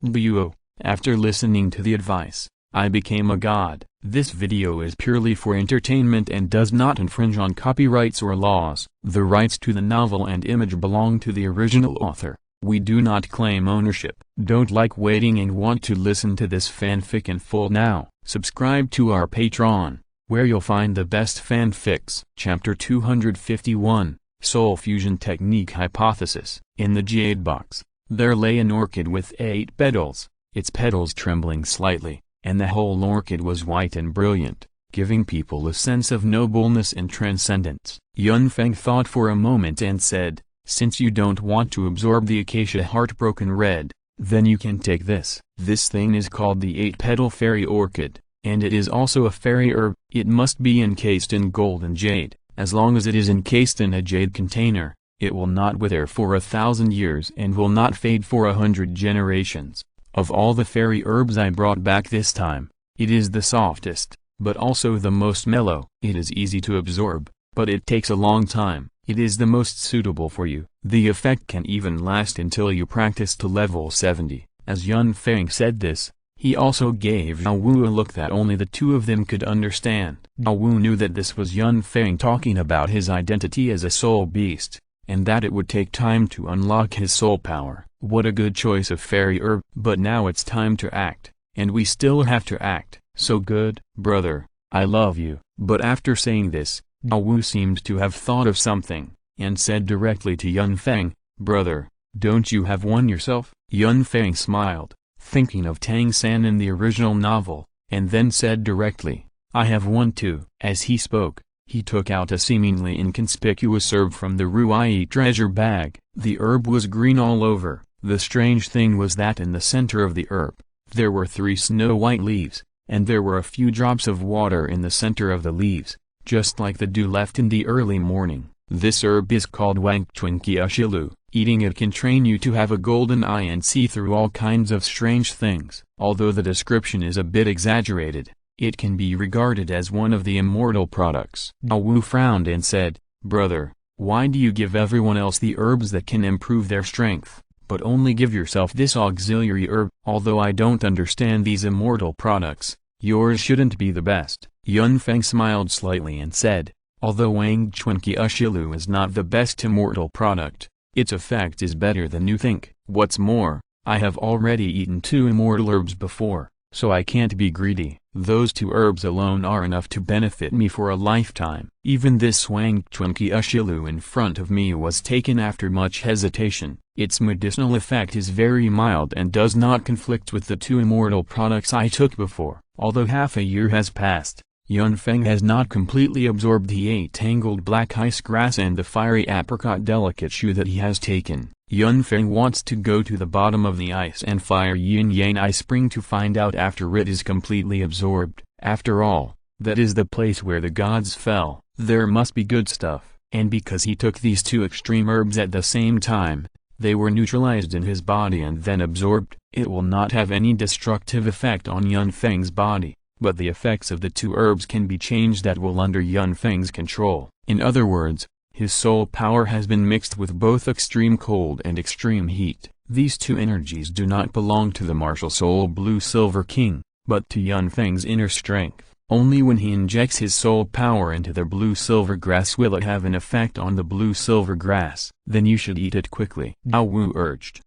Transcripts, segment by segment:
Douluo, after listening to the advice, I became a god. This video is purely for entertainment and does not infringe on copyrights or laws. The rights to the novel and image belong to the original author. We do not claim ownership. Don't like waiting and want to listen to this fanfic in full now? Subscribe to our Patreon, where you'll find the best fanfics. Chapter 251, Soul Fusion Technique Hypothesis. In the jade box, there lay an orchid with 8 petals, its petals trembling slightly, and the whole orchid was white and brilliant, giving people a sense of nobleness and transcendence. Feng thought for a moment and said, "Since you don't want to absorb the acacia heartbroken red, then you can take this. This thing is called the 8-petal fairy orchid, and it is also a fairy herb. It must be encased in gold and jade. As long as it is encased in a jade container, it will not wither for 1,000 years and will not fade for 100 generations. Of all the fairy herbs I brought back this time, it is the softest, but also the most mellow. It is easy to absorb, but it takes a long time. It is the most suitable for you. The effect can even last until you practice to level 70. As Feng said this, he also gave Douluo a look that only the two of them could understand. Douluo knew that this was Feng talking about his identity as a soul beast, and that it would take time to unlock his soul power. What a good choice of fairy herb. But now it's time to act, and we still have to act. So good, brother, I love you. But after saying this, Douluo seemed to have thought of something, and said directly to Feng, "Brother, don't you have one yourself?" Feng smiled, thinking of Tang San in the original novel, and then said directly, "I have one too." As he spoke, he took out a seemingly inconspicuous herb from the Ruai treasure bag. The herb was green all over. The strange thing was that in the center of the herb, there were 3 snow-white leaves, and there were a few drops of water in the center of the leaves, just like the dew left in the early morning. This herb is called Wangchunqiushilu. Eating it can train you to have a golden eye and see through all kinds of strange things. Although the description is a bit exaggerated, it can be regarded as one of the immortal products. Douluo frowned and said, "Brother, why do you give everyone else the herbs that can improve their strength, but only give yourself this auxiliary herb? Although I don't understand these immortal products, yours shouldn't be the best." Feng smiled slightly and said, "Although Wangchunqiushilu is not the best immortal product, its effect is better than you think. What's more, I have already eaten 2 immortal herbs before, so I can't be greedy. Those 2 herbs alone are enough to benefit me for a lifetime." Even this Wangchunqiushilu in front of me was taken after much hesitation. Its medicinal effect is very mild and does not conflict with the 2 immortal products I took before. Although half a year has passed, Feng has not completely absorbed the 8 tangled black ice grass and the fiery apricot delicate shoe that he has taken. Feng wants to go to the bottom of the ice and fire yin-yang ice spring to find out after it is completely absorbed. After all, that is the place where the gods fell. There must be good stuff. And because he took these 2 extreme herbs at the same time, they were neutralized in his body and then absorbed. It will not have any destructive effect on Feng's body, but the effects of the 2 herbs can be changed that will under Feng's control. In other words, his soul power has been mixed with both extreme cold and extreme heat. These 2 energies do not belong to the martial soul Blue-Silver King, but to Feng's inner strength. Only when he injects his soul power into the blue-silver grass will it have an effect on the blue-silver grass. Then you should eat it quickly, Douluo urged.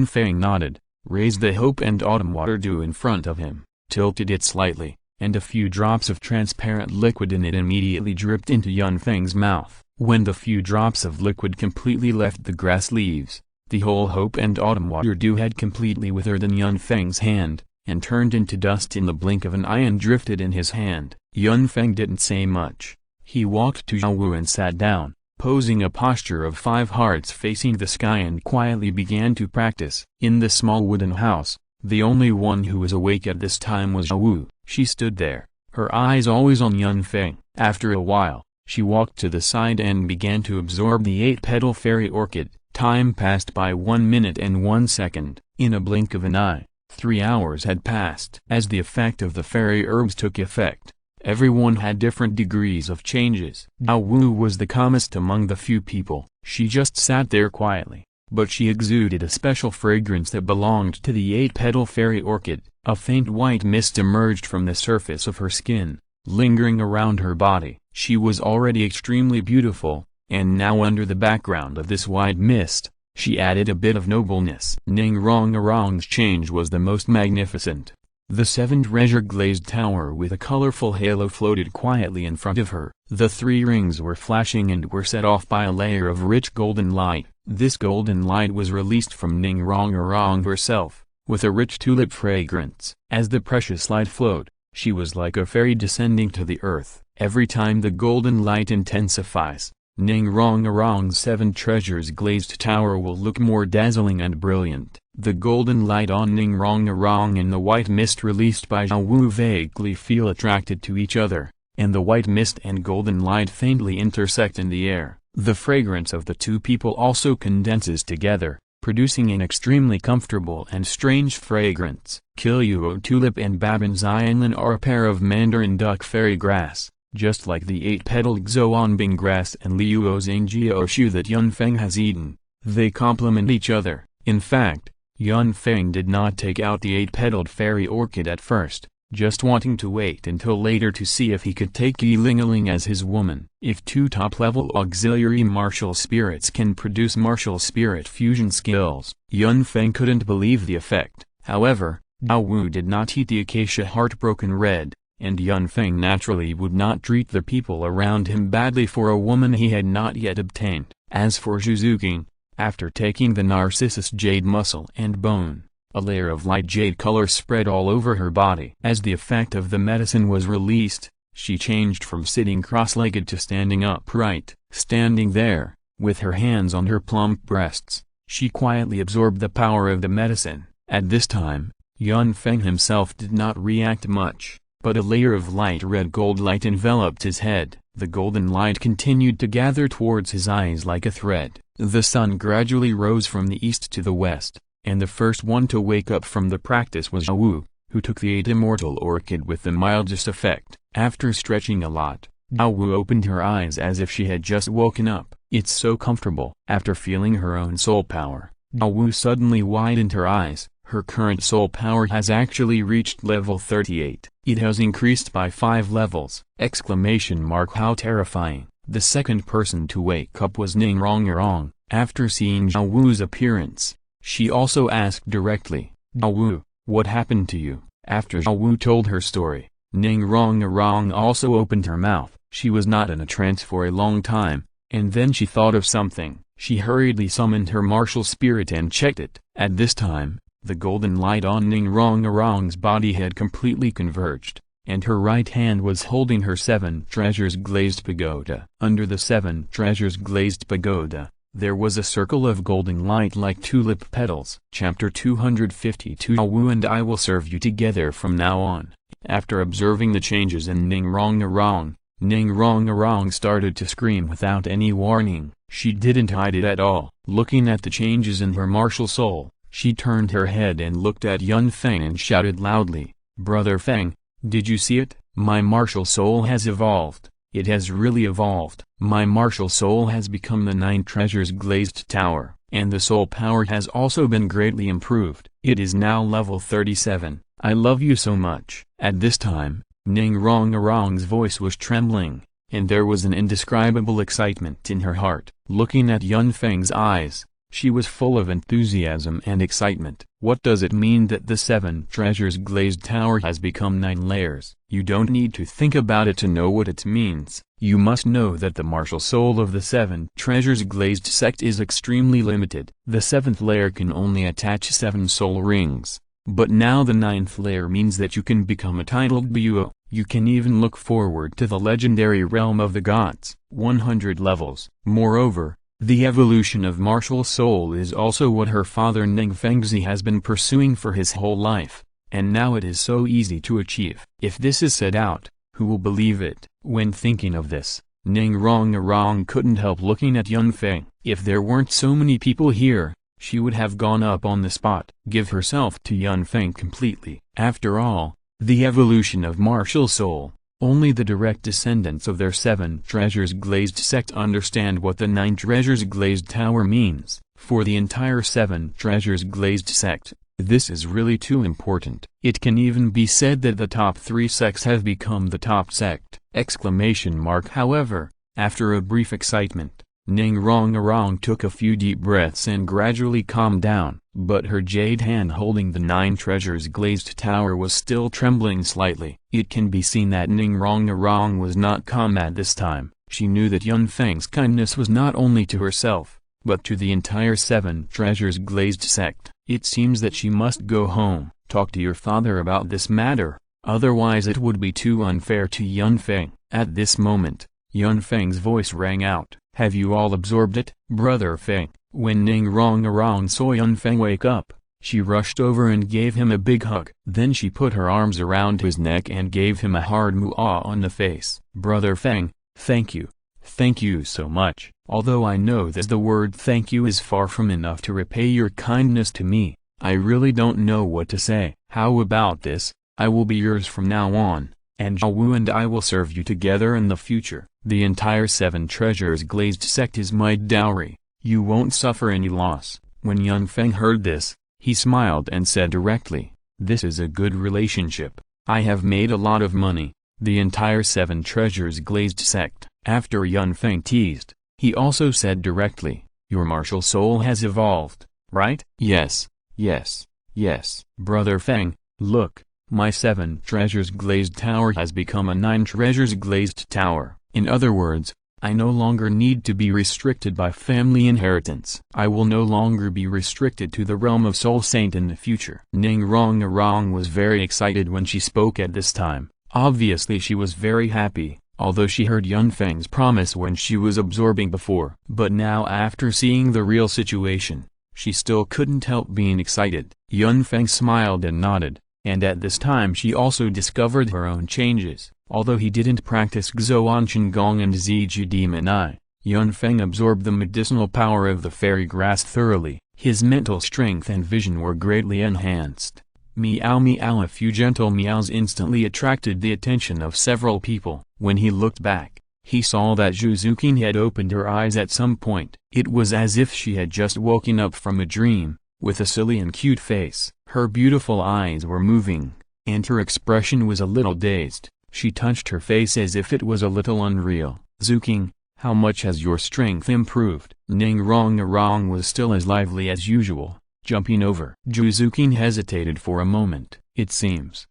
Feng nodded, raised the hope and autumn water dew in front of him, tilted it slightly, and a few drops of transparent liquid in it immediately dripped into Feng's mouth. When the few drops of liquid completely left the grass leaves, the whole hope and autumn water dew had completely withered in Feng's hand, and turned into dust in the blink of an eye and drifted in his hand. Feng didn't say much. He walked to Douluo and sat down, posing a posture of 5 hearts facing the sky, and quietly began to practice. In the small wooden house, the only one who was awake at this time was Douluo. She stood there, her eyes always on Feng. After a while, she walked to the side and began to absorb the 8-petal fairy orchid. Time passed by 1 minute and 1 second. In a blink of an eye, 3 hours had passed. As the effect of the fairy herbs took effect, everyone had different degrees of changes. Douluo was the calmest among the few people. She just sat there quietly, but she exuded a special fragrance that belonged to the 8-petal fairy orchid. A faint white mist emerged from the surface of her skin, lingering around her body. She was already extremely beautiful, and now under the background of this white mist, she added a bit of nobleness. Ningrong-Arong's change was the most magnificent. The 7 treasure-glazed tower with a colorful halo floated quietly in front of her. The 3 rings were flashing and were set off by a layer of rich golden light. This golden light was released from Ningrong-Arong herself, with a rich tulip fragrance. As the precious light flowed, she was like a fairy descending to the earth. Every time the golden light intensifies, Ningrong-Arong's 7 treasures glazed tower will look more dazzling and brilliant. The golden light on Ningrong-Arong and the white mist released by Zhao Wu vaguely feel attracted to each other, and the white mist and golden light faintly intersect in the air. The fragrance of the 2 people also condenses together, producing an extremely comfortable and strange fragrance. Kiluo tulip and Babin Xianlin are a pair of mandarin duck fairy grass, just like the 8-petaled Xuanbing grass and Liuo Zhangjiaoshu that Yun Feng has eaten. They complement each other. In fact, Yun Feng did not take out the 8-petaled fairy orchid at first, just wanting to wait until later to see if he could take Yilingaling as his woman. If 2 top-level auxiliary martial spirits can produce martial spirit fusion skills, Yun Feng couldn't believe the effect. However, Zhao Wu did not eat the acacia heartbroken red, and Yun Feng naturally would not treat the people around him badly for a woman he had not yet obtained. As for Zhuzuking, after taking the Narcissus jade muscle and bone, a layer of light jade color spread all over her body. As the effect of the medicine was released, she changed from sitting cross-legged to standing upright. Standing there, with her hands on her plump breasts, she quietly absorbed the power of the medicine. At this time, Yun Feng himself did not react much, but a layer of light red gold light enveloped his head. The golden light continued to gather towards his eyes like a thread. The sun gradually rose from the east to the west, and the first one to wake up from the practice was Zhao Wu, who took the 8 immortal orchid with the mildest effect. After stretching a lot, Zhao Wu opened her eyes as if she had just woken up. It's so comfortable. After feeling her own soul power, Zhao Wu suddenly widened her eyes. Her current soul power has actually reached level 38. It has increased by 5 levels! How terrifying! The second person to wake up was Ningrong-Arong. After seeing Zhao Wu's appearance, she also asked directly, "Zhao Wu, what happened to you?" After Zhao Wu told her story, Ningrong-Arong also opened her mouth. She was not in a trance for a long time, and then she thought of something. She hurriedly summoned her martial spirit and checked it. At this time, the golden light on Ningrong-Arong's body had completely converged, and her right hand was holding her 7 treasures glazed pagoda. Under the 7 treasures glazed pagoda, there was a circle of golden light like tulip petals. Chapter 252 Zhao Wu and I will serve you together from now on. After observing the changes in Ningrong-Arong, Ningrong-Arong started to scream without any warning. She didn't hide it at all. Looking at the changes in her martial soul, she turned her head and looked at Yun Feng and shouted loudly, "Brother Feng, did you see it? My martial soul has evolved. It has really evolved. My martial soul has become the 9 treasures glazed tower, and the soul power has also been greatly improved. It is now level 37. I love you so much." At this time, Ningrong-Arong's voice was trembling, and there was an indescribable excitement in her heart. Looking at Yun Feng's eyes, she was full of enthusiasm and excitement. What does it mean that the 7 treasures glazed tower has become 9 layers? You don't need to think about it to know what it means. You must know that the martial soul of the 7 treasures glazed sect is extremely limited. The 7th layer can only attach 7 soul rings. But now the 9th layer means that you can become a titled Buo. You can even look forward to the legendary realm of the gods. 100 levels. Moreover, the evolution of martial soul is also what her father Ning Fengzi has been pursuing for his whole life, and now it is so easy to achieve. If this is said out, who will believe it? When thinking of this, Ningrong-Arong couldn't help looking at Yun Feng. If there weren't so many people here, she would have gone up on the spot, give herself to Yun Feng completely. After all, the evolution of martial soul, only the direct descendants of their 7 treasures glazed sect understand what the 9 treasures glazed tower means. For the entire 7 treasures glazed sect, this is really too important. It can even be said that the top 3 sects have become the top sect! However, after a brief excitement, Ningrong took a few deep breaths and gradually calmed down. But her jade hand holding the 9 treasures glazed tower was still trembling slightly. It can be seen that Ningrong was not calm at this time. She knew that Yunfeng's kindness was not only to herself, but to the entire 7 treasures glazed sect. It seems that she must go home, talk to your father about this matter, otherwise it would be too unfair to Yunfeng. At this moment, Yunfeng's voice rang out, "Have you all absorbed it, Brother Feng?" When Ningrong saw Yunfeng wake up, she rushed over and gave him a big hug. Then she put her arms around his neck and gave him a hard muah on the face. "Brother Feng, thank you. Thank you so much. Although I know that the word thank you is far from enough to repay your kindness to me, I really don't know what to say. How about this? I will be yours from now on, and Zhao and I will serve you together in the future. The entire 7 treasures glazed sect is my dowry. You won't suffer any loss." When Yunfeng heard this, he smiled and said directly, "This is a good relationship. I have made a lot of money." The entire 7 treasures glazed sect. After Yunfeng teased, he also said directly, "Your martial soul has evolved, right?" "Yes, yes, yes." "Brother Feng, look, my 7 treasures glazed tower has become a 9 treasures glazed tower. In other words, I no longer need to be restricted by family inheritance. I will no longer be restricted to the realm of Soul Saint in the future." Ningrong was very excited when she spoke at this time. Obviously she was very happy, although she heard Yunfeng's promise when she was absorbing before. But now after seeing the real situation, she still couldn't help being excited. Yunfeng smiled and nodded, and at this time she also discovered her own changes. Although he didn't practice Xuan Gong and Ziji Demon Eye, Yunfeng absorbed the medicinal power of the fairy grass thoroughly. His mental strength and vision were greatly enhanced. Meow meow. A few gentle meows instantly attracted the attention of several people. When he looked back, he saw that Zhuzuqin had opened her eyes at some point. It was as if she had just woken up from a dream, with a silly and cute face. Her beautiful eyes were moving, and her expression was a little dazed. She touched her face as if it was a little unreal. "Zuqing, how much has your strength improved?" Ningrong was still as lively as usual, jumping over. Zhuzuqin hesitated for a moment. It seems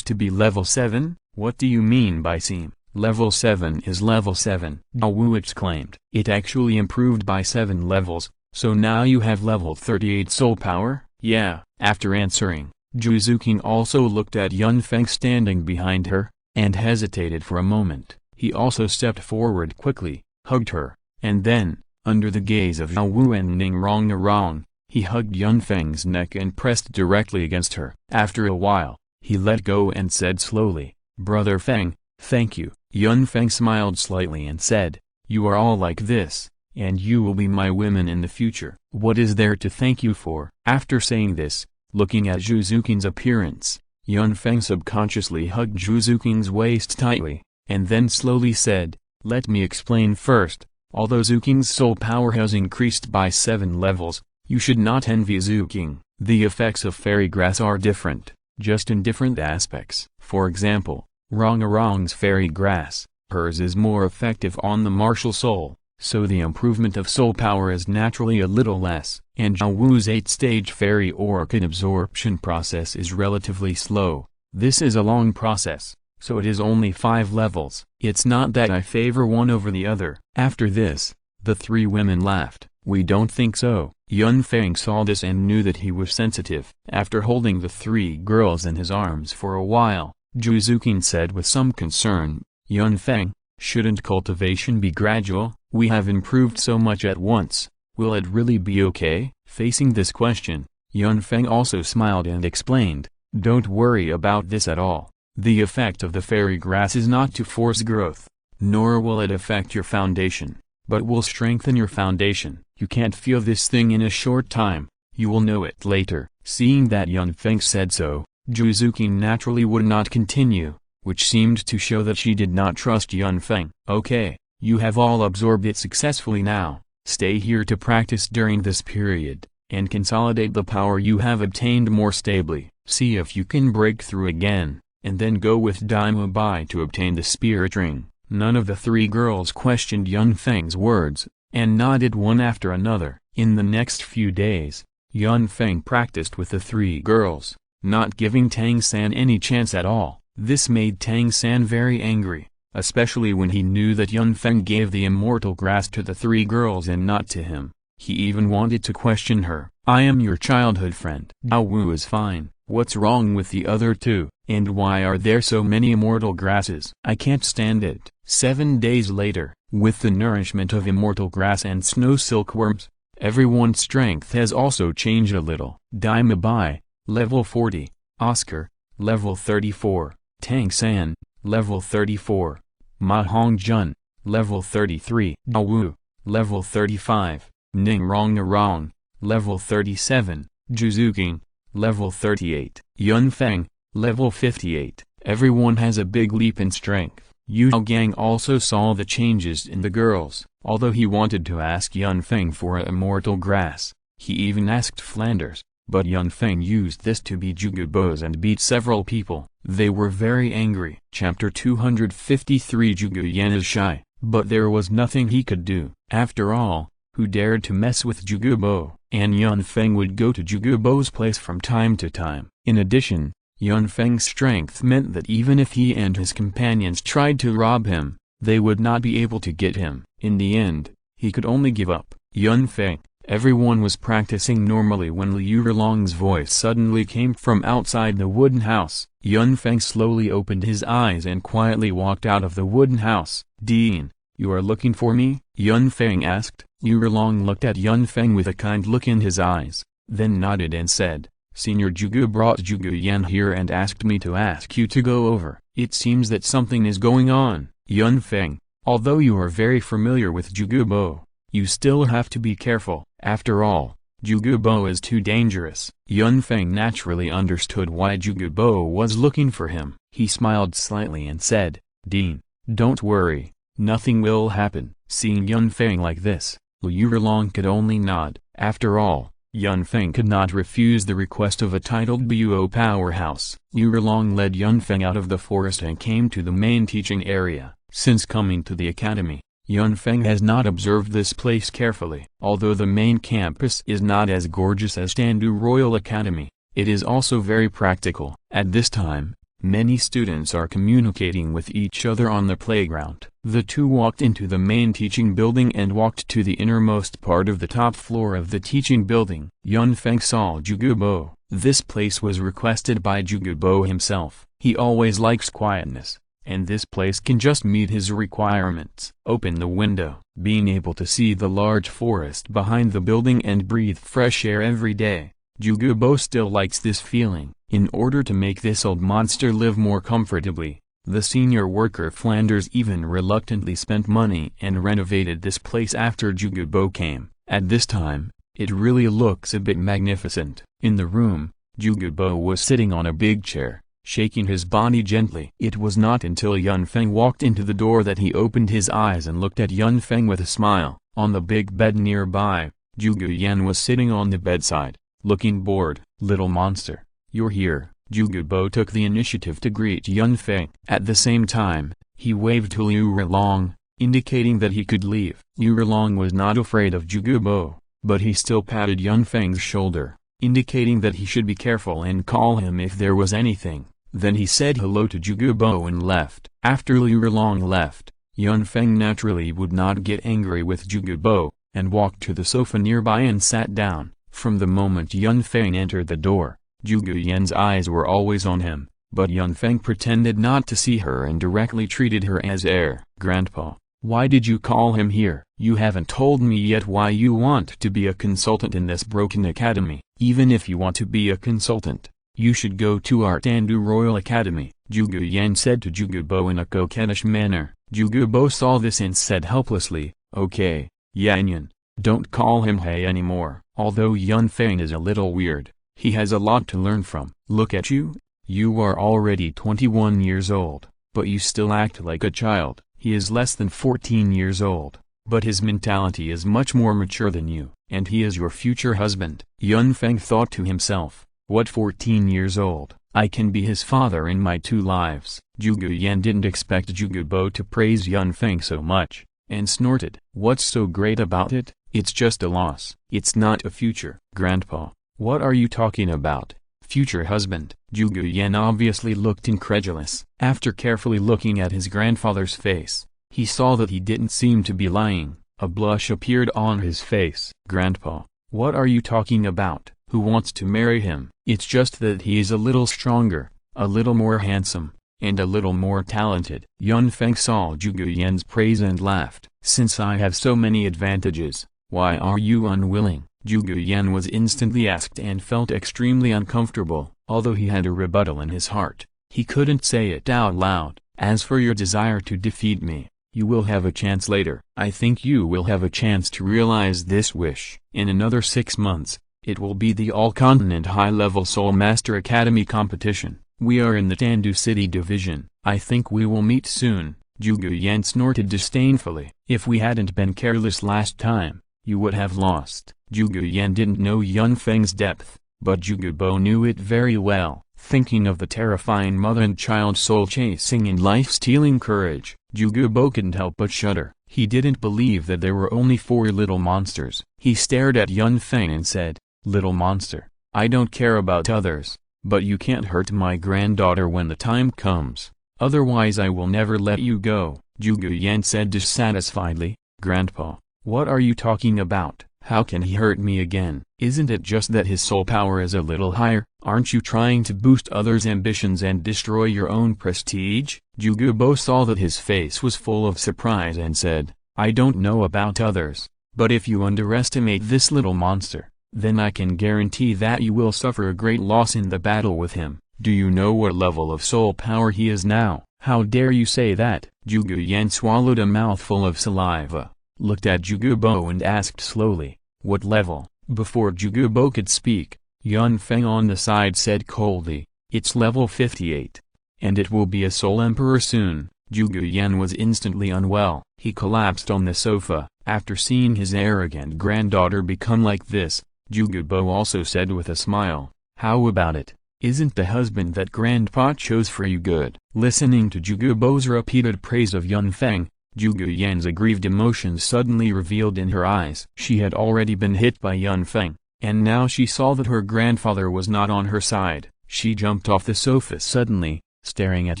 to be level 7? "What do you mean by seem? Level 7 is level 7. Zhao exclaimed. "It actually improved by 7 levels, so now you have level 38 soul power?" "Yeah." After answering, Zhuzuqin also looked at Yunfeng standing behind her, and hesitated for a moment. He also stepped forward quickly, hugged her, and then, under the gaze of Zhao and Ningrong, he hugged Yunfeng's neck and pressed directly against her. After a while, he let go and said slowly, "Brother Feng, thank you." Yunfeng smiled slightly and said, "You are all like this, and you will be my women in the future. What is there to thank you for?" After saying this, looking at Zhuzuqin's appearance, Yunfeng subconsciously hugged Zhuzuqin's waist tightly, and then slowly said, "Let me explain first. Although Zuqing's soul power has increased by 7 levels, you should not envy Zuqing. The effects of fairy grass are different, just in different aspects. For example, Rong's fairy grass, hers is more effective on the martial soul, so the improvement of soul power is naturally a little less. And Zhao 8-stage fairy orchid absorption process is relatively slow. This is a long process, so it is only 5 levels. It's not that I favor one over the other." After this, the 3 women laughed. "We don't think so." Yunfeng saw this and knew that he was sensitive. After holding the 3 girls in his arms for a while, Zhuzuqin said with some concern, "Yunfeng, shouldn't cultivation be gradual? We have improved so much at once. Will it really be okay?" Facing this question, Yunfeng also smiled and explained, "Don't worry about this at all. The effect of the fairy grass is not to force growth, nor will it affect your foundation, but will strengthen your foundation. You can't feel this thing in a short time, you will know it later." Seeing that Yunfeng said so, Zhuzuqin naturally would not continue, which seemed to show that she did not trust Yunfeng. "Okay, you have all absorbed it successfully now, Stay here to practice during this period, and consolidate the power you have obtained more stably. See if you can break through again, and then go with Daima Bai to obtain the spirit ring. None of the three girls questioned Yun Feng's words, and nodded one after another. In the next few days, Yun Feng practiced with the three girls, not giving Tang San any chance at all. This made Tang San very angry, especially when he knew that Yun Feng gave the immortal grass to the three girls and not to him. He even wanted to question her. I am your childhood friend. Dao Wu is fine. What's wrong with the other two? And why are there so many immortal grasses? I can't stand it. 7 days later, with the nourishment of immortal grass and snow silkworms, everyone's strength has also changed a little. Daima Bai, level 40, Oscar, level 34, Tang San, level 34, Ma Hongjun, level 33, Dao Wu, level 35, Ning Rong, level 37, Juzuking, level 38, Yun Feng, level 58. Everyone has a big leap in strength. Yu Gang also saw the changes in the girls. Although he wanted to ask Yun Feng for a immortal grass, he even asked Flanders, but Yun Feng used this to beat Jugubos and beat several people. They were very angry. Chapter 253. Jugu Yan is shy, but there was nothing he could do. After all, who dared to mess with Jugubo? And Yun Feng would go to Jugubo's place from time to time. In addition, Yun Feng's strength meant that even if he and his companions tried to rob him, they would not be able to get him. In the end, he could only give up. Yun Feng. Everyone was practicing normally when Liu Erlong's voice suddenly came from outside the wooden house. Yun Feng slowly opened his eyes and quietly walked out of the wooden house. Dean, you are looking for me? Yun Feng asked. Liu Erlong looked at Yun Feng with a kind look in his eyes, then nodded and said, Senior Jugu brought Jugu Yan here and asked me to ask you to go over. It seems that something is going on. Yun Feng, although you are very familiar with Jugubo, you still have to be careful. After all, Jugubo is too dangerous. Yun Feng naturally understood why Jugubo was looking for him. He smiled slightly and said, Dean, don't worry, nothing will happen. Seeing Yun Feng like this, Liu Erlong could only nod. After all, Yun Feng could not refuse the request of a titled Buo powerhouse. Liu Erlong led Yun Feng out of the forest and came to the main teaching area. Since coming to the academy, Yun Feng has not observed this place carefully. Although the main campus is not as gorgeous as Tandu Royal Academy, it is also very practical. At this time, many students are communicating with each other on the playground. The two walked into the main teaching building and walked to the innermost part of the top floor of the teaching building. Yun Feng saw Jugubo. This place was requested by Jugubo himself. He always likes quietness, and this place can just meet his requirements. Open the window. Being able to see the large forest behind the building and breathe fresh air every day, Jugubo still likes this feeling. In order to make this old monster live more comfortably, the senior worker Flanders even reluctantly spent money and renovated this place after Jugubo came. At this time, it really looks a bit magnificent. In the room, Jugubo was sitting on a big chair, shaking his body gently. It was not until Yun Feng walked into the door that he opened his eyes and looked at Yun Feng with a smile. On the big bed nearby, Jugu Yan was sitting on the bedside, looking bored. Little monster, you're here. Jugubo took the initiative to greet Yun Feng. At the same time, he waved to Liu Erlong, indicating that he could leave. Liu Erlong was not afraid of Jugubo, but he still patted Yun Feng's shoulder, indicating that he should be careful and call him if there was anything. Then he said hello to Jugubo and left. After Liu Erlong left, Yun Feng naturally would not get angry with Jugubo, and walked to the sofa nearby and sat down. From the moment Yun Feng entered the door, Jugu Yan's eyes were always on him, but Yun Feng pretended not to see her and directly treated her as heir. Grandpa, why did you call him here? You haven't told me yet why you want to be a consultant in this broken academy. Even if you want to be a consultant, you should go to our Tandu Royal Academy, Jugu Yan said to Jugubo in a coquettish manner. Jugubo saw this and said helplessly, okay, Yanyan, don't call him He anymore. Although Yun Feng is a little weird, he has a lot to learn from. Look at you, you are already 21 years old, but you still act like a child. He is less than 14 years old. but his mentality is much more mature than you, and he is your future husband. Yun Feng thought to himself, what 14 years old, I can be his father in my 2 lives. Zhuge Yan didn't expect Zhuge Bo to praise Yun Feng so much, and snorted. What's so great about it? It's just a loss. It's not a future. Grandpa, what are you talking about? Future husband. Zhuge Yan obviously looked incredulous. After carefully looking at his grandfather's face, he saw that he didn't seem to be lying. A blush appeared on his face. Grandpa, what are you talking about? Who wants to marry him? It's just that he is a little stronger, a little more handsome, and a little more talented. Yun Feng saw Zhuge Yan's praise and laughed. Since I have so many advantages, why are you unwilling? Zhuge Yan was instantly asked and felt extremely uncomfortable. Although he had a rebuttal in his heart, he couldn't say it out loud. As for your desire to defeat me, you will have a chance later. I think you will have a chance to realize this wish. In another 6 months, it will be the All-Continent High-Level Soul Master Academy competition. We are in the Tandu City Division. I think we will meet soon. Zhuge Yan snorted disdainfully. If we hadn't been careless last time, you would have lost. Zhuge Yan didn't know Yun Feng's depth, but Zhuge Bo knew it very well. Thinking of the terrifying mother and child soul-chasing and life-stealing courage, Zhuge Bo couldn't help but shudder. He didn't believe that there were only 4 little monsters. He stared at Yun Feng and said, Little monster, I don't care about others, but you can't hurt my granddaughter when the time comes. Otherwise I will never let you go. Zhuge Yan said dissatisfiedly, Grandpa, what are you talking about? How can he hurt me again? Isn't it just that his soul power is a little higher? Aren't you trying to boost others' ambitions and destroy your own prestige? Zhuge Bo saw that his face was full of surprise and said, I don't know about others, but if you underestimate this little monster, then I can guarantee that you will suffer a great loss in the battle with him. Do you know what level of soul power he is now? How dare you say that? Zhuge Yan swallowed a mouthful of saliva, looked at Zhuge Bo and asked slowly, what level? Before Zhuge Bo could speak, Yun Feng on the side said coldly, it's level 58. And it will be a soul emperor soon. Zhuge Yan was instantly unwell. He collapsed on the sofa. After seeing his arrogant granddaughter become like this, Zhuge Bo also said with a smile, how about it? Isn't the husband that Grandpa chose for you good? Listening to Zhuge Bo's repeated praise of Yun Feng, Zhuge Yan's aggrieved emotions suddenly revealed in her eyes. She had already been hit by Yun Feng, and now she saw that her grandfather was not on her side. She jumped off the sofa suddenly, staring at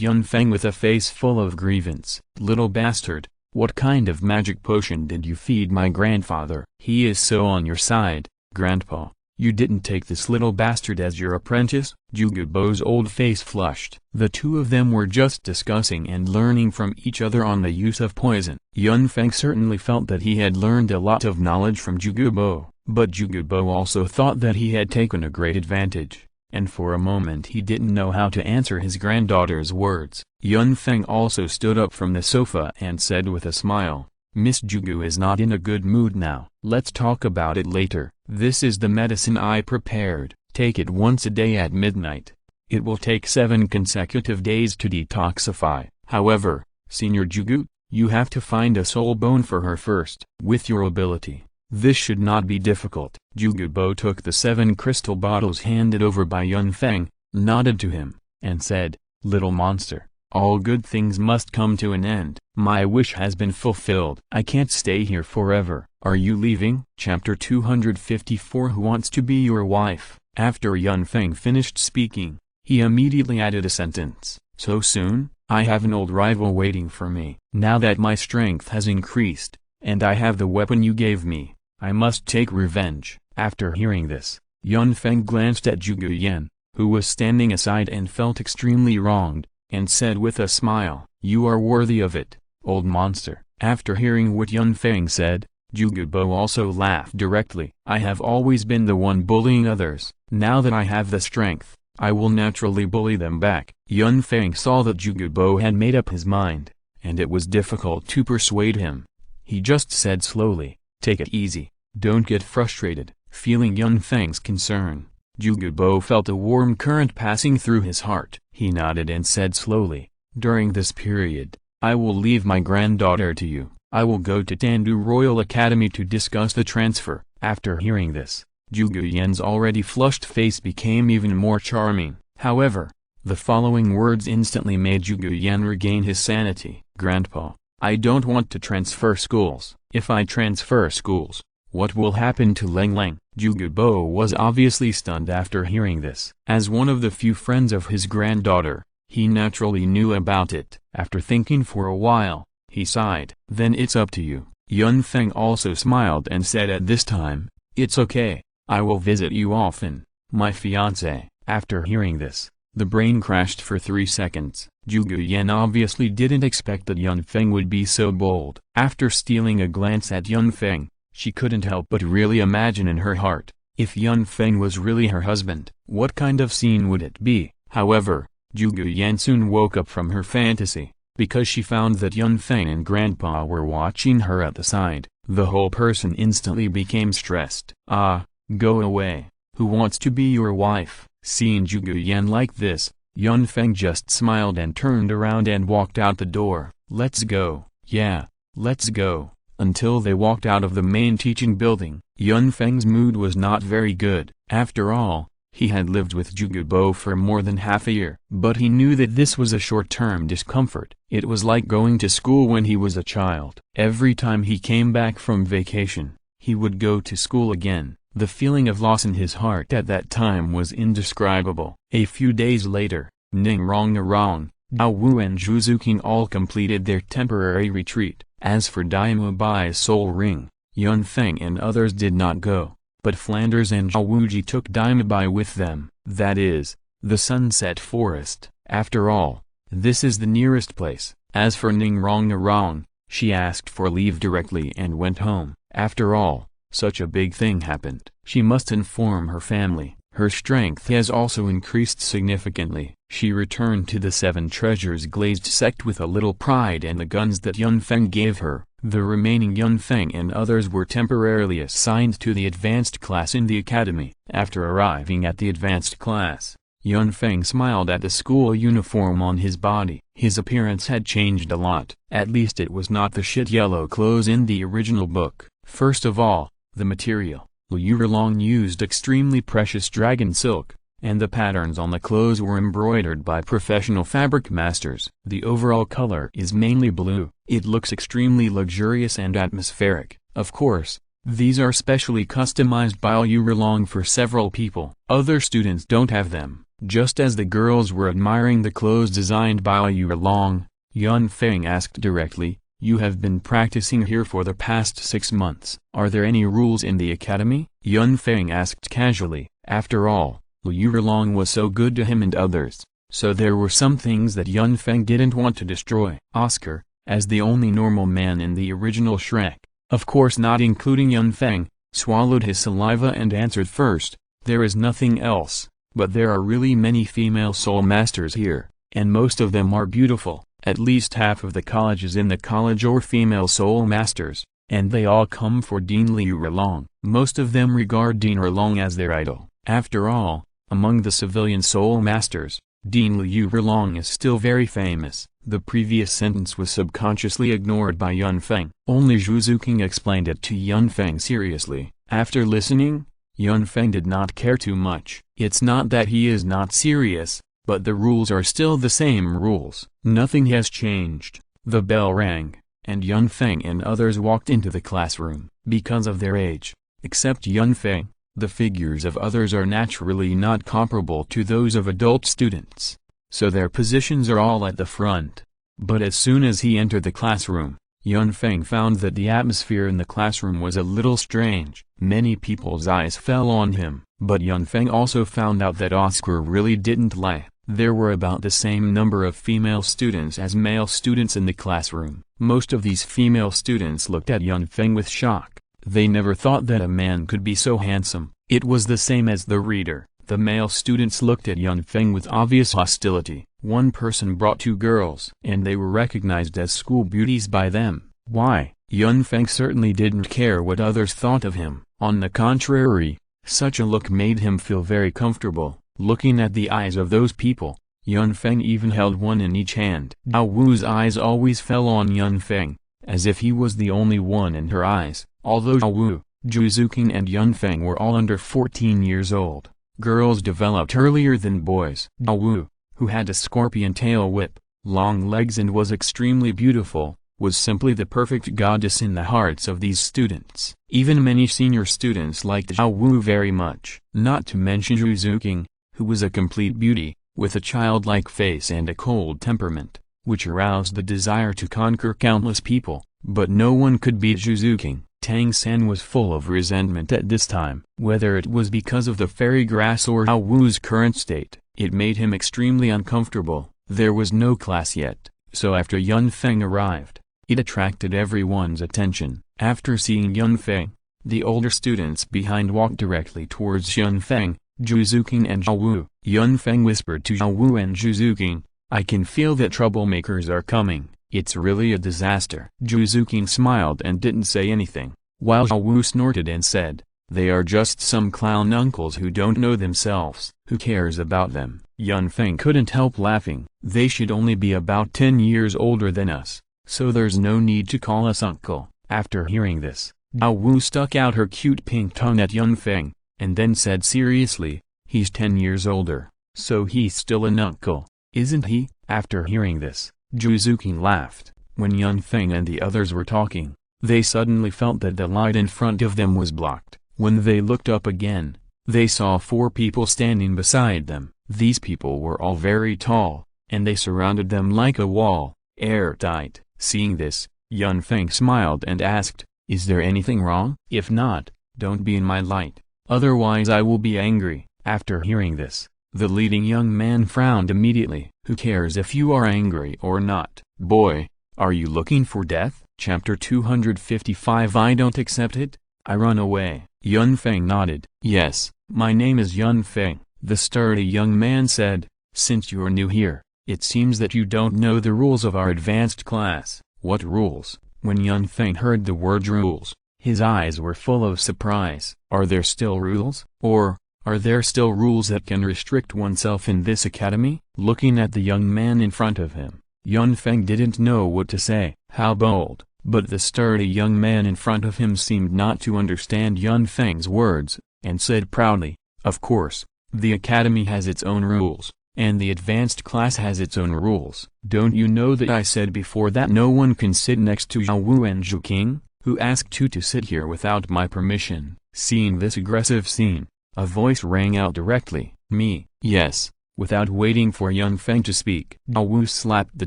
Yun Feng with a face full of grievance. Little bastard, what kind of magic potion did you feed my grandfather? He is so on your side, Grandpa. You didn't take this little bastard as your apprentice? Zhuge Bo's old face flushed. The two of them were just discussing and learning from each other on the use of poison. Yun Feng certainly felt that he had learned a lot of knowledge from Zhuge Bo, but Zhuge Bo also thought that he had taken a great advantage, and for a moment he didn't know how to answer his granddaughter's words. Yun Feng also stood up from the sofa and said with a smile, Miss Zhuge is not in a good mood now. Let's talk about it later. This is the medicine I prepared. Take it once a day at midnight. It will take 7 consecutive days to detoxify. However, Senior Zhuge, you have to find a soul bone for her first. With your ability, this should not be difficult. Zhuge Bo took the 7 crystal bottles handed over by Yun Feng, nodded to him, and said, Little monster, all good things must come to an end. My wish has been fulfilled. I can't stay here forever. Are you leaving? Chapter 254 Who wants to be your wife? After Yun Feng finished speaking, he immediately added a sentence. So soon? I have an old rival waiting for me. Now that my strength has increased, and I have the weapon you gave me, I must take revenge. After hearing this, Yun Feng glanced at Zhuge Yan, who was standing aside and felt extremely wronged, and said with a smile, You are worthy of it, old monster. After hearing what Yun Feng said, Zhuge Bo also laughed directly. I have always been the one bullying others. Now that I have the strength, I will naturally bully them back. Yun Feng saw that Zhuge Bo had made up his mind, and it was difficult to persuade him. He just said slowly, Take it easy, don't get frustrated. Feeling Yun Feng's concern, Zhuge Bo felt a warm current passing through his heart. He nodded and said slowly, During this period, I will leave my granddaughter to you. I will go to Tandu Royal Academy to discuss the transfer. After hearing this, Zhuge Yan's already flushed face became even more charming. However, the following words instantly made Zhuge Yan regain his sanity. Grandpa, I don't want to transfer schools. If I transfer schools, what will happen to Leng Leng? Zhuge Bo was obviously stunned after hearing this. As one of the few friends of his granddaughter, he naturally knew about it. After thinking for a while, he sighed. Then it's up to you. Yun Feng also smiled and said at this time, it's okay, I will visit you often, my fiancé. After hearing this, the brain crashed for 3 seconds. Zhuge Yan obviously didn't expect that Yun Feng would be so bold. After stealing a glance at Yun Feng, she couldn't help but really imagine in her heart, if Yun Feng was really her husband, what kind of scene would it be? However, Zhuge Yan soon woke up from her fantasy, because she found that Yun Feng and Grandpa were watching her at the side. The whole person instantly became stressed. Ah, go away, who wants to be your wife? Seeing Zhuge Yan like this, Yun Feng just smiled and turned around and walked out the door. Let's go. Yeah, let's go. Until they walked out of the main teaching building, Yun Feng's mood was not very good. After all, he had lived with Zhuge Bo for more than half a year. But he knew that this was a short-term discomfort. It was like going to school when he was a child. Every time he came back from vacation, he would go to school again. The feeling of loss in his heart at that time was indescribable. A few days later, Ning Rong, Dao Wu and Zhu Zuqing all completed their temporary retreat. As for Daima Bai's soul ring, Yun Feng and others did not go, but Flanders and Zhao Wuji took Daima Bai with them. That is, the Sunset Forest. After all, this is the nearest place. As for Ning Rong, she asked for leave directly and went home. After all, such a big thing happened. She must inform her family. Her strength has also increased significantly. She returned to the Seven Treasures glazed sect with a little pride and the guns that Yun Feng gave her. The remaining Yun Feng and others were temporarily assigned to the advanced class in the academy. After arriving at the advanced class, Yun Feng smiled at the school uniform on his body. His appearance had changed a lot. At least it was not the shit yellow clothes in the original book. First of all, the material. Liu Erlong used extremely precious dragon silk, and the patterns on the clothes were embroidered by professional fabric masters. The overall color is mainly blue. It looks extremely luxurious and atmospheric. Of course, these are specially customized by Liu Erlong for several people. Other students don't have them. Just as the girls were admiring the clothes designed by Liu Erlong, Yun Feng asked directly, you have been practicing here for the past 6 months. Are there any rules in the academy? Yun Feng asked casually. After all, Liu Erlong was so good to him and others, so there were some things that Yun Feng didn't want to destroy. Oscar, as the only normal man in the original Shrek, of course not including Yun Feng, swallowed his saliva and answered first, there is nothing else, but there are really many female soul masters here, and most of them are beautiful. At least half of the colleges in the college are female soul masters, and they all come for Dean Liu Erlong. Most of them regard Dean Erlong as their idol. After all, among the civilian soul masters, Dean Liu Erlong is still very famous. The previous sentence was subconsciously ignored by Yun Feng. Only Zhu Zuqing explained it to Yun Feng seriously. After listening, Yun Feng did not care too much. It's not that he is not serious, but the rules are still the same rules. Nothing has changed. The bell rang, and Yun Feng and others walked into the classroom. Because of their age, except Yun Feng, the figures of others are naturally not comparable to those of adult students, so their positions are all at the front. But as soon as he entered the classroom, Yun Feng found that the atmosphere in the classroom was a little strange. Many people's eyes fell on him, but Yun Feng also found out that Oscar really didn't lie. There were about the same number of female students as male students in the classroom. Most of these female students looked at Yun Feng with shock. They never thought that a man could be so handsome. It was the same as the reader. The male students looked at Yun Feng with obvious hostility. One person brought 2 girls, and they were recognized as school beauties by them. Why? Yun Feng certainly didn't care what others thought of him. On the contrary, such a look made him feel very comfortable. Looking at the eyes of those people, Yun Feng even held one in each hand. Dao Wu's eyes always fell on Yun Feng, as if he was the only one in her eyes. Although Zhao Wu, Zhu Zuqing and Yun Feng were all under 14 years old, girls developed earlier than boys. Zhao Wu, who had a scorpion tail whip, long legs and was extremely beautiful, was simply the perfect goddess in the hearts of these students. Even many senior students liked Zhao Wu very much. Not to mention Zhu Zuqing, who was a complete beauty, with a childlike face and a cold temperament, which aroused the desire to conquer countless people, but no one could beat Zhu Zuqing. Tang San was full of resentment at this time. Whether it was because of the fairy grass or Zhao Wu's current state, it made him extremely uncomfortable. There was no class yet, so after Yun Feng arrived, it attracted everyone's attention. After seeing Yun Feng, the older students behind walked directly towards Yun Feng, Zhu Zuqing and Zhao Wu. Yun Feng whispered to Zhao Wu and Zhu Zuqing, "I can feel that troublemakers are coming. It's really a disaster." Zhu Zuqing smiled and didn't say anything, while Zhao Wu snorted and said, "They are just some clown uncles who don't know themselves. Who cares about them?" Yun Feng couldn't help laughing. "They should only be about 10 years older than us, so there's no need to call us uncle." After hearing this, Zhao Wu stuck out her cute pink tongue at Yun Feng, and then said seriously, "He's 10 years older, so he's still an uncle, isn't he?" After hearing this, Zhu Zuqing laughed. When Yun Feng and the others were talking, they suddenly felt that the light in front of them was blocked. When they looked up again, they saw 4 people standing beside them. These people were all very tall, and they surrounded them like a wall, airtight. Seeing this, Yun Feng smiled and asked, "Is there anything wrong? If not, don't be in my light, otherwise I will be angry." After hearing this, the leading young man frowned immediately. "Who cares if you are angry or not? Boy, are you looking for death?" Chapter 255 I don't accept it, I run away. Yun Feng nodded. "Yes, my name is Yun Feng," the sturdy young man said. "Since you're new here, it seems that you don't know the rules of our advanced class." "What rules?" When Yun Feng heard the word rules, his eyes were full of surprise. "Are there still rules? Or, are there still rules that can restrict oneself in this academy?" Looking at the young man in front of him, Yun Feng didn't know what to say. How bold! But the sturdy young man in front of him seemed not to understand Yun Feng's words, and said proudly, "Of course, the academy has its own rules, and the advanced class has its own rules. Don't you know that I said before that no one can sit next to Zhao Wu and Zhu King? Who asked you to sit here without my permission?" Seeing this aggressive scene, a voice rang out directly, "Me." "Yes." Without waiting for Yun Feng to speak, Zhao Wu slapped the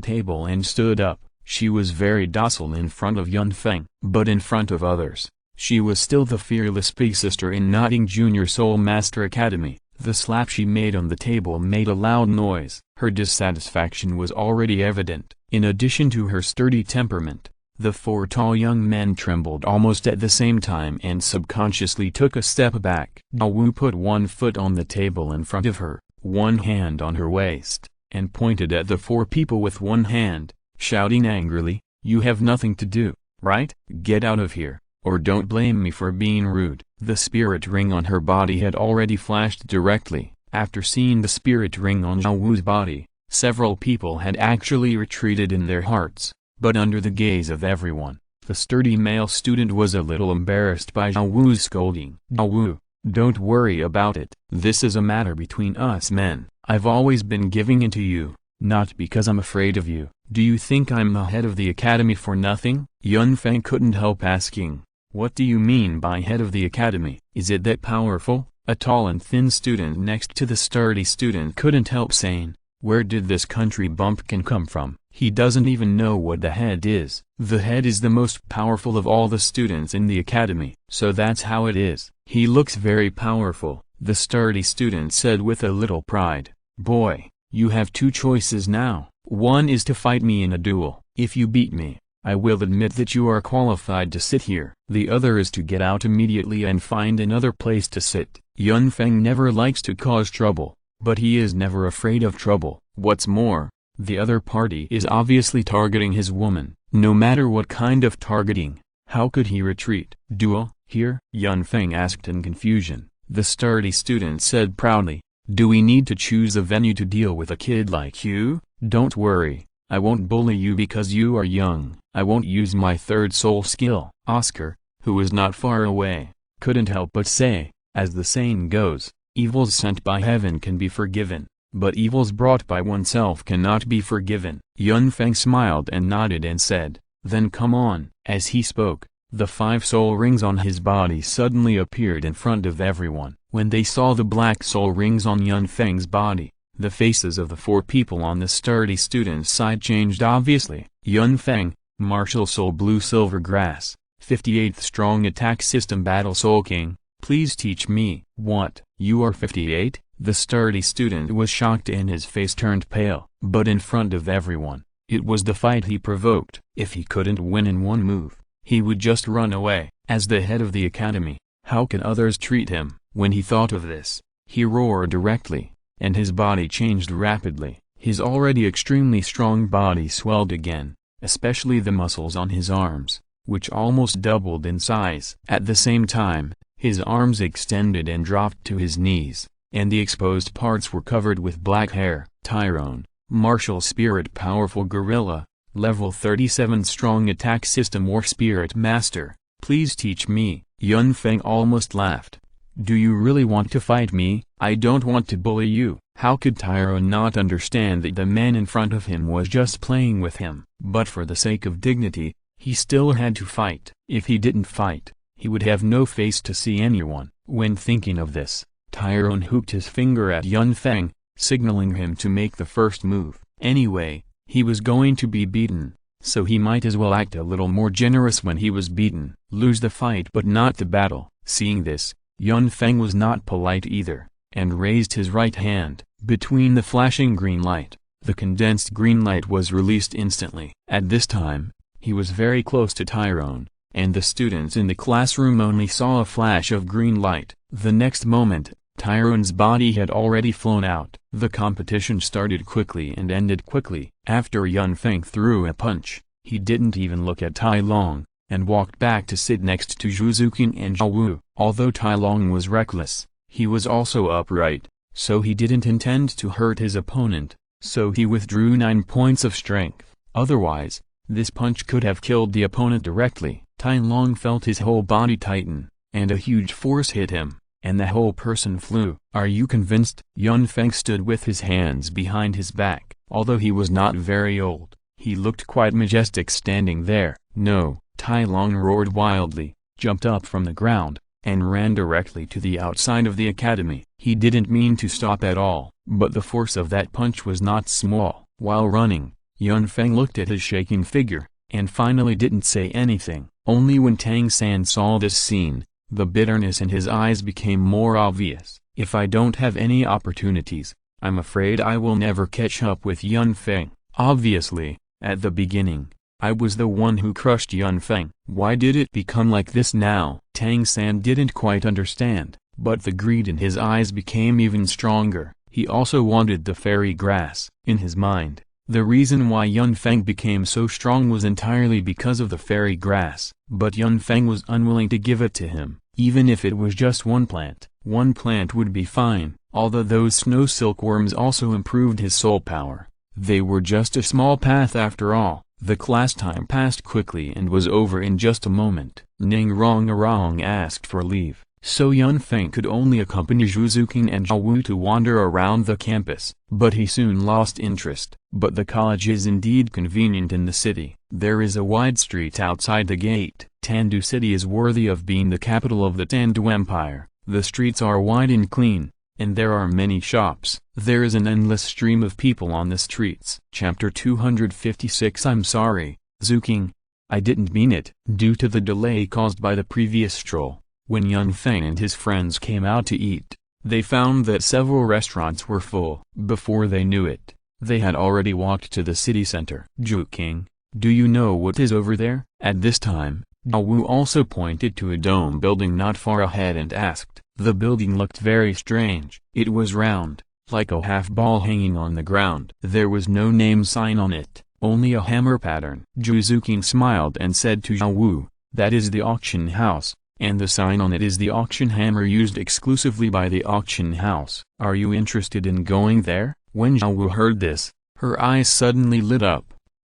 table and stood up. She was very docile in front of Yun Feng, but in front of others, she was still the fearless big sister in Notting Junior Soul Master Academy. The slap she made on the table made a loud noise. Her dissatisfaction was already evident. In addition to her sturdy temperament, the 4 tall young men trembled almost at the same time and subconsciously took a step back. Zhao Wu put one foot on the table in front of her, one hand on her waist, and pointed at the 4 people with one hand, shouting angrily, "You have nothing to do, right? Get out of here, or don't blame me for being rude." The spirit ring on her body had already flashed directly. After seeing the spirit ring on Zhao Wu's body, several people had actually retreated in their hearts, but under the gaze of everyone, the sturdy male student was a little embarrassed by Zhao Wu's scolding. "Zhao Wu, don't worry about it. This is a matter between us men. I've always been giving in to you, not because I'm afraid of you. Do you think I'm the head of the academy for nothing?" Yun Feng couldn't help asking, "What do you mean by head of the academy? Is it that powerful?" A tall and thin student next to the sturdy student couldn't help saying, "Where did this country bumpkin come from? He doesn't even know what the head is." "The head is the most powerful of all the students in the academy, so that's how it is. He looks very powerful," the sturdy student said with a little pride. "Boy, you have 2 choices now. One is to fight me in a duel. If you beat me, I will admit that you are qualified to sit here. The other is to get out immediately and find another place to sit." Yun Feng never likes to cause trouble, but he is never afraid of trouble. What's more, the other party is obviously targeting his woman. No matter what kind of targeting, how could he retreat? "Duel, here?" Yun Feng asked in confusion. The sturdy student said proudly, "Do we need to choose a venue to deal with a kid like you? Don't worry, I won't bully you because you are young. I won't use my third soul skill." Oscar, who was not far away, couldn't help but say, as the saying goes, evils sent by heaven can be forgiven, but evils brought by oneself cannot be forgiven. Yun Feng smiled and nodded and said, "Then come on." As he spoke, the 5 soul rings on his body suddenly appeared in front of everyone. When they saw the black soul rings on Yun Feng's body, the faces of the 4 people on the sturdy student's side changed obviously. Yun Feng, Martial Soul Blue Silver Grass, 58th Strong Attack System Battle Soul King, please teach me. What, you are 58? The sturdy student was shocked and his face turned pale. But in front of everyone, it was the fight he provoked. If he couldn't win in one move, he would just run away. As the head of the academy, how could others treat him? When he thought of this, he roared directly, and his body changed rapidly. His already extremely strong body swelled again, especially the muscles on his arms, which almost doubled in size. At the same time, his arms extended and dropped to his knees, and the exposed parts were covered with black hair. Tyrone, Martial Spirit Powerful Gorilla, Level 37 Strong Attack System War Spirit Master, please teach me. Yun Feng almost laughed. Do you really want to fight me? I don't want to bully you. How could Tyrone not understand that the man in front of him was just playing with him? But for the sake of dignity, he still had to fight. If he didn't fight, he would have no face to see anyone. When thinking of this, Tyrone hooked his finger at Yun Feng, signaling him to make the first move. Anyway, he was going to be beaten, so he might as well act a little more generous when he was beaten. Lose the fight but not the battle. Seeing this, Yun Feng was not polite either, and raised his right hand. Between the flashing green light, the condensed green light was released instantly. At this time, he was very close to Tyrone, and the students in the classroom only saw a flash of green light. The next moment, Tyrone's body had already flown out. The competition started quickly and ended quickly. After Yun Feng threw a punch, he didn't even look at Tai Long, and walked back to sit next to Zhu Zuqing and Zhao Wu. Although Tai Long was reckless, he was also upright, so he didn't intend to hurt his opponent, so he withdrew 9 points of strength. Otherwise, this punch could have killed the opponent directly. Tai Long felt his whole body tighten, and a huge force hit him, and the whole person flew. Are you convinced? Yun Feng stood with his hands behind his back. Although he was not very old, he looked quite majestic standing there. No. Tai Long roared wildly, jumped up from the ground, and ran directly to the outside of the academy. He didn't mean to stop at all, but the force of that punch was not small. While running, Yun Feng looked at his shaking figure, and finally didn't say anything. Only when Tang San saw this scene, the bitterness in his eyes became more obvious. If I don't have any opportunities, I'm afraid I will never catch up with Yun Feng. Obviously, at the beginning, I was the one who crushed Yun Feng. Why did it become like this now? Tang San didn't quite understand, but the greed in his eyes became even stronger. He also wanted the fairy grass. In his mind, the reason why Yun Feng became so strong was entirely because of the fairy grass. But Yun Feng was unwilling to give it to him, even if it was just one plant. One plant would be fine. Although those snow silkworms also improved his soul power, they were just a small path after all. The class time passed quickly and was over in just a moment. Ning Rong asked for leave, so Yun Feng could only accompany Zhu Zuqing and Zhao Wu to wander around the campus. But he soon lost interest. But the college is indeed convenient in the city. There is a wide street outside the gate. Tandu City is worthy of being the capital of the Tandu Empire. The streets are wide and clean, and there are many shops. There is an endless stream of people on the streets. Chapter 256. I'm sorry, Zuqing. I didn't mean it. Due to the delay caused by the previous stroll, when Yun Feng and his friends came out to eat, they found that several restaurants were full. Before they knew it, they had already walked to the city center. Zuqing, do you know what is over there? At this time, Zhao Wu also pointed to a dome building not far ahead and asked. The building looked very strange. It was round, like a half ball hanging on the ground. There was no name sign on it, only a hammer pattern. Zhu Zuqing smiled and said to Zhao Wu, that is the auction house, and the sign on it is the auction hammer used exclusively by the auction house. Are you interested in going there? When Zhao Wu heard this, her eyes suddenly lit up.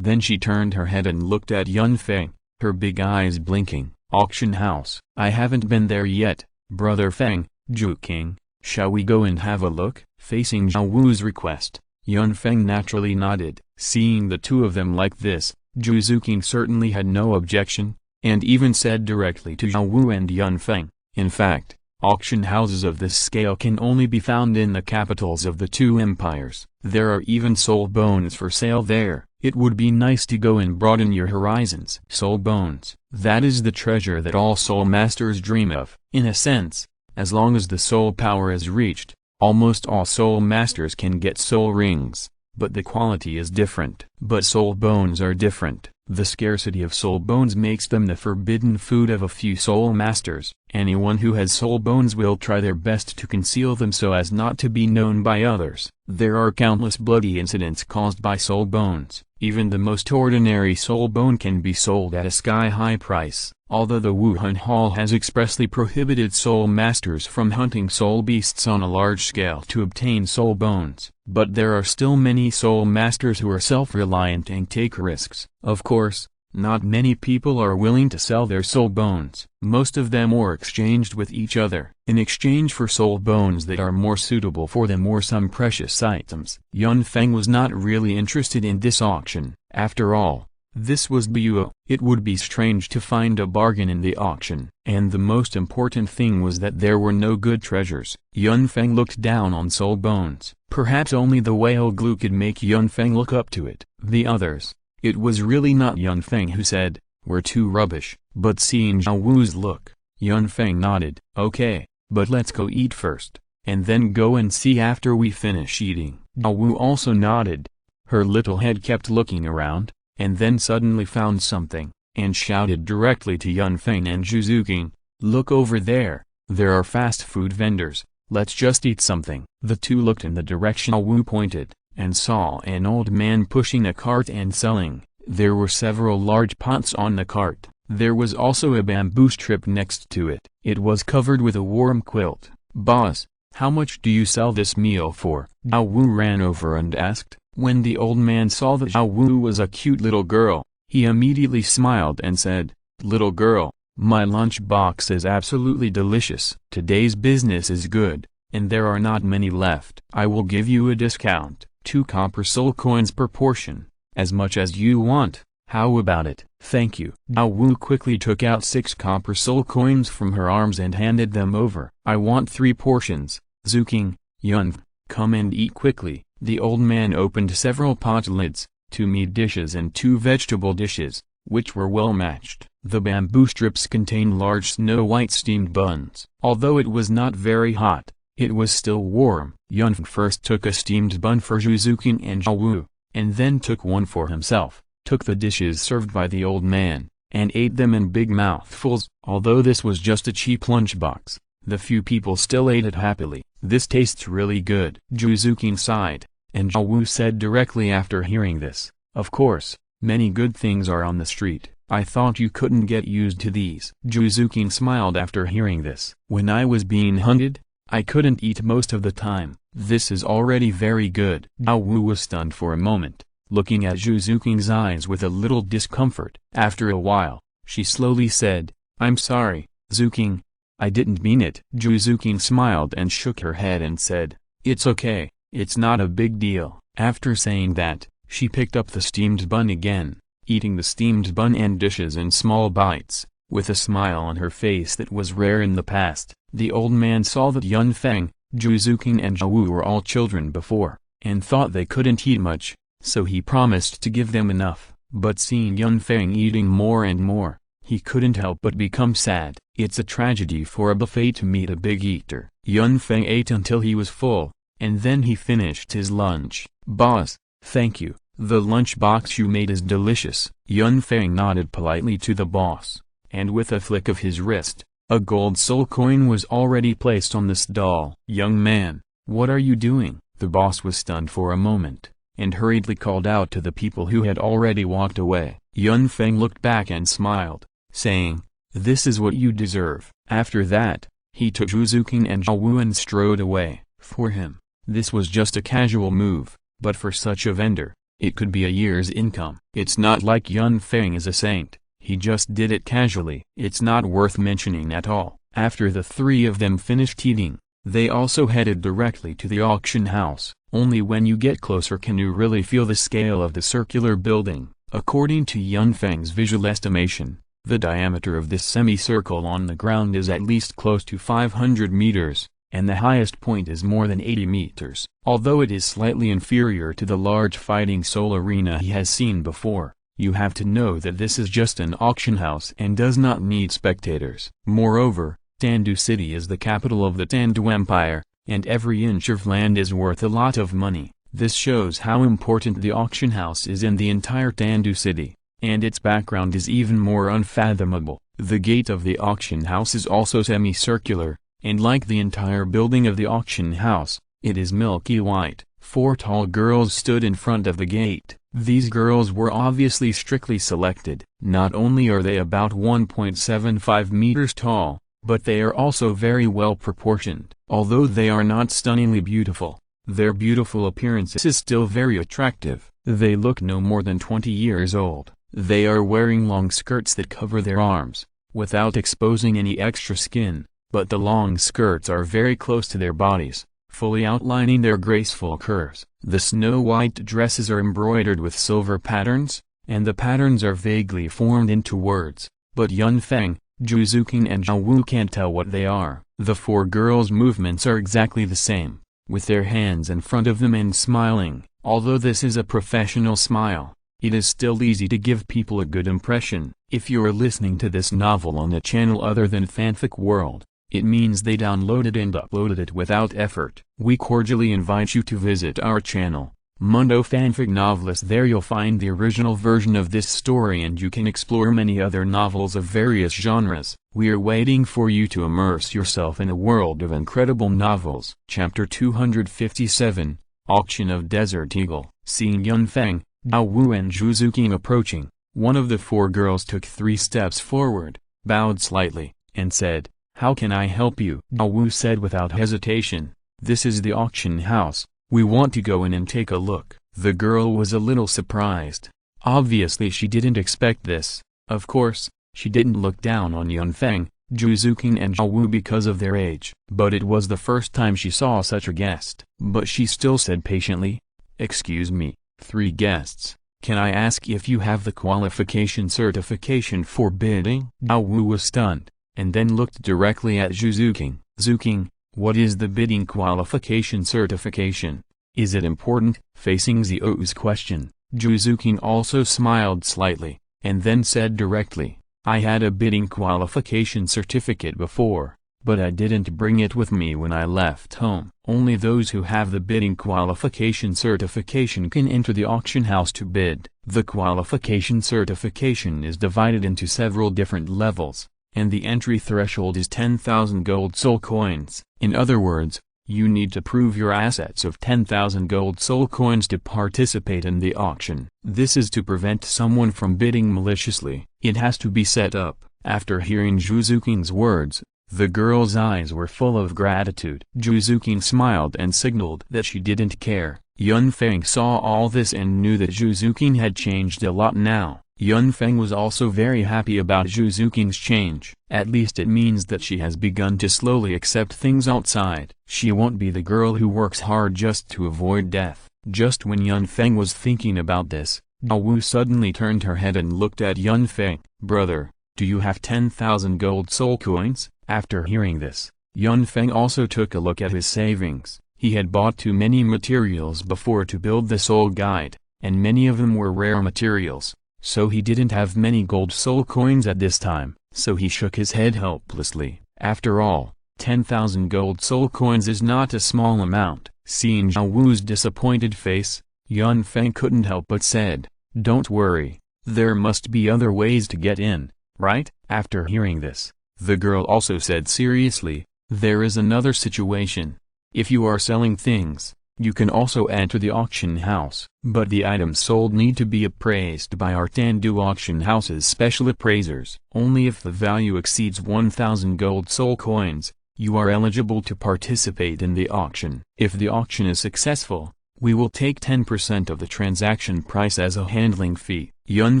Then she turned her head and looked at Yun Feng, her big eyes blinking. Auction house. I haven't been there yet, Brother Feng, Zhu King, shall we go and have a look? Facing Zhao Wu's request, Yun Feng naturally nodded. Seeing the two of them like this, Zhu King certainly had no objection, and even said directly to Zhao Wu and Yun Feng, in fact, auction houses of this scale can only be found in the capitals of the two empires. There are even soul bones for sale there. It would be nice to go and broaden your horizons. Soul bones. That is the treasure that all soul masters dream of. In a sense, as long as the soul power is reached, almost all soul masters can get soul rings, but the quality is different. But soul bones are different. The scarcity of soul bones makes them the forbidden food of a few soul masters. Anyone who has soul bones will try their best to conceal them so as not to be known by others. There are countless bloody incidents caused by soul bones. Even the most ordinary soul bone can be sold at a sky-high price. Although the Wuhan Hall has expressly prohibited soul masters from hunting soul beasts on a large scale to obtain soul bones, but there are still many soul masters who are self-reliant and take risks. Of course, not many people are willing to sell their soul bones. Most of them are exchanged with each other, in exchange for soul bones that are more suitable for them or some precious items. Yun Feng was not really interested in this auction. After all, this was Douluo. It would be strange to find a bargain in the auction. And the most important thing was that there were no good treasures. Yun Feng looked down on soul bones. Perhaps only the whale glue could make Yun Feng look up to it. The others, it was really not Yun Feng who said, were too rubbish. But seeing Zhao Wu's look, Yun Feng nodded. Okay, but let's go eat first, and then go and see after we finish eating. Zhao Wu also nodded. Her little head kept looking around, and then suddenly found something, and shouted directly to Yun Feng and Zhu King, look over there, there are fast food vendors, let's just eat something. The two looked in the direction Wu pointed, and saw an old man pushing a cart and selling. There were several large pots on the cart. There was also a bamboo strip next to it. It was covered with a warm quilt. Boss, how much do you sell this meal for? Zhao Wu ran over and asked. When the old man saw that Zhao Wu was a cute little girl, he immediately smiled and said, little girl, my lunch box is absolutely delicious. Today's business is good, and there are not many left. I will give you a discount, 2 copper soul coins per portion, as much as you want. How about it? Thank you. Zhao Wu quickly took out 6 copper soul coins from her arms and handed them over. I want 3 portions. Zhu King, Yun, come and eat quickly. The old man opened several pot lids, 2 meat dishes and 2 vegetable dishes, which were well matched. The bamboo strips contained large snow-white steamed buns. Although it was not very hot, it was still warm. Yun first took a steamed bun for Zhu King and Zhao Wu, and then took one for himself, took the dishes served by the old man, and ate them in big mouthfuls. Although this was just a cheap lunchbox, the few people still ate it happily. This tastes really good. Zhu King sighed, and Zhao Wu said directly after hearing this, of course, many good things are on the street. I thought you couldn't get used to these. Zhu King smiled after hearing this. When I was being hunted, I couldn't eat most of the time. This is already very good. Zhao Wu was stunned for a moment, looking at Zhu King's eyes with a little discomfort. After a while, she slowly said, I'm sorry, Zhu King, I didn't mean it. Zhu King smiled and shook her head and said, it's okay, it's not a big deal. After saying that, she picked up the steamed bun again, eating the steamed bun and dishes in small bites, with a smile on her face that was rare in the past. The old man saw that Yun Feng, Zhu King and Zhao Wu were all children before, and thought they couldn't eat much, so he promised to give them enough. But seeing Yun Feng eating more and more, he couldn't help but become sad. It's a tragedy for a buffet to meet a big eater. Yun Feng ate until he was full, and then he finished his lunch. Boss, thank you, the lunch box you made is delicious. Yun Feng nodded politely to the boss, and with a flick of his wrist, a gold soul coin was already placed on the stall. Young man, what are you doing? The boss was stunned for a moment, and hurriedly called out to the people who had already walked away. Yun Feng looked back and smiled, saying, this is what you deserve. After that, he took Zhu King and Zhao Wu and strode away. For him, this was just a casual move, but for such a vendor, It could be a year's income. It's not like Yun Feng is a saint, he just did it casually. It's not worth mentioning at all. After the three of them finished eating, they also headed directly to the auction house. Only when you get closer can you really feel the scale of the circular building. According to Yun Feng's visual estimation, the diameter of this semicircle on the ground is at least close to 500 meters, and the highest point is more than 80 meters. Although it is slightly inferior to the large fighting soul arena he has seen before, you have to know that this is just an auction house and does not need spectators. Moreover, Tandu City is the capital of the Tandu Empire, and every inch of land is worth a lot of money. This shows how important the auction house is in the entire Tandu City, and its background is even more unfathomable. The gate of the auction house is also semicircular, and like the entire building of the auction house, it is milky white. 4 tall girls stood in front of the gate. These girls were obviously strictly selected. Not only are they about 1.75 meters tall, but they are also very well proportioned. Although they are not stunningly beautiful, their beautiful appearance is still very attractive. They look no more than 20 years old. They are wearing long skirts that cover their arms, without exposing any extra skin, but the long skirts are very close to their bodies, fully outlining their graceful curves. The snow-white dresses are embroidered with silver patterns, and the patterns are vaguely formed into words, but Yun Feng, Zhu Zuqing and Zhao Wu can't tell what they are. The 4 girls' movements are exactly the same, with their hands in front of them and smiling. Although this is a professional smile, it is still easy to give people a good impression. If you are listening to this novel on a channel other than Fanfic World, it means they downloaded and uploaded it without effort. We cordially invite you to visit our channel, Mundo Fanfic Novelist. There you'll find the original version of this story and you can explore many other novels of various genres. We are waiting for you to immerse yourself in a world of incredible novels. Chapter 257, Auction of Desert Eagle. Seeing Yun Feng, Zhao Wu and Zhu Zuqing approaching, one of the 4 girls took 3 steps forward, bowed slightly, and said, "How can I help you?" Zhao Wu said without hesitation, "This is the auction house. We want to go in and take a look." The girl was a little surprised. Obviously she didn't expect this. Of course, she didn't look down on Yun Feng, Zhu Zuqing and Zhao Wu because of their age. But it was the first time she saw such a guest. But she still said patiently, "Excuse me, 3 guests. Can I ask if you have the qualification certification for bidding?" Zhao Wu was stunned, and then looked directly at Zhu Zuqing. "Zuqing, what is the bidding qualification certification? Is it important?" Facing Zhou's question, Zhu Zuqing also smiled slightly, and then said directly, "I had a bidding qualification certificate before, but I didn't bring it with me when I left home. Only those who have the bidding qualification certification can enter the auction house to bid." The qualification certification is divided into several different levels, and the entry threshold is 10,000 gold soul coins. In other words, you need to prove your assets of 10,000 gold soul coins to participate in the auction. This is to prevent someone from bidding maliciously. It has to be set up. After hearing Zhu Zuqing's words, the girl's eyes were full of gratitude. Zhu Zuqing smiled and signaled that she didn't care. Yun Feng saw all this and knew that Zhu Zuqing had changed a lot now. Yun Feng was also very happy about Zhu Zuqing's change. At least it means that she has begun to slowly accept things outside. She won't be the girl who works hard just to avoid death. Just when Yun Feng was thinking about this, Zhao Wu suddenly turned her head and looked at Yun Feng. "Brother, do you have 10,000 gold soul coins?" After hearing this, Yun Feng also took a look at his savings. He had bought too many materials before to build the soul guide, and many of them were rare materials. So he didn't have many gold soul coins at this time, so he shook his head helplessly. After all, 10,000 gold soul coins is not a small amount. Seeing Zhao Wu's disappointed face, Yun Feng couldn't help but said, "Don't worry, there must be other ways to get in, right?" After hearing this, the girl also said seriously, "There is another situation. If you are selling things, you can also enter the auction house. But the items sold need to be appraised by our Tandu auction house's special appraisers. Only if the value exceeds 1,000 gold soul coins, you are eligible to participate in the auction. If the auction is successful, We will take 10% of the transaction price as a handling fee. Yun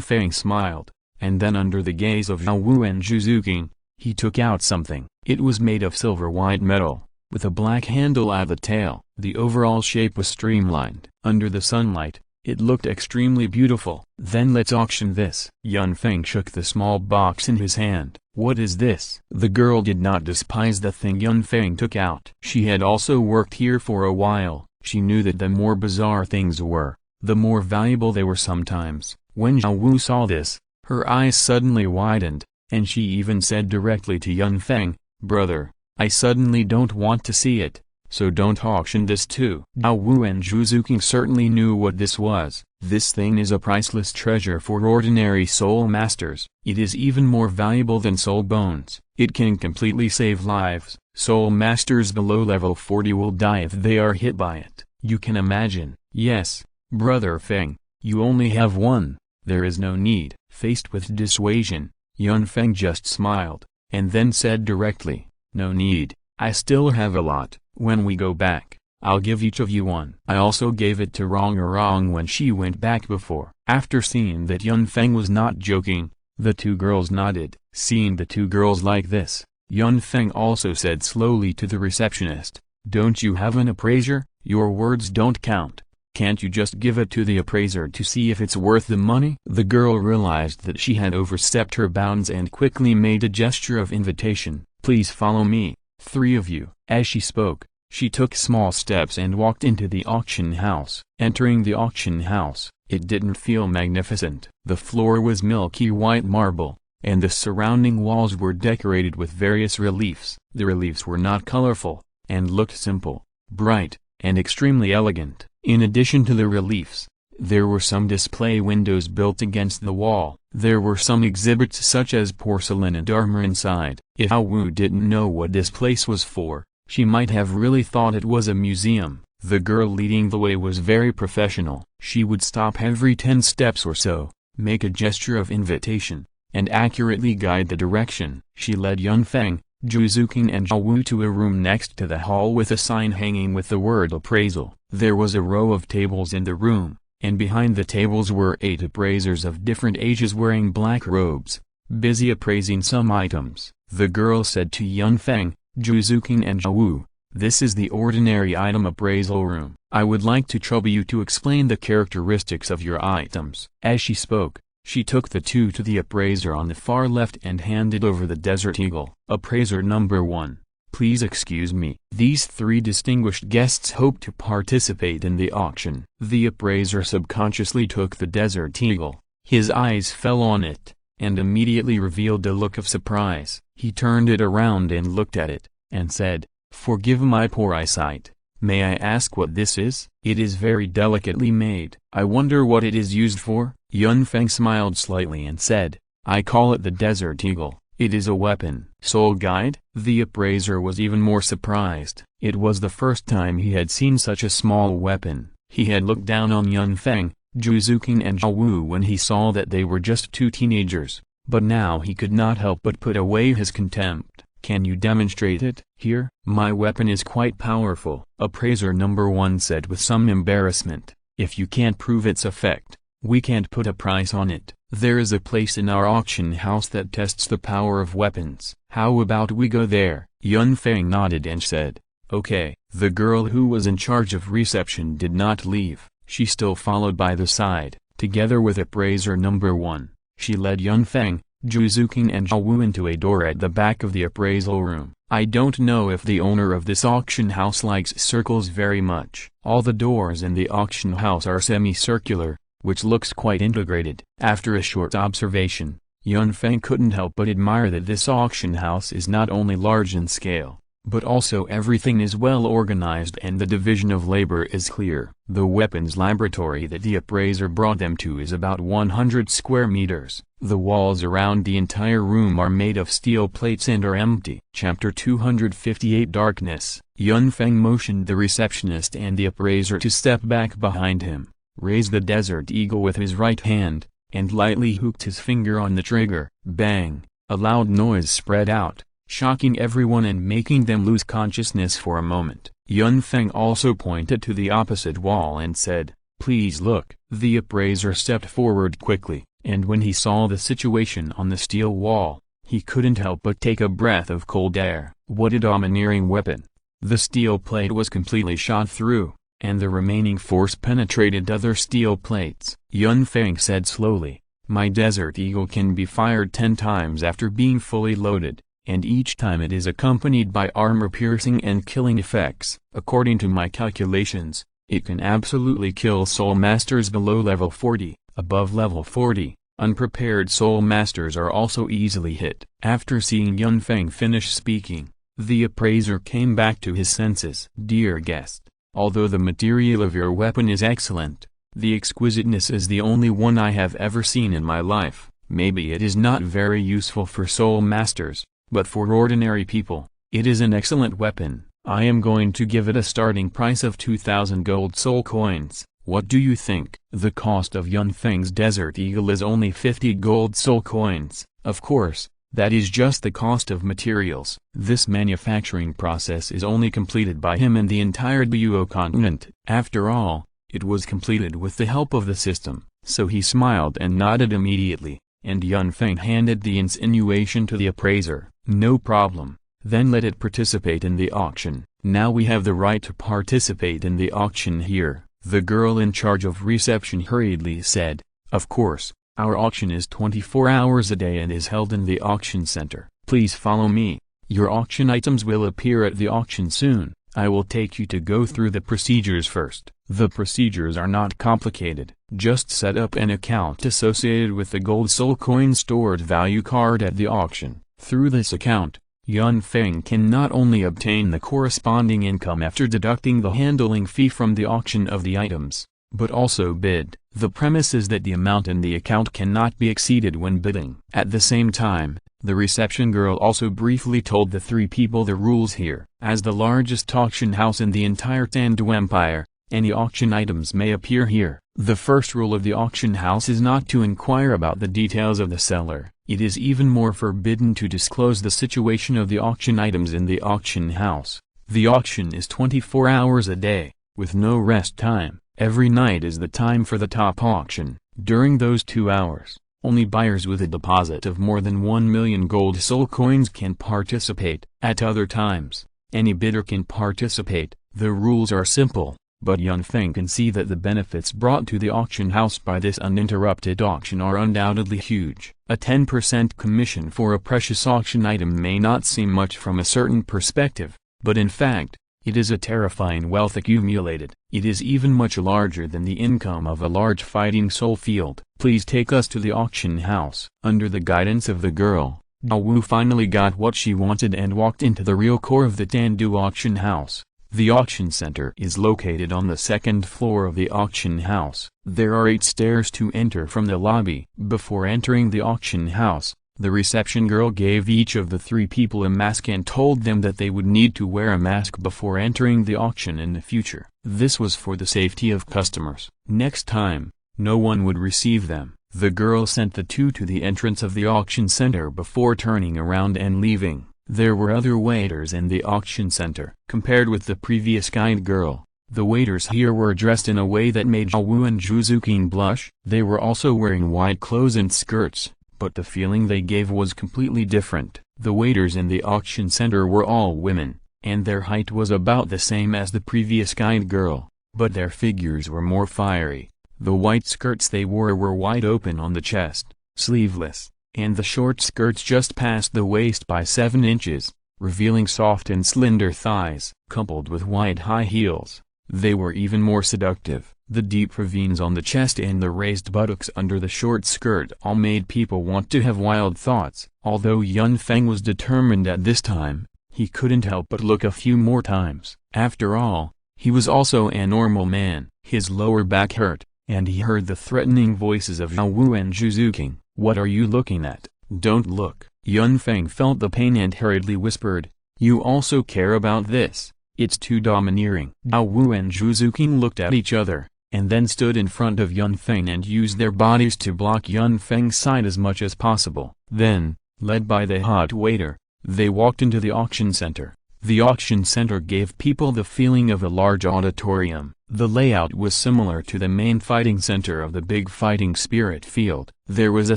Feng smiled, and then under the gaze of Zhao Wu and Zhu Zuqing, he took out something. It was made of silver white metal, with a black handle at the tail. The overall shape was streamlined. Under the sunlight, it looked extremely beautiful. Then let's auction this. Yun Feng shook the small box in his hand. What is this? The girl did not despise the thing Yun Feng took out. She had also worked here for a while. She knew that the more bizarre things were, the more valuable they were sometimes. When Zhao Wu saw this, her eyes suddenly widened, and she even said directly to Yun Feng, "Brother, I suddenly don't want to see it, so don't auction this too." Zhao Wu and Zhu Zuqing certainly knew what this was. This thing is a priceless treasure for ordinary soul masters. It is even more valuable than soul bones. It can completely save lives. Soul masters below level 40 will die if they are hit by it. You can imagine. Yes, Brother Feng, you only have one. There is no need. Faced with dissuasion, Yun Feng just smiled, and then said directly, "No need, I still have a lot. When we go back, I'll give each of you one." I also gave it to Rong when she went back before. After seeing that Yun Feng was not joking, the two girls nodded. Seeing the two girls like this, Yun Feng also said slowly to the receptionist, "Don't you have an appraiser? Your words don't count. Can't you just give it to the appraiser to see if it's worth the money?" The girl realized that she had overstepped her bounds and quickly made a gesture of invitation. "Please follow me, three of you." As she spoke, she took small steps and walked into the auction house. Entering the auction house, it didn't feel magnificent. The floor was milky white marble, and the surrounding walls were decorated with various reliefs. The reliefs were not colorful, and looked simple, bright, and extremely elegant. In addition to the reliefs, there were some display windows built against the wall. There were some exhibits such as porcelain and armor inside. If Zhao Wu didn't know what this place was for, she might have really thought it was a museum. The girl leading the way was very professional. She would stop every 10 steps or so, make a gesture of invitation, and accurately guide the direction. She led Yun Feng, Zhu Zuqing and Zhao Wu to a room next to the hall with a sign hanging with the word appraisal. There was a row of tables in the room, and behind the tables were 8 appraisers of different ages wearing black robes, busy appraising some items. The girl said to Yun Feng, Zhu Zuqing and Zhao Wu, "This is the ordinary item appraisal room. I would like to trouble you to explain the characteristics of your items." As she spoke, she took the two to the appraiser on the far left and handed over the Desert Eagle. "Appraiser number 1, please excuse me." These 3 distinguished guests hoped to participate in the auction. The appraiser subconsciously took the Desert Eagle. His eyes fell on it, and immediately revealed a look of surprise. He turned it around and looked at it, and said, "Forgive my poor eyesight. May I ask what this is?" "It is very delicately made. I wonder what it is used for?" Yun Feng smiled slightly and said, "I call it the Desert Eagle. It is a weapon." "Soul Guide?" The appraiser was even more surprised. It was the first time he had seen such a small weapon. He had looked down on Yun Feng, Zhu Zuqing and Zhao Wu when he saw that they were just 2 teenagers, but now he could not help but put away his contempt. "Can you demonstrate it?" "Here, my weapon is quite powerful," appraiser number 1 said with some embarrassment. "If you can't prove its effect, we can't put a price on it. There is a place in our auction house that tests the power of weapons. How about we go there?" Yun Feng nodded and said, "Okay." The girl who was in charge of reception did not leave. She still followed by the side, together with appraiser number 1. She led Yun Feng, Zhu Zuqing and Zhao Wu into a door at the back of the appraisal room. I don't know if the owner of this auction house likes circles very much. All the doors in the auction house are semicircular, which looks quite integrated. After a short observation, Yun Feng couldn't help but admire that this auction house is not only large in scale, but also everything is well organized and the division of labor is clear. The weapons laboratory that the appraiser brought them to is about 100 square meters. The walls around the entire room are made of steel plates and are empty. Chapter 258 Darkness. Yun Feng motioned the receptionist and the appraiser to step back behind him, raised the Desert Eagle with his right hand, and lightly hooked his finger on the trigger. Bang! A loud noise spread out, shocking everyone and making them lose consciousness for a moment. Yun Feng also pointed to the opposite wall and said, "Please look." The appraiser stepped forward quickly, and when he saw the situation on the steel wall, he couldn't help but take a breath of cold air. What a domineering weapon! The steel plate was completely shot through, and the remaining force penetrated other steel plates. Yun Feng said slowly, "My Desert Eagle can be fired 10 times after being fully loaded, and each time it is accompanied by armor-piercing and killing effects. According to my calculations, it can absolutely kill Soul Masters below level 40, above level 40. Unprepared Soul Masters are also easily hit." After seeing Yun Feng finish speaking, the appraiser came back to his senses. "Dear guest, although the material of your weapon is excellent, the exquisiteness is the only one I have ever seen in my life. Maybe it is not very useful for Soul Masters, but for ordinary people, it is an excellent weapon. I am going to give it a starting price of 2,000 gold soul coins. What do you think?" The cost of Yun Feng's Desert Eagle is only 50 gold soul coins. Of course, that is just the cost of materials. This manufacturing process is only completed by him and the entire Douluo continent. After all, it was completed with the help of the system, so he smiled and nodded immediately, and Yun Feng handed the insinuation to the appraiser. "No problem, then let it participate in the auction." "Now we have the right to participate in the auction here," the girl in charge of reception hurriedly said. "Of course, our auction is 24 hours a day and is held in the auction center. Please follow me. Your auction items will appear at the auction soon. I will take you to go through the procedures first." The procedures are not complicated. Just set up an account associated with the gold soul coin stored value card at the auction. Through this account, Yun Feng can not only obtain the corresponding income after deducting the handling fee from the auction of the items, but also bid. The premise is that the amount in the account cannot be exceeded when bidding. At the same time, the reception girl also briefly told the 3 people the rules here. As the largest auction house in the entire Tandu Empire, any auction items may appear here. The first rule of the auction house is not to inquire about the details of the seller. It is even more forbidden to disclose the situation of the auction items in the auction house. The auction is 24 hours a day, with no rest time. Every night is the time for the top auction. During those 2 hours, only buyers with a deposit of more than 1 million gold soul coins can participate. At other times, any bidder can participate. The rules are simple, but Yun Feng can see that the benefits brought to the auction house by this uninterrupted auction are undoubtedly huge. A 10% commission for a precious auction item may not seem much from a certain perspective, but in fact, it is a terrifying wealth accumulated. It is even much larger than the income of a large fighting soul field. "Please take us to the auction house." Under the guidance of the girl, Douluo finally got what she wanted and walked into the real core of the Tandu auction house. The auction center is located on the 2nd floor of the auction house. There are 8 stairs to enter from the lobby. Before entering the auction house, the reception girl gave each of the 3 people a mask and told them that they would need to wear a mask before entering the auction in the future. This was for the safety of customers. Next time, no one would receive them. The girl sent the 2 to the entrance of the auction center before turning around and leaving. There were other waiters in the auction center. Compared with the previous guide girl, the waiters here were dressed in a way that made Douluo and Zhuzuqing blush. They were also wearing white clothes and skirts, but the feeling they gave was completely different. The waiters in the auction center were all women, and their height was about the same as the previous guide girl, but their figures were more fiery. The white skirts they wore were wide open on the chest, sleeveless, and the short skirts just past the waist by 7 inches, revealing soft and slender thighs. Coupled with wide high heels, they were even more seductive. The deep ravines on the chest and the raised buttocks under the short skirt all made people want to have wild thoughts. Although Yun Feng was determined at this time, he couldn't help but look a few more times. After all, he was also a normal man. His lower back hurt, and he heard the threatening voices of Douluo and Zhuzuqing. "What are you looking at? Don't look." Yun Feng felt the pain and hurriedly whispered, "You also care about this? It's too domineering." Douluo and Zhuzuqing looked at each other, and then stood in front of Yun Feng and used their bodies to block Yun Feng's sight as much as possible. Then, led by the hot waiter, they walked into the auction center. The auction center gave people the feeling of a large auditorium. The layout was similar to the main fighting center of the big fighting spirit field. There was a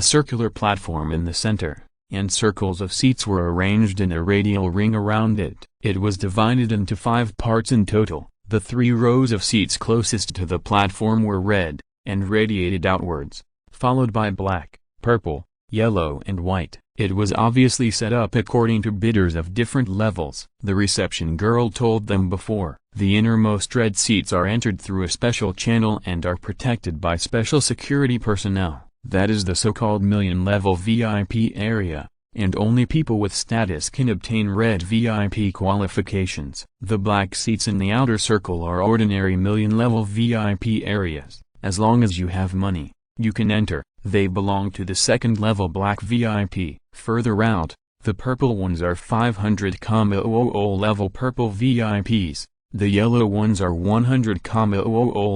circular platform in the center, and circles of seats were arranged in a radial ring around it. It was divided into 5 parts in total. The 3 rows of seats closest to the platform were red, and radiated outwards, followed by black, purple, yellow and white. It was obviously set up according to bidders of different levels. The reception girl told them before. The innermost red seats are entered through a special channel and are protected by special security personnel. That is the so-called million-level VIP area, and only people with status can obtain red VIP qualifications. The black seats in the outer circle are ordinary million-level VIP areas. As long as you have money, you can enter. They belong to the second-level black VIP. Further out, the purple ones are 500,000 level purple VIPs. The yellow ones are 100,000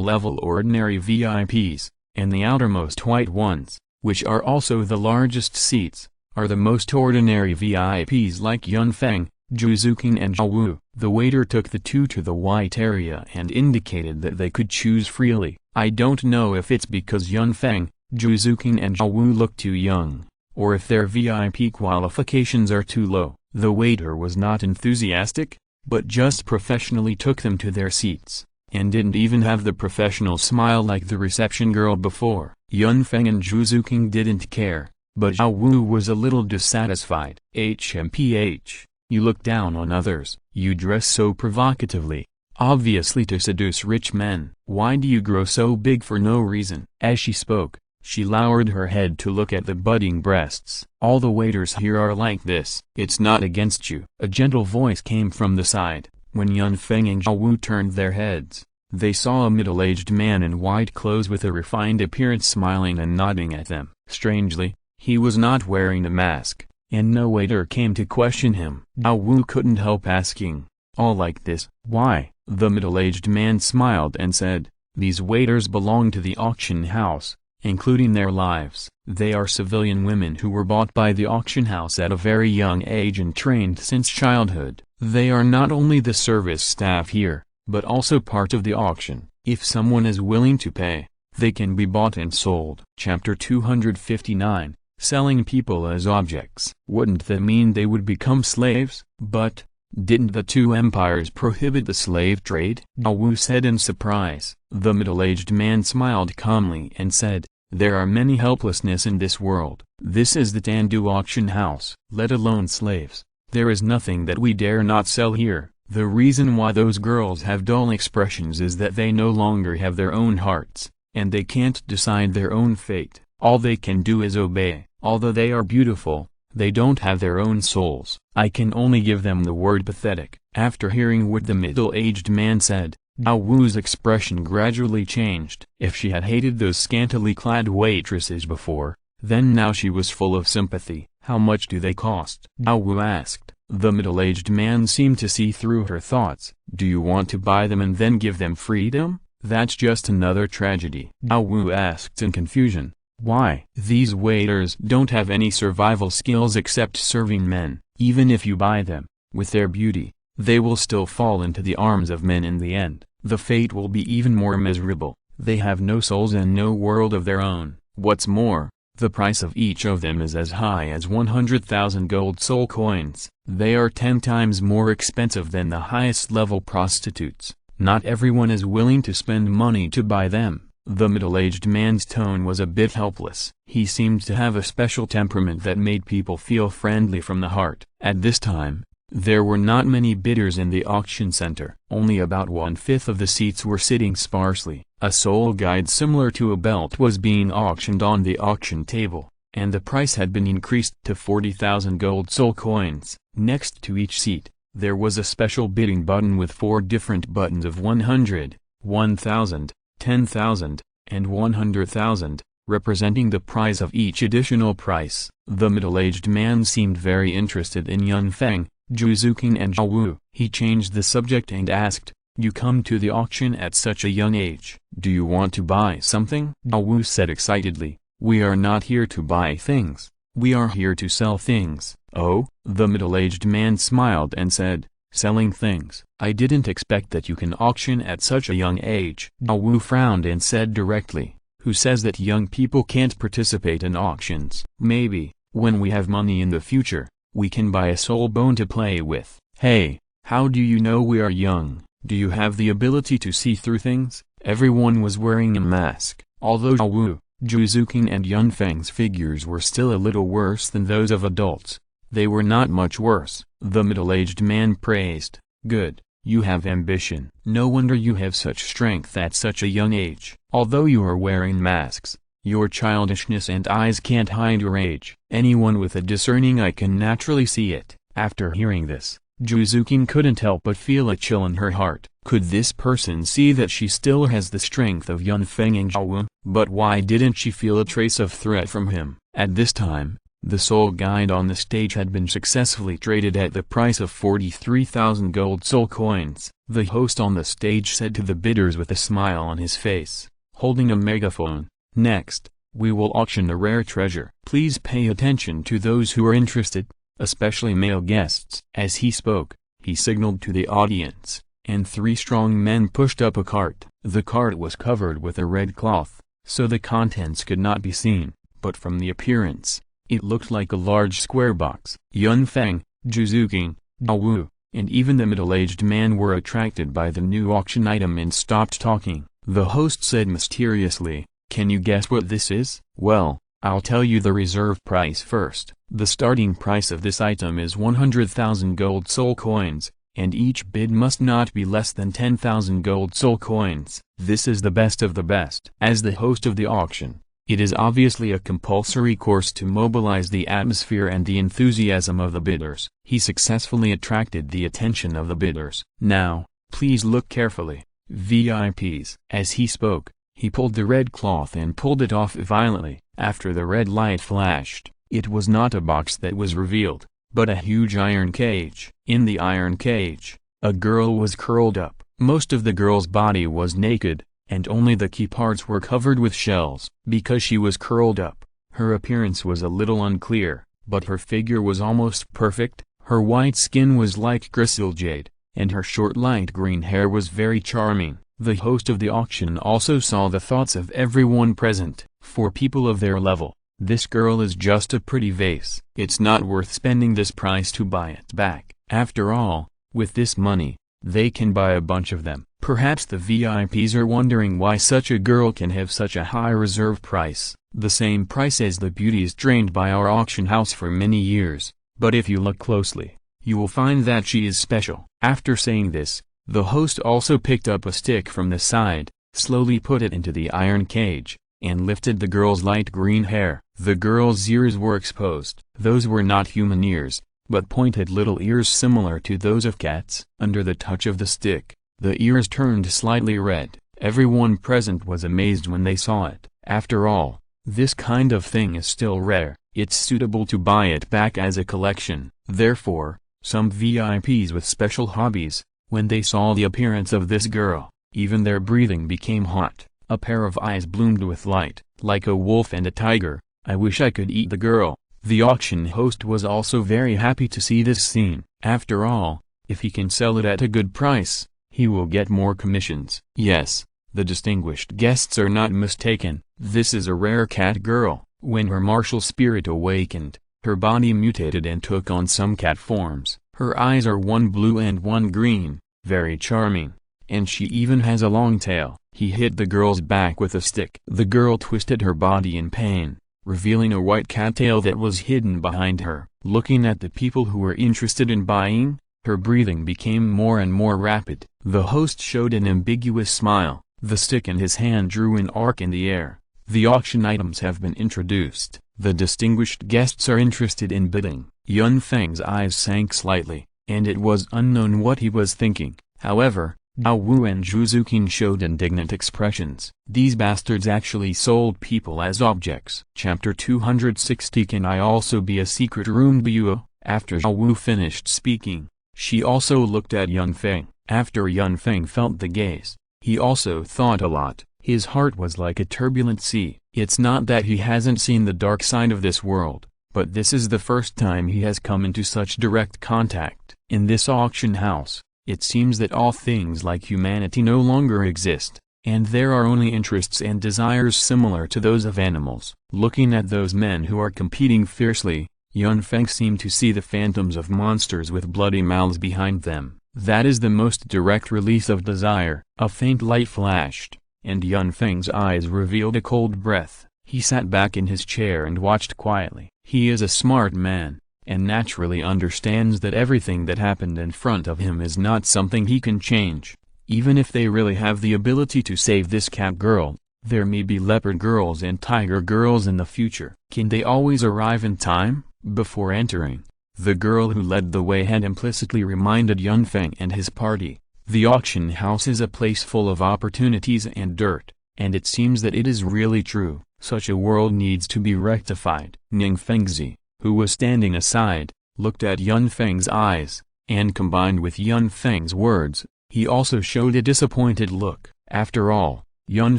level ordinary VIPs, and the outermost white ones, which are also the largest seats, are the most ordinary VIPs like Yun Feng, Zhuzuking and Zhao. The waiter took the 2 to the white area and indicated that they could choose freely. I don't know if it's because Yun Feng, Zhuzuking and Zhao look too young, or if their VIP qualifications are too low. The waiter was not enthusiastic, but just professionally took them to their seats, and didn't even have the professional smile like the reception girl before. Yun Feng and Zhuzuking didn't care, but Zhao was a little dissatisfied. HMPH, you look down on others. You dress so provocatively, obviously to seduce rich men. Why do you grow so big for no reason? As she spoke, she lowered her head to look at the budding breasts. All the waiters here are like this. It's not against you. A gentle voice came from the side. When Yun Feng and Zhao turned their heads, they saw a middle-aged man in white clothes with a refined appearance smiling and nodding at them. Strangely, he was not wearing a mask, and no waiter came to question him. Zhao couldn't help asking, all like this? Why? The middle-aged man smiled and said, these waiters belong to the auction house, including their lives. They are civilian women who were bought by the auction house at a very young age and trained since childhood. They are not only the service staff here, but also part of the auction. If someone is willing to pay, they can be bought and sold. Chapter 259, Selling People as Objects. Wouldn't that mean they would become slaves? But, didn't the 2 empires prohibit the slave trade? Zhao said in surprise. The middle-aged man smiled calmly and said, there are many helplessness in this world. This is the Tandu auction house. Let alone slaves, there is nothing that we dare not sell here. The reason why those girls have dull expressions is that they no longer have their own hearts, and they can't decide their own fate. All they can do is obey. Although they are beautiful, they don't have their own souls. I can only give them the word pathetic. After hearing what the middle-aged man said, Zhao expression gradually changed. If she had hated those scantily clad waitresses before, then now she was full of sympathy. How much do they cost? Zhao asked. The middle-aged man seemed to see through her thoughts. Do you want to buy them and then give them freedom? That's just another tragedy. Zhao asked in confusion. Why? These waiters don't have any survival skills except serving men. Even if you buy them, with their beauty, they will still fall into the arms of men in the end. The fate will be even more miserable. They have no souls and no world of their own. What's more, the price of each of them is as high as 100,000 gold soul coins. They are 10 times more expensive than the highest level prostitutes. Not everyone is willing to spend money to buy them. The middle-aged man's tone was a bit helpless. He seemed to have a special temperament that made people feel friendly from the heart. At this time, there were not many bidders in the auction center. Only about 1/5 of the seats were sitting sparsely. A soul guide similar to a belt was being auctioned on the auction table, and the price had been increased to 40,000 gold soul coins. Next to each seat, there was a special bidding button with 4 different buttons of 100, 1,000, 10,000, and 100,000, representing the price of each additional price. The middle-aged man seemed very interested in Yun Feng, Zhuzuking and Zhao. He changed the subject and asked, you come to the auction at such a young age. Do you want to buy something? Zhao said excitedly, we are not here to buy things. We are here to sell things. Oh? The middle-aged man smiled and said, selling things. I didn't expect that you can auction at such a young age. Douluo frowned and said directly, who says that young people can't participate in auctions? Maybe, when we have money in the future, we can buy a soul bone to play with. Hey, how do you know we are young? Do you have the ability to see through things? Everyone was wearing a mask. Although Douluo, Zhuzuqing and Yunfeng's figures were still a little worse than those of adults, they were not much worse. The middle-aged man praised, "Good, you have ambition. No wonder you have such strength at such a young age. Although you are wearing masks, your childishness and eyes can't hide your age. Anyone with a discerning eye can naturally see it." After hearing this, Zhuzuqing couldn't help but feel a chill in her heart. Could this person see that she still has the strength of Yunfeng and Douluo? But why didn't she feel a trace of threat from him? At this time, the soul guide on the stage had been successfully traded at the price of 43,000 gold soul coins. The host on the stage said to the bidders with a smile on his face, holding a megaphone, "Next, we will auction a rare treasure. Please pay attention to those who are interested, especially male guests." As he spoke, he signaled to the audience, and 3 strong men pushed up a cart. The cart was covered with a red cloth, so the contents could not be seen, but from the appearance, it looked like a large square box. Yunfeng, Zhuzuqing, Douluo, and even the middle-aged man were attracted by the new auction item and stopped talking. The host said mysteriously, "Can you guess what this is?" "Well, I'll tell you the reserve price first. The starting price of this item is 100,000 gold soul coins, and each bid must not be less than 10,000 gold soul coins. This is the best of the best." As the host of the auction, it is obviously a compulsory course to mobilize the atmosphere and the enthusiasm of the bidders. He successfully attracted the attention of the bidders. "Now, please look carefully, VIPs." As he spoke, he pulled the red cloth and pulled it off violently. After the red light flashed, it was not a box that was revealed, but a huge iron cage. In the iron cage, a girl was curled up. Most of the girl's body was naked, and only the key parts were covered with shells. Because she was curled up, her appearance was a little unclear, but her figure was almost perfect. Her white skin was like crystal jade, and her short light green hair was very charming. The host of the auction also saw the thoughts of everyone present. For people of their level, this girl is just a pretty vase. It's not worth spending this price to buy it back. After all, with this money, they can buy a bunch of them. Perhaps the VIPs are wondering why such a girl can have such a high reserve price, the same price as the beauties trained by our auction house for many years. But if you look closely, you will find that she is special. After saying this, the host also picked up a stick from the side, slowly put it into the iron cage, and lifted the girl's light green hair. The girl's ears were exposed. Those were not human ears, but pointed little ears similar to those of cats. Under the touch of the stick, the ears turned slightly red. Everyone present was amazed when they saw it. After all, this kind of thing is still rare. It's suitable to buy it back as a collection. Therefore, some VIPs with special hobbies, when they saw the appearance of this girl, even their breathing became hot. A pair of eyes bloomed with light, like a wolf and a tiger. "I wish I could eat the girl." The auction host was also very happy to see this scene. After all, if he can sell it at a good price, he will get more commissions. Yes, the distinguished guests are not mistaken. This is a rare cat girl. When her martial spirit awakened, her body mutated and took on some cat forms. Her eyes are one blue and one green, very charming, and she even has a long tail. He hit the girl's back with a stick. The girl twisted her body in pain, revealing a white cattail that was hidden behind her. Looking at the people who were interested in buying, her breathing became more and more rapid. The host showed an ambiguous smile. The stick in his hand drew an arc in the air. The auction items have been introduced. The distinguished guests are interested in bidding. Yunfeng's eyes sank slightly, and it was unknown what he was thinking. However, Douluo and Zhuzuqing showed indignant expressions. These bastards actually sold people as objects. Chapter 260. Can I also be a secret room Douluo? After Douluo finished speaking, she also looked at Yunfeng. After Yunfeng felt the gaze, he also thought a lot. His heart was like a turbulent sea. It's not that he hasn't seen the dark side of this world, but this is the first time he has come into such direct contact. In this auction house, it seems that all things like humanity no longer exist, and there are only interests and desires similar to those of animals. Looking at those men who are competing fiercely, Yun Feng seemed to see the phantoms of monsters with bloody mouths behind them. That is the most direct release of desire. A faint light flashed, and Yun Feng's eyes revealed a cold breath. He sat back in his chair and watched quietly. He is a smart man, and naturally understands that everything that happened in front of him is not something he can change. Even if they really have the ability to save this cat girl, there may be leopard girls and tiger girls in the future. Can they always arrive in time? Before entering, the girl who led the way had implicitly reminded Yun Feng and his party, the auction house is a place full of opportunities and dirt, and it seems that it is really true. Such a world needs to be rectified. Ning Fengzi, who was standing aside, looked at Yun Feng's eyes, and combined with Yun Feng's words, he also showed a disappointed look. After all, Yun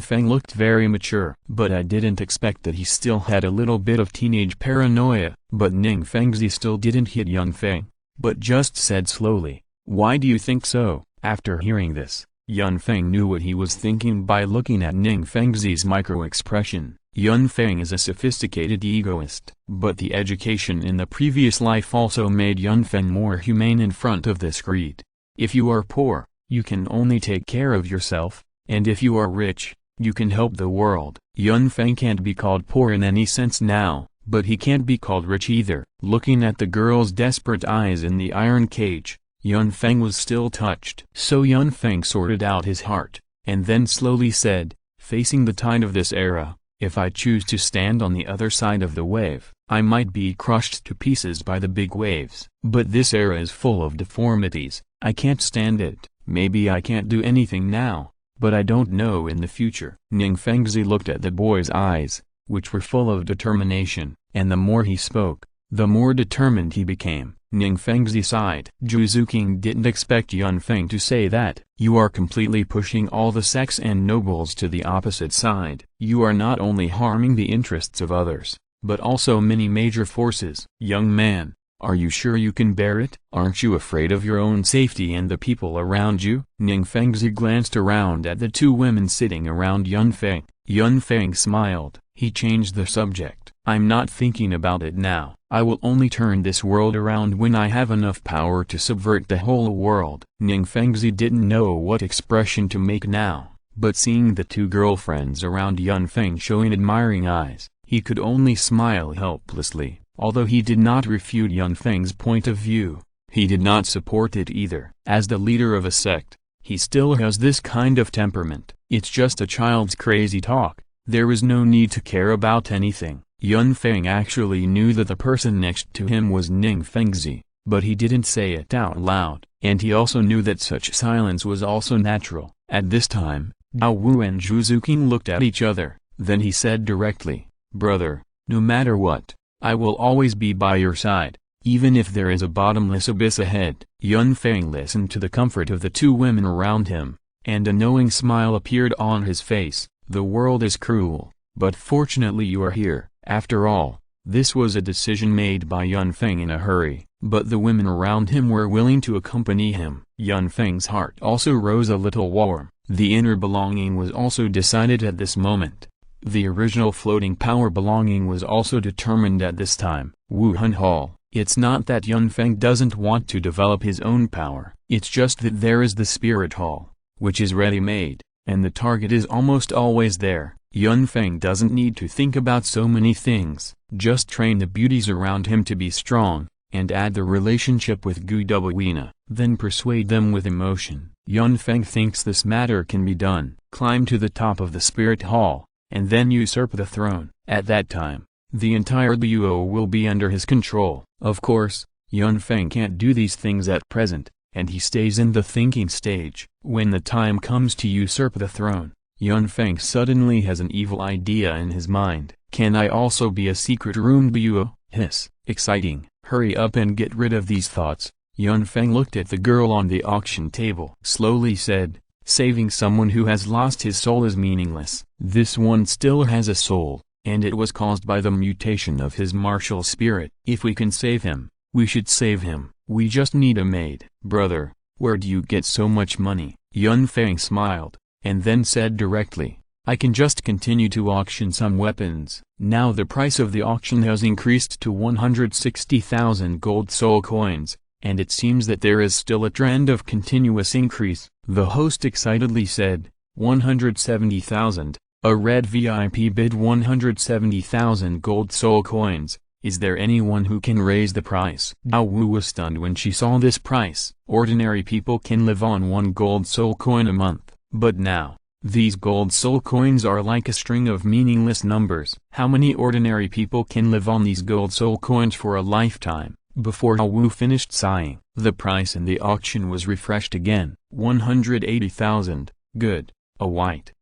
Feng looked very mature. But I didn't expect that he still had a little bit of teenage paranoia. But Ning Fengzi still didn't hit Yun Feng, but just said slowly, "Why do you think so?" After hearing this, Yun Feng knew what he was thinking by looking at Ning Fengzi's micro-expression. Yun Feng is a sophisticated egoist. But the education in the previous life also made Yun Feng more humane in front of this greed. If you are poor, you can only take care of yourself, and if you are rich, you can help the world. Yun Feng can't be called poor in any sense now, but he can't be called rich either. Looking at the girl's desperate eyes in the iron cage, Yun Feng was still touched. So Yun Feng sorted out his heart, and then slowly said, facing the tide of this era, if I choose to stand on the other side of the wave, I might be crushed to pieces by the big waves. But this era is full of deformities, I can't stand it. Maybe I can't do anything now, but I don't know in the future. Ning Fengzi looked at the boy's eyes, which were full of determination, and the more he spoke, the more determined he became. Ning Fengzi sighed. Zhu Zuqing didn't expect Yun Feng to say that. You are completely pushing all the sects and nobles to the opposite side. You are not only harming the interests of others, but also many major forces. Young man, are you sure you can bear it? Aren't you afraid of your own safety and the people around you? Ning Fengzi glanced around at the two women sitting around Yun Feng. Yun Feng smiled. He changed the subject. I'm not thinking about it now. I will only turn this world around when I have enough power to subvert the whole world. Ning Fengzi didn't know what expression to make now, but seeing the two girlfriends around Yun Feng showing admiring eyes, he could only smile helplessly. Although he did not refute Yun Feng's point of view, he did not support it either. As the leader of a sect, he still has this kind of temperament. It's just a child's crazy talk. There is no need to care about anything. Yun Feng actually knew that the person next to him was Ning Fengzi, but he didn't say it out loud. And he also knew that such silence was also natural. At this time, Dao Wu and Zhu Zuqing looked at each other. Then he said directly, "Brother, no matter what, I will always be by your side, even if there is a bottomless abyss ahead." Yun Feng listened to the comfort of the two women around him, and a knowing smile appeared on his face. The world is cruel, but fortunately you are here. After all, this was a decision made by Yun Feng in a hurry, but the women around him were willing to accompany him. Yun Feng's heart also rose a little warm. The inner belonging was also decided at this moment. The original floating power belonging was also determined at this time. Wuhan Hall. It's not that Yun Feng doesn't want to develop his own power. It's just that there is the Spirit Hall, which is ready-made, and the target is almost always there. Yun Feng doesn't need to think about so many things. Just train the beauties around him to be strong, and add the relationship with Gu Dubuina. Then persuade them with emotion. Yun Feng thinks this matter can be done. Climb to the top of the Spirit Hall, and then usurp the throne. At that time, the entire Douluo will be under his control. Of course, Yun Feng can't do these things at present, and he stays in the thinking stage. When the time comes to usurp the throne, Yun Feng suddenly has an evil idea in his mind. Can I also be a secret room Douluo? Hiss. Exciting. Hurry up and get rid of these thoughts. Yun Feng looked at the girl on the auction table. Slowly said, saving someone who has lost his soul is meaningless. This one still has a soul, and it was caused by the mutation of his martial spirit. If we can save him, We should save him. We just need a maid. Brother, where do you get so much money? Yun Feng smiled, and then said directly, I can just continue to auction some weapons. Now the price of the auction has increased to 160,000 gold soul coins, and it seems that there is still a trend of continuous increase. The host excitedly said, 170,000. A red VIP bid 170,000 gold soul coins. Is there anyone who can raise the price? Douluo was stunned when she saw this price. Ordinary people can live on 1 gold soul coin a month, but now, these gold soul coins are like a string of meaningless numbers. How many ordinary people can live on these gold soul coins for a lifetime? Before Douluo finished sighing, the price in the auction was refreshed again. 180,000. Good. A white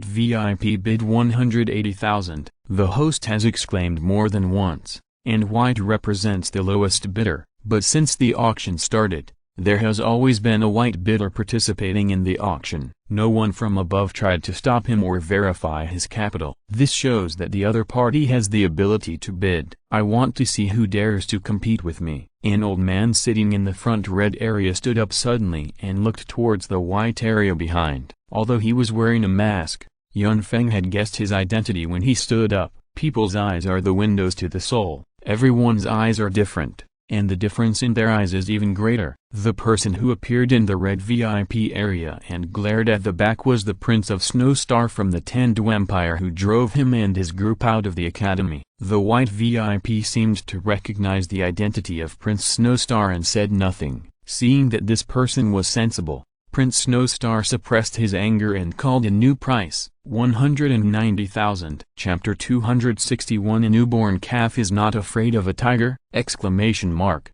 VIP bid 180,000. The host has exclaimed more than once, and white represents the lowest bidder, but since the auction started, there has always been a white bidder participating in the auction. No one from above tried to stop him or verify his capital. This shows that the other party has the ability to bid. I want to see who dares to compete with me. An old man sitting in the front red area stood up suddenly and looked towards the white area behind. Although he was wearing a mask, Yun Feng had guessed his identity when he stood up. People's eyes are the windows to the soul. Everyone's eyes are different, and the difference in their eyes is even greater. The person who appeared in the red VIP area and glared at the back was the Prince of Snowstar from the Tendu Empire, who drove him and his group out of the academy. The white VIP seemed to recognize the identity of Prince Snowstar and said nothing. Seeing that this person was sensible, Prince Snowstar suppressed his anger and called a new price, 190,000. Chapter 261. A newborn calf is not afraid of a tiger! Exclamation mark.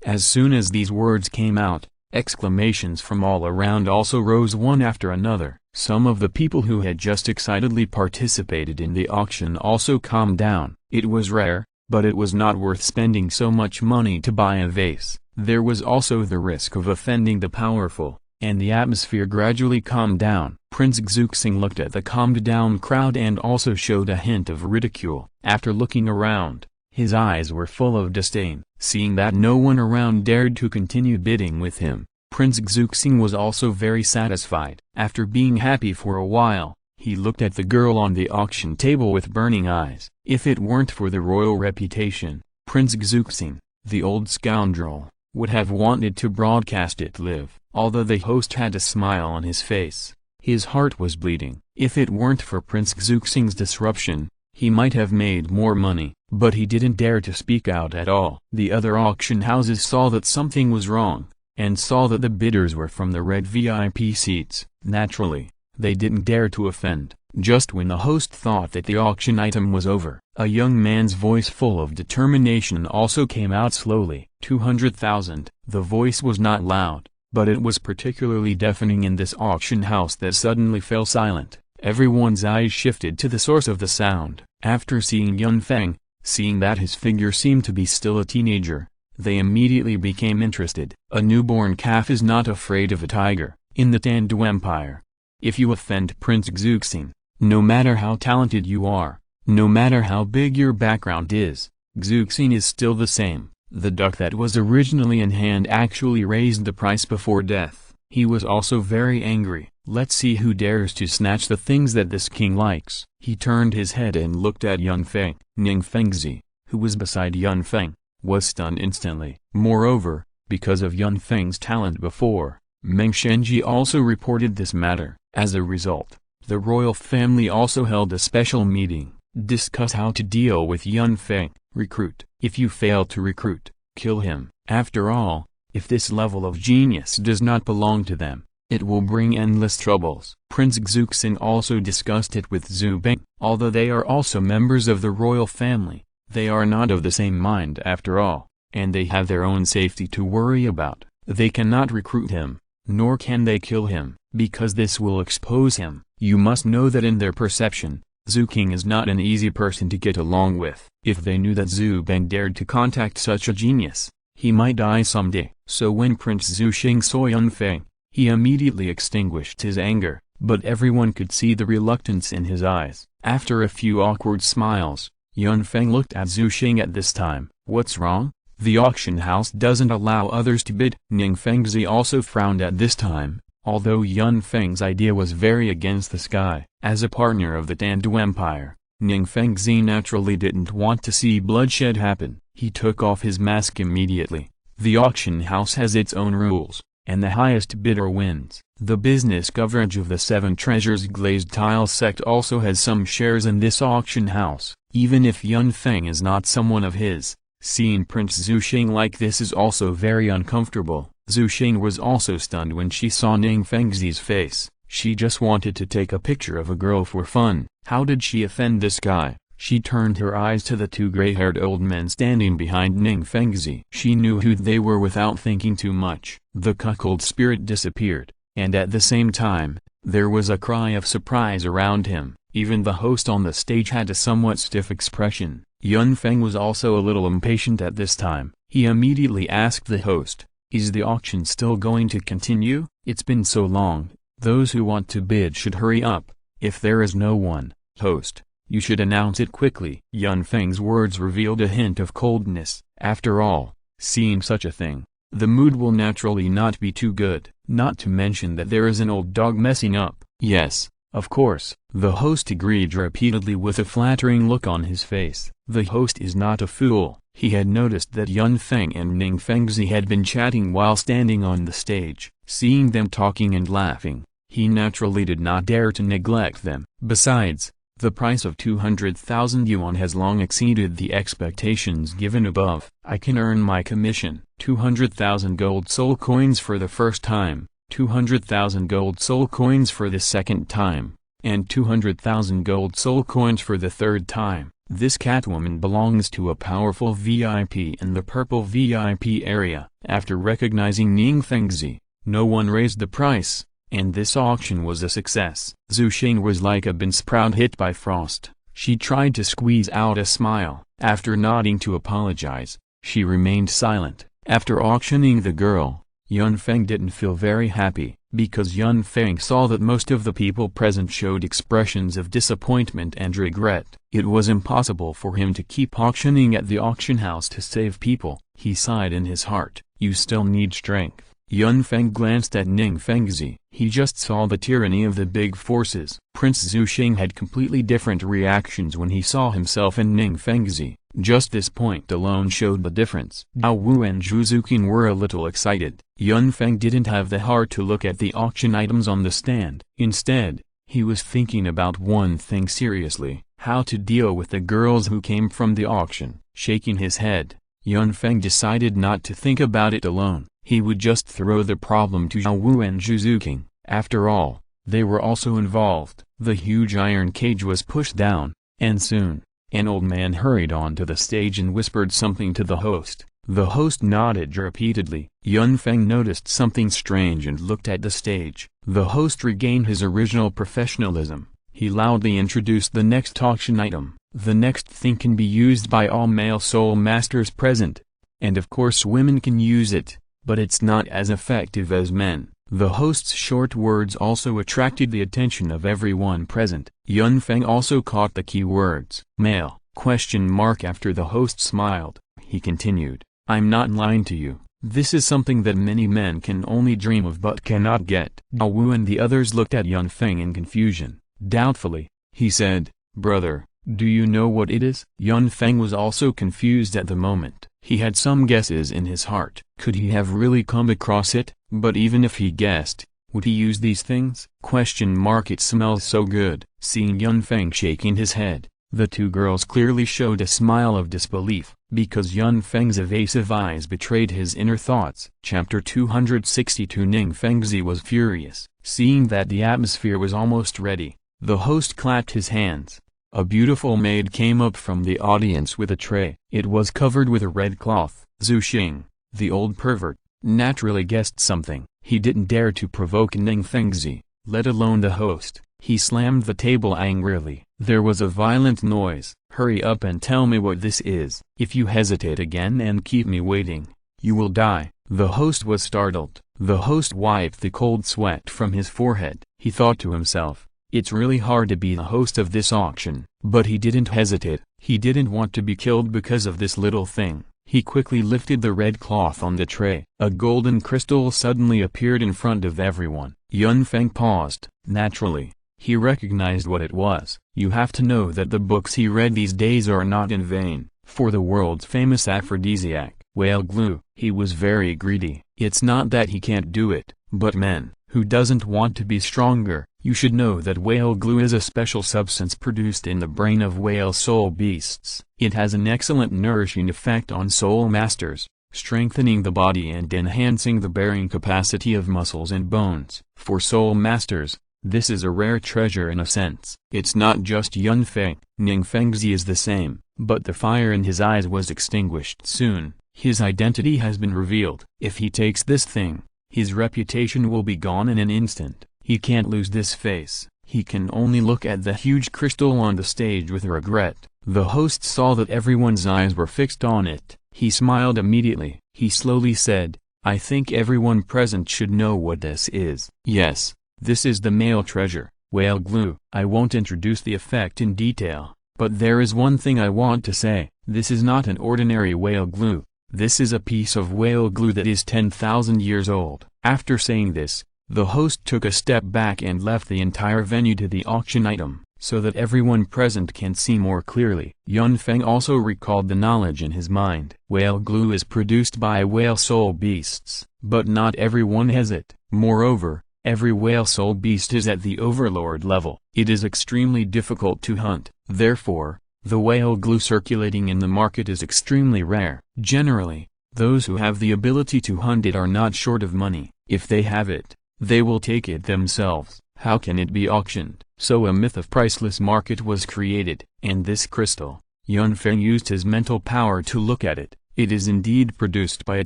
As soon as these words came out, exclamations from all around also rose one after another. Some of the people who had just excitedly participated in the auction also calmed down. It was rare, but it was not worth spending so much money to buy a vase. There was also the risk of offending the powerful, and the atmosphere gradually calmed down. Prince Xuxing looked at the calmed-down crowd and also showed a hint of ridicule. After looking around, his eyes were full of disdain. Seeing that no one around dared to continue bidding with him, Prince Xuxing was also very satisfied. After being happy for a while, he looked at the girl on the auction table with burning eyes. If it weren't for the royal reputation, Prince Xuxing, the old scoundrel, would have wanted to broadcast it live. Although the host had a smile on his face, his heart was bleeding. If it weren't for Prince Xuxing's disruption, he might have made more money, but he didn't dare to speak out at all. The other auction houses saw that something was wrong, and saw that the bidders were from the red VIP seats. Naturally, they didn't dare to offend. Just when the host thought that the auction item was over, a young man's voice full of determination also came out slowly. 200,000. The voice was not loud, but it was particularly deafening in this auction house that suddenly fell silent. Everyone's eyes shifted to the source of the sound. After seeing Yun Feng, seeing that his figure seemed to be still a teenager, they immediately became interested. A newborn calf is not afraid of a tiger. In the Tendu Empire, if you offend Prince Xuxing, no matter how talented you are, no matter how big your background is, Xuxing is still the same. The duck that was originally in hand actually raised the price before death. He was also very angry. Let's see who dares to snatch the things that this king likes. He turned his head and looked at Yun Feng. Ning Fengzi, who was beside Yun Feng, was stunned instantly. Moreover, because of Yun Feng's talent before, Meng Shenji also reported this matter. As a result, the royal family also held a special meeting, discuss how to deal with Yun Feng. Recruit. If you fail to recruit, kill him. After all, if this level of genius does not belong to them, it will bring endless troubles. Prince Xuxing also discussed it with Zhu Beng. Although they are also members of the royal family, they are not of the same mind after all, and they have their own safety to worry about. They cannot recruit him, nor can they kill him, because this will expose him. You must know that in their perception, Zhu King is not an easy person to get along with. If they knew that Zhu Beng dared to contact such a genius, he might die someday. So when Prince Xuxing saw Yun Feng, he immediately extinguished his anger, but everyone could see the reluctance in his eyes. After a few awkward smiles, Yun Feng looked at Xuxing at this time, What's wrong? The auction house doesn't allow others to bid. Ning Fengzi also frowned at this time, although Yun Feng's idea was very against the sky. As a partner of the Tandu Empire, Ning Fengzi naturally didn't want to see bloodshed happen. He took off his mask immediately. The auction house has its own rules, and the highest bidder wins. The business coverage of the Seven Treasures Glazed Tile sect also has some shares in this auction house. Even if Yun Feng is not someone of his, seeing Prince Zhu Xing like this is also very uncomfortable. Zhu Xing was also stunned when she saw Ning Fengzi's face. She just wanted to take a picture of a girl for fun. How did she offend this guy? She turned her eyes to the two gray-haired old men standing behind Ning Fengzi. She knew who they were without thinking too much. The cuckold spirit disappeared, and at the same time, there was a cry of surprise around him. Even the host on the stage had a somewhat stiff expression. Yun Feng was also a little impatient at this time. He immediately asked the host, "Is the auction still going to continue? It's been so long. Those who want to bid should hurry up. If there is no one, host, you should announce it quickly." Yun Feng's words revealed a hint of coldness. After all, seeing such a thing, the mood will naturally not be too good. Not to mention that there is an old dog messing up. Yes, of course, the host agreed repeatedly with a flattering look on his face. The host is not a fool. He had noticed that Yun Feng and Ning Fengzi had been chatting while standing on the stage. Seeing them talking and laughing, he naturally did not dare to neglect them. Besides, the price of 200,000 yuan has long exceeded the expectations given above. I can earn my commission. 200,000 gold soul coins for the first time, 200,000 gold soul coins for the second time, and 200,000 gold soul coins for the third time. This Catwoman belongs to a powerful VIP in the purple VIP area. After recognizing Ning Fengzi, no one raised the price, and this auction was a success. Zhu Xing was like a bean sprout hit by frost. She tried to squeeze out a smile. After nodding to apologize, she remained silent. After auctioning the girl, Yun Feng didn't feel very happy, because Yun Feng saw that most of the people present showed expressions of disappointment and regret. It was impossible for him to keep auctioning at the auction house to save people. He sighed in his heart. You still need strength. Yun Feng glanced at Ning Fengzi. He just saw the tyranny of the big forces. Prince Zhu Xing had completely different reactions when he saw himself and Ning Fengzi. Just this point alone showed the difference. Dao Wu and Zhu Zuqing were a little excited. Yun Feng didn't have the heart to look at the auction items on the stand. Instead, he was thinking about one thing seriously: how to deal with the girls who came from the auction. Shaking his head, Yun Feng decided not to think about it alone. He would just throw the problem to Dao Wu and Zhu Zuqing. After all, they were also involved. The huge iron cage was pushed down, and soon, an old man hurried onto the stage and whispered something to the host. The host nodded repeatedly. Yun Feng noticed something strange and looked at the stage. The host regained his original professionalism. He loudly introduced the next auction item. The next thing can be used by all male soul masters present. And of course women can use it, but it's not as effective as men. The host's short words also attracted the attention of everyone present. Yun Feng also caught the key words. Male, ? After the host smiled, he continued, I'm not lying to you. This is something that many men can only dream of but cannot get. Dao Wu and the others looked at Yun Feng in confusion. Doubtfully, he said, Brother, do you know what it is? Yun Feng was also confused at the moment. He had some guesses in his heart. Could he have really come across it? But even if he guessed, would he use these things? ? It smells so good. Seeing Yun Feng shaking his head, the two girls clearly showed a smile of disbelief, because Yun Feng's evasive eyes betrayed his inner thoughts. Chapter 262. Ning Fengzi was furious. Seeing that the atmosphere was almost ready, the host clapped his hands. A beautiful maid came up from the audience with a tray. It was covered with a red cloth. Zhu Xing, the old pervert, naturally guessed something. He didn't dare to provoke Ning Fengzi, let alone the host. He slammed the table angrily. There was a violent noise. Hurry up and tell me what this is. If you hesitate again and keep me waiting, you will die. The host was startled. The host wiped the cold sweat from his forehead. He thought to himself, it's really hard to be the host of this auction. But he didn't hesitate. He didn't want to be killed because of this little thing. He quickly lifted the red cloth on the tray. A golden crystal suddenly appeared in front of everyone. Yun Feng paused. Naturally, he recognized what it was. You have to know that the books he read these days are not in vain. For the world's famous aphrodisiac, whale glue. He was very greedy. It's not that he can't do it, but men, who doesn't want to be stronger, you should know that whale glue is a special substance produced in the brain of whale soul beasts. It has an excellent nourishing effect on soul masters, strengthening the body and enhancing the bearing capacity of muscles and bones. For soul masters, this is a rare treasure in a sense. It's not just Yun Feng. Ning Fengzi is the same, but the fire in his eyes was extinguished soon. His identity has been revealed. If he takes this thing, his reputation will be gone in an instant. He can't lose this face. He can only look at the huge crystal on the stage with regret. The host saw that everyone's eyes were fixed on it. He smiled immediately. He slowly said, I think everyone present should know what this is. Yes, this is the male treasure, whale glue. I won't introduce the effect in detail, but there is one thing I want to say. This is not an ordinary whale glue. This is a piece of whale glue that is 10,000 years old. After saying this, the host took a step back and left the entire venue to the auction item, so that everyone present can see more clearly. Yun Feng also recalled the knowledge in his mind. Whale glue is produced by whale soul beasts, but not everyone has it. Moreover, every whale soul beast is at the overlord level. It is extremely difficult to hunt. Therefore, the whale glue circulating in the market is extremely rare. Generally, those who have the ability to hunt it are not short of money. If they have it, they will take it themselves. How can it be auctioned? So a myth of priceless market was created. And this crystal, Yun Feng used his mental power to look at it. It is indeed produced by a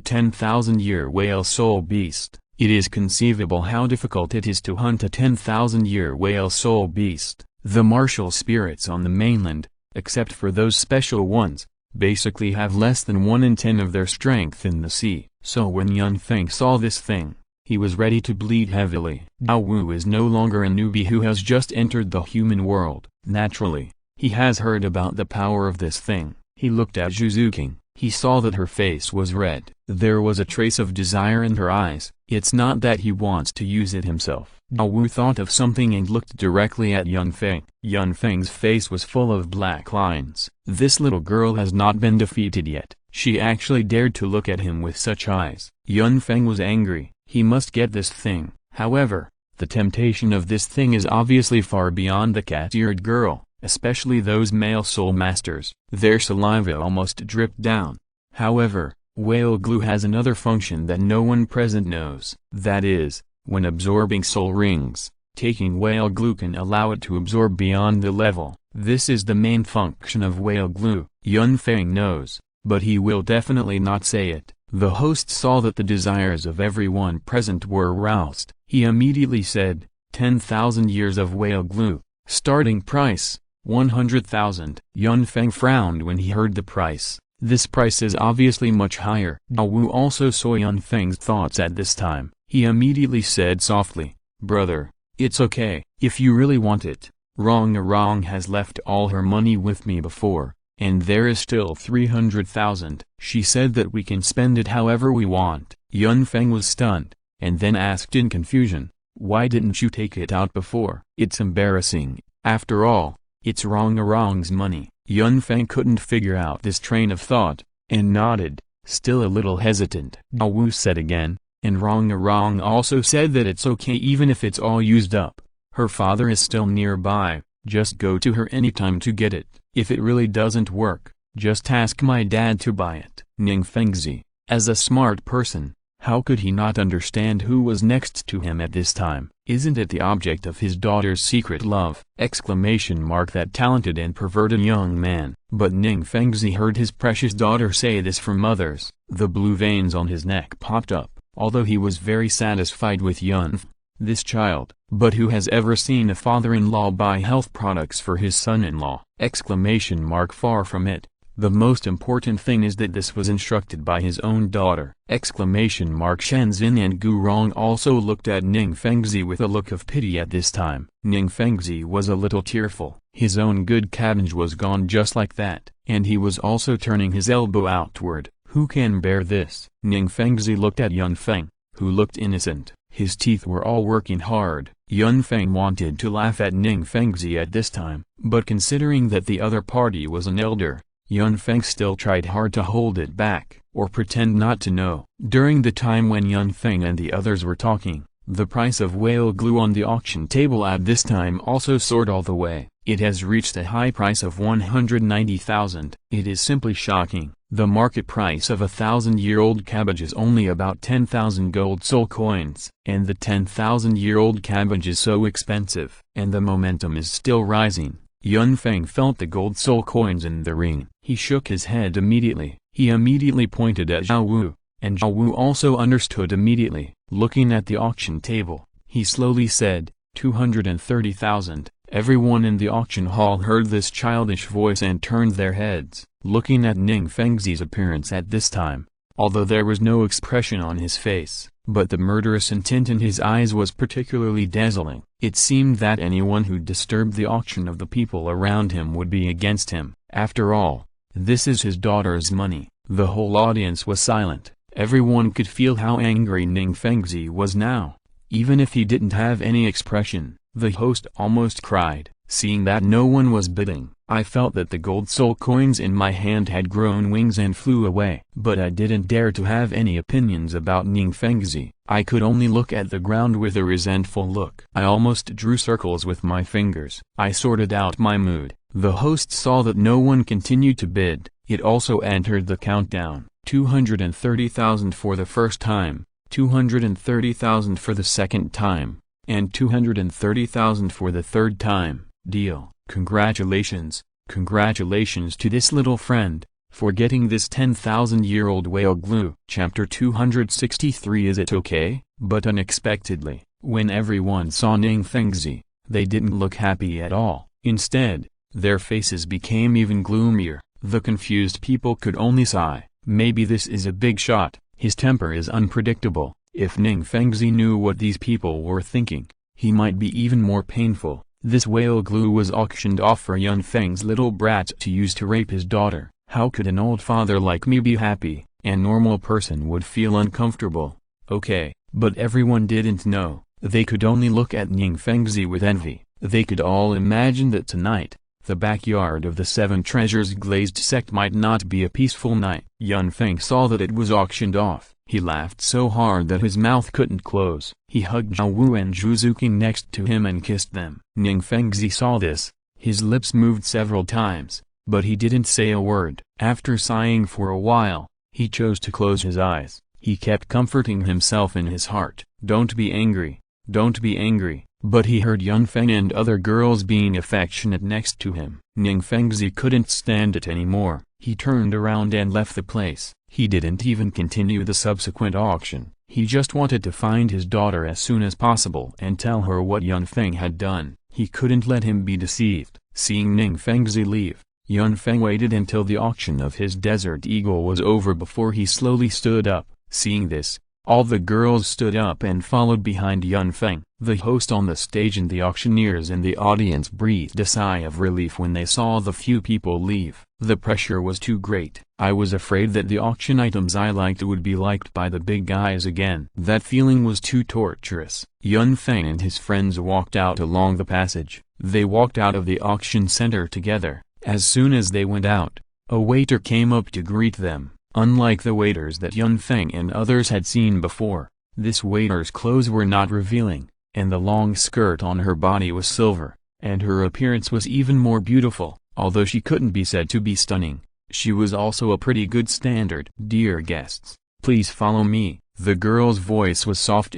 10,000-year whale soul beast. It is conceivable how difficult it is to hunt a 10,000-year whale soul beast. The martial spirits on the mainland, except for those special ones, basically have less than 1 in 10 of their strength in the sea. So when Yun Feng saw this thing, he was ready to bleed heavily. Douluo is no longer a newbie who has just entered the human world. Naturally, he has heard about the power of this thing. He looked at Zhuzuking. He saw that her face was red. There was a trace of desire in her eyes. It's not that he wants to use it himself. Douluo thought of something and looked directly at Yun Feng. Yun Feng's face was full of black lines. This little girl has not been defeated yet. She actually dared to look at him with such eyes. Yun Feng was angry. He must get this thing. However, the temptation of this thing is obviously far beyond the cat-eared girl, especially those male soul masters. Their saliva almost dripped down. However, whale glue has another function that no one present knows. That is, when absorbing soul rings, taking whale glue can allow it to absorb beyond the level. This is the main function of whale glue. Yun Feng knows, but he will definitely not say it. The host saw that the desires of everyone present were aroused. He immediately said, 10,000 years of whale glue. Starting price, 100,000. Yun Feng frowned when he heard the price. This price is obviously much higher. Douluo also saw Yun Feng's thoughts at this time. He immediately said softly, brother, it's okay. If you really want it, Rong has left all her money with me before. And there is still 300,000. She said that we can spend it however we want. Yun Feng was stunned, and then asked in confusion, why didn't you take it out before? It's embarrassing. After all, it's Rong's money. Yun Feng couldn't figure out this train of thought, and nodded, still a little hesitant. Douluo said again, and Rong also said that it's okay even if it's all used up. Her father is still nearby, just go to her anytime to get it. If it really doesn't work, just ask my dad to buy it. Ning Fengzi, as a smart person, how could he not understand who was next to him at this time? Isn't it the object of his daughter's secret love? That talented and perverted young man. But Ning Fengzi heard his precious daughter say this from others. The blue veins on his neck popped up, although he was very satisfied with Yun Feng, this child. But who has ever seen a father-in-law buy health products for his son-in-law? Far from it. The most important thing is that this was instructed by his own daughter. Shenzhen and Gu Rong also looked at Ning Fengzi with a look of pity at this time. Ning Fengzi was a little tearful. His own good cabbage was gone just like that. And he was also turning his elbow outward. Who can bear this? Ning Fengzi looked at Yun Feng, who looked innocent. His teeth were all working hard. Yun Feng wanted to laugh at Ning Fengzi at this time, but considering that the other party was an elder, Yun Feng still tried hard to hold it back, or pretend not to know. During the time when Yun Feng and the others were talking, the price of whale glue on the auction table at this time also soared all the way. It has reached a high price of 190,000. It is simply shocking. The market price of a 1,000-year-old cabbage is only about 10,000 gold soul coins. And the 10,000-year-old cabbage is so expensive. And the momentum is still rising. Yun Feng felt the gold soul coins in the ring. He shook his head immediately. He immediately pointed at Zhao Wu, and Zhao Wu also understood immediately. Looking at the auction table, he slowly said, 230,000. Everyone in the auction hall heard this childish voice and turned their heads, looking at Ning Fengzi's appearance at this time. Although there was no expression on his face, but the murderous intent in his eyes was particularly dazzling. It seemed that anyone who disturbed the auction of the people around him would be against him. After all, this is his daughter's money. The whole audience was silent. Everyone could feel how angry Ning Fengzi was now. Even if he didn't have any expression, the host almost cried, seeing that no one was bidding. I felt that the gold soul coins in my hand had grown wings and flew away. But I didn't dare to have any opinions about Ning Fengzi. I could only look at the ground with a resentful look. I almost drew circles with my fingers. I sorted out my mood. The host saw that no one continued to bid. It also entered the countdown. 230,000 for the first time, 230,000 for the second time, and 230,000 for the third time. Deal. Congratulations, congratulations to this little friend, for getting this 10,000-year-old whale glue. Chapter 263. Is it okay? But unexpectedly, when everyone saw Ning Fengzi, they didn't look happy at all. Instead, their faces became even gloomier. The confused people could only sigh. Maybe this is a big shot. His temper is unpredictable. If Ning Fengzi knew what these people were thinking, he might be even more painful. This whale glue was auctioned off for Yun Feng's little brat to use to rape his daughter. How could an old father like me be happy? A normal person would feel uncomfortable. Okay, but everyone didn't know. They could only look at Ning Fengzi with envy. They could all imagine that tonight, the backyard of the Seven Treasures glazed sect might not be a peaceful night. Yun Feng saw that it was auctioned off. He laughed so hard that his mouth couldn't close. He hugged Zhao Wu and Zhu Zuqing next to him and kissed them. Ning Fengzi saw this. His lips moved several times, but he didn't say a word. After sighing for a while, he chose to close his eyes. He kept comforting himself in his heart. Don't be angry. Don't be angry. But he heard Yun Feng and other girls being affectionate next to him. Ning Fengzi couldn't stand it anymore. He turned around and left the place. He didn't even continue the subsequent auction. He just wanted to find his daughter as soon as possible and tell her what Yun Feng had done. He couldn't let him be deceived. Seeing Ning Fengzi leave, Yun Feng waited until the auction of his desert eagle was over before he slowly stood up. Seeing this, all the girls stood up and followed behind Yun Feng. The host on the stage and the auctioneers in the audience breathed a sigh of relief when they saw the few people leave. The pressure was too great. I was afraid that the auction items I liked would be liked by the big guys again. That feeling was too torturous. Yun Feng and his friends walked out along the passage. They walked out of the auction center together. As soon as they went out, a waiter came up to greet them. Unlike the waiters that Yun Feng and others had seen before, this waiter's clothes were not revealing, and the long skirt on her body was silver, and her appearance was even more beautiful. Although she couldn't be said to be stunning, she was also a pretty good standard. Dear guests, please follow me. The girl's voice was soft,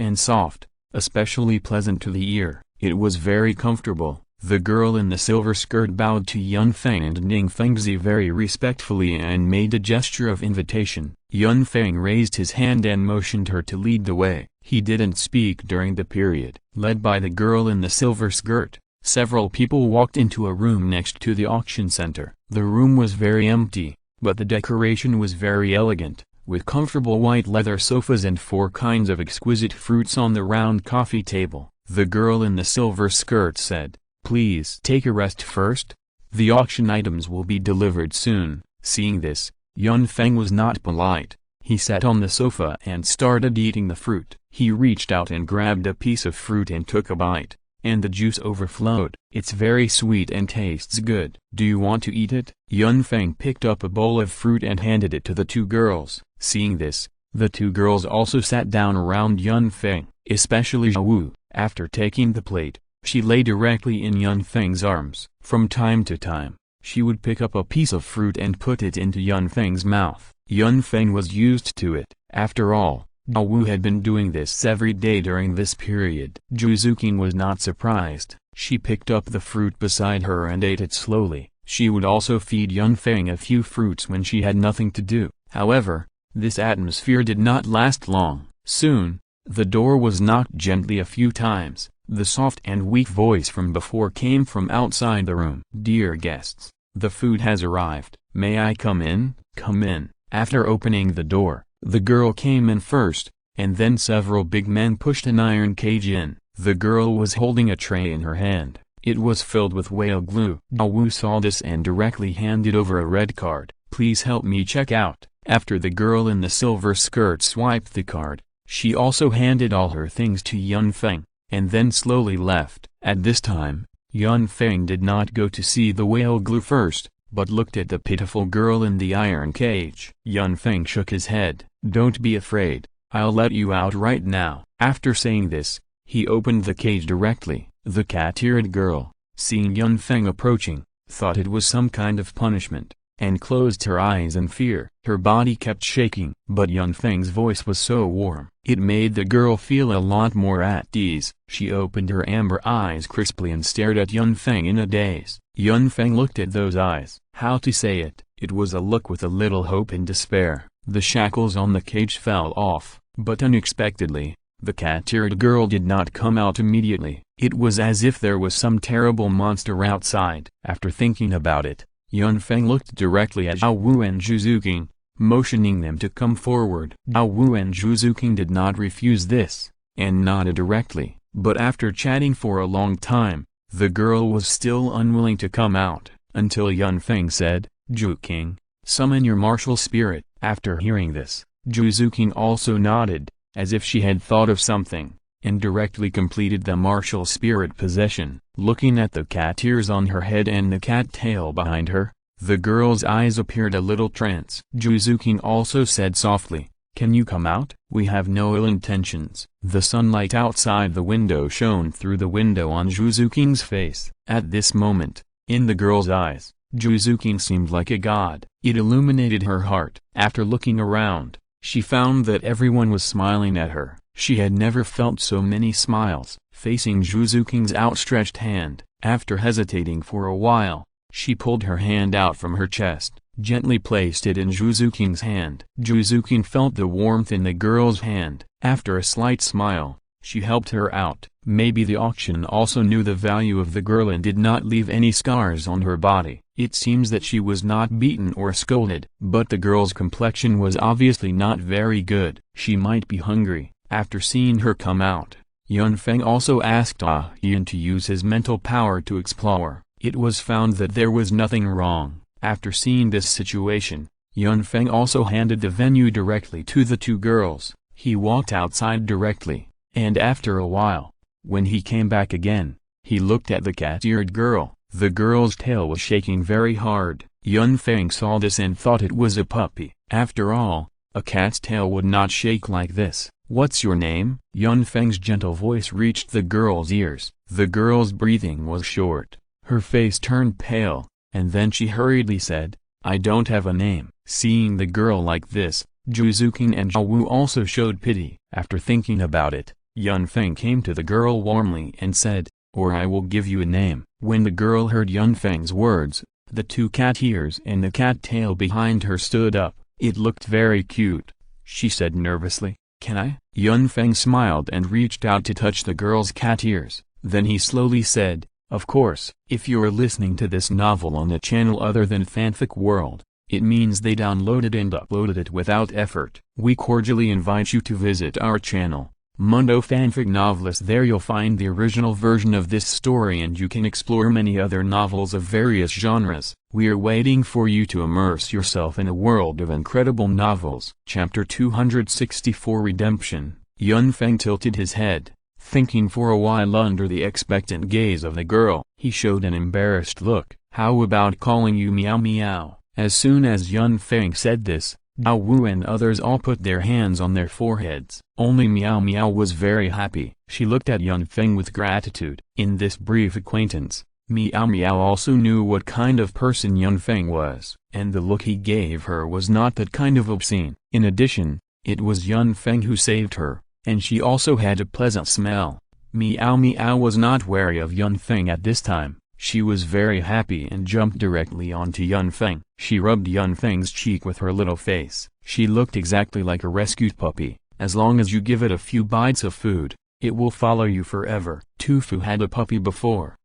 especially pleasant to the ear. It was very comfortable. The girl in the silver skirt bowed to Yun Feng and Ning Fengzi very respectfully and made a gesture of invitation. Yun Feng raised his hand and motioned her to lead the way. He didn't speak during the period. Led by the girl in the silver skirt, several people walked into a room next to the auction center. The room was very empty, but the decoration was very elegant, with comfortable white leather sofas and 4 kinds of exquisite fruits on the round coffee table. The girl in the silver skirt said, "Please take a rest first. The auction items will be delivered soon." Seeing this, Yun Feng was not polite. He sat on the sofa and started eating the fruit. He reached out and grabbed a piece of fruit and took a bite, and the juice overflowed. It's very sweet and tastes good. Do you want to eat it? Yun Feng picked up a bowl of fruit and handed it to the two girls. Seeing this, the two girls also sat down around Yun Feng, especially Zhao Wu. After taking the plate, she lay directly in Yun Feng's arms. From time to time, she would pick up a piece of fruit and put it into Yun Feng's mouth. Yun Feng was used to it. After all, Zhao Wu had been doing this every day during this period. Zhu Zuqing was not surprised. She picked up the fruit beside her and ate it slowly. She would also feed Yun Feng a few fruits when she had nothing to do. However, this atmosphere did not last long. Soon, the door was knocked gently a few times. The soft and weak voice from before came from outside the room. Dear guests, the food has arrived. May I come in? Come in. After opening the door, the girl came in first, and then several big men pushed an iron cage in. The girl was holding a tray in her hand. It was filled with whale glue. Zhao Wu saw this and directly handed over a red card. Please help me check out. After the girl in the silver skirt swiped the card, she also handed all her things to Yun Feng, and then slowly left. At this time, Yun Feng did not go to see the whale glue first, but looked at the pitiful girl in the iron cage. Yun Feng shook his head. Don't be afraid, I'll let you out right now. After saying this, he opened the cage directly. The cat-eared girl, seeing Yun Feng approaching, thought it was some kind of punishment, and closed her eyes in fear. Her body kept shaking, but Yun Feng's voice was so warm, it made the girl feel a lot more at ease. She opened her amber eyes crisply and stared at Yun Feng in a daze. Yun Feng looked at those eyes. How to say it? It was a look with a little hope and despair. The shackles on the cage fell off, but unexpectedly, the cat-eared girl did not come out immediately. It was as if there was some terrible monster outside. After thinking about it, Yun Feng looked directly at Zhao Wu and Zhu Zuqing, motioning them to come forward. Zhao Wu and Zhu Zuqing did not refuse this, and nodded directly, but after chatting for a long time, the girl was still unwilling to come out, until Yun Feng said, Zuqing, summon your martial spirit. After hearing this, Zhu Zuqing also nodded, as if she had thought of something, and directly completed the martial spirit possession. Looking at the cat ears on her head and the cat tail behind her, the girl's eyes appeared a little trance. Zhu Zuqing also said softly, Can you come out? We have no ill intentions. The sunlight outside the window shone through the window on Zhu Zuqing's face. At this moment, in the girl's eyes, Zhu Zuqing seemed like a god. It illuminated her heart. After looking around, she found that everyone was smiling at her. She had never felt so many smiles. Facing Zhu Zuqing's outstretched hand, after hesitating for a while, she pulled her hand out from her chest, gently placed it in Zhu Zuqing's hand. Zhu Zuqing felt the warmth in the girl's hand. After a slight smile, she helped her out. Maybe the auction also knew the value of the girl and did not leave any scars on her body. It seems that she was not beaten or scolded. But the girl's complexion was obviously not very good. She might be hungry. After seeing her come out, Yun Feng also asked Ah Yin to use his mental power to explore. It was found that there was nothing wrong. After seeing this situation, Yun Feng also handed the venue directly to the two girls. He walked outside directly, and after a while, when he came back again, he looked at the cat-eared girl. The girl's tail was shaking very hard. Yun Feng saw this and thought it was a puppy. After all, a cat's tail would not shake like this. What's your name? Yun Feng's gentle voice reached the girl's ears. The girl's breathing was short. Her face turned pale, and then she hurriedly said, I don't have a name. Seeing the girl like this, Zhu Zuqing and Zhao Wu also showed pity. After thinking about it, Yun Feng came to the girl warmly and said, Or I will give you a name. When the girl heard Yun Feng's words, the two cat ears and the cat tail behind her stood up. It looked very cute. She said nervously, Can I? Yun Feng smiled and reached out to touch the girl's cat ears. Then he slowly said, Of course. If you're listening to this novel on a channel other than Fanfic World, it means they downloaded and uploaded it without effort. We cordially invite you to visit our channel. Mundo fanfic novelist. There you'll find the original version of this story, and you can explore many other novels of various genres. We are waiting for you to immerse yourself in a world of incredible novels. Chapter 264 Redemption. Yun Feng tilted his head, thinking for a while under the expectant gaze of the girl. He showed an embarrassed look. How about calling you Meow Meow? As soon as Yun Feng said this, Douluo and others all put their hands on their foreheads. Only Meow Meow was very happy. She looked at Yun Feng with gratitude. In this brief acquaintance, Meow Meow also knew what kind of person Yun Feng was, and the look he gave her was not that kind of obscene. In addition, it was Yun Feng who saved her, and she also had a pleasant smell. Meow Meow was not wary of Yun Feng at this time. She was very happy and jumped directly onto Yun Feng. She rubbed Yun Feng's cheek with her little face. She looked exactly like a rescued puppy. As long as you give it a few bites of food, it will follow you forever. Tofu had a puppy before.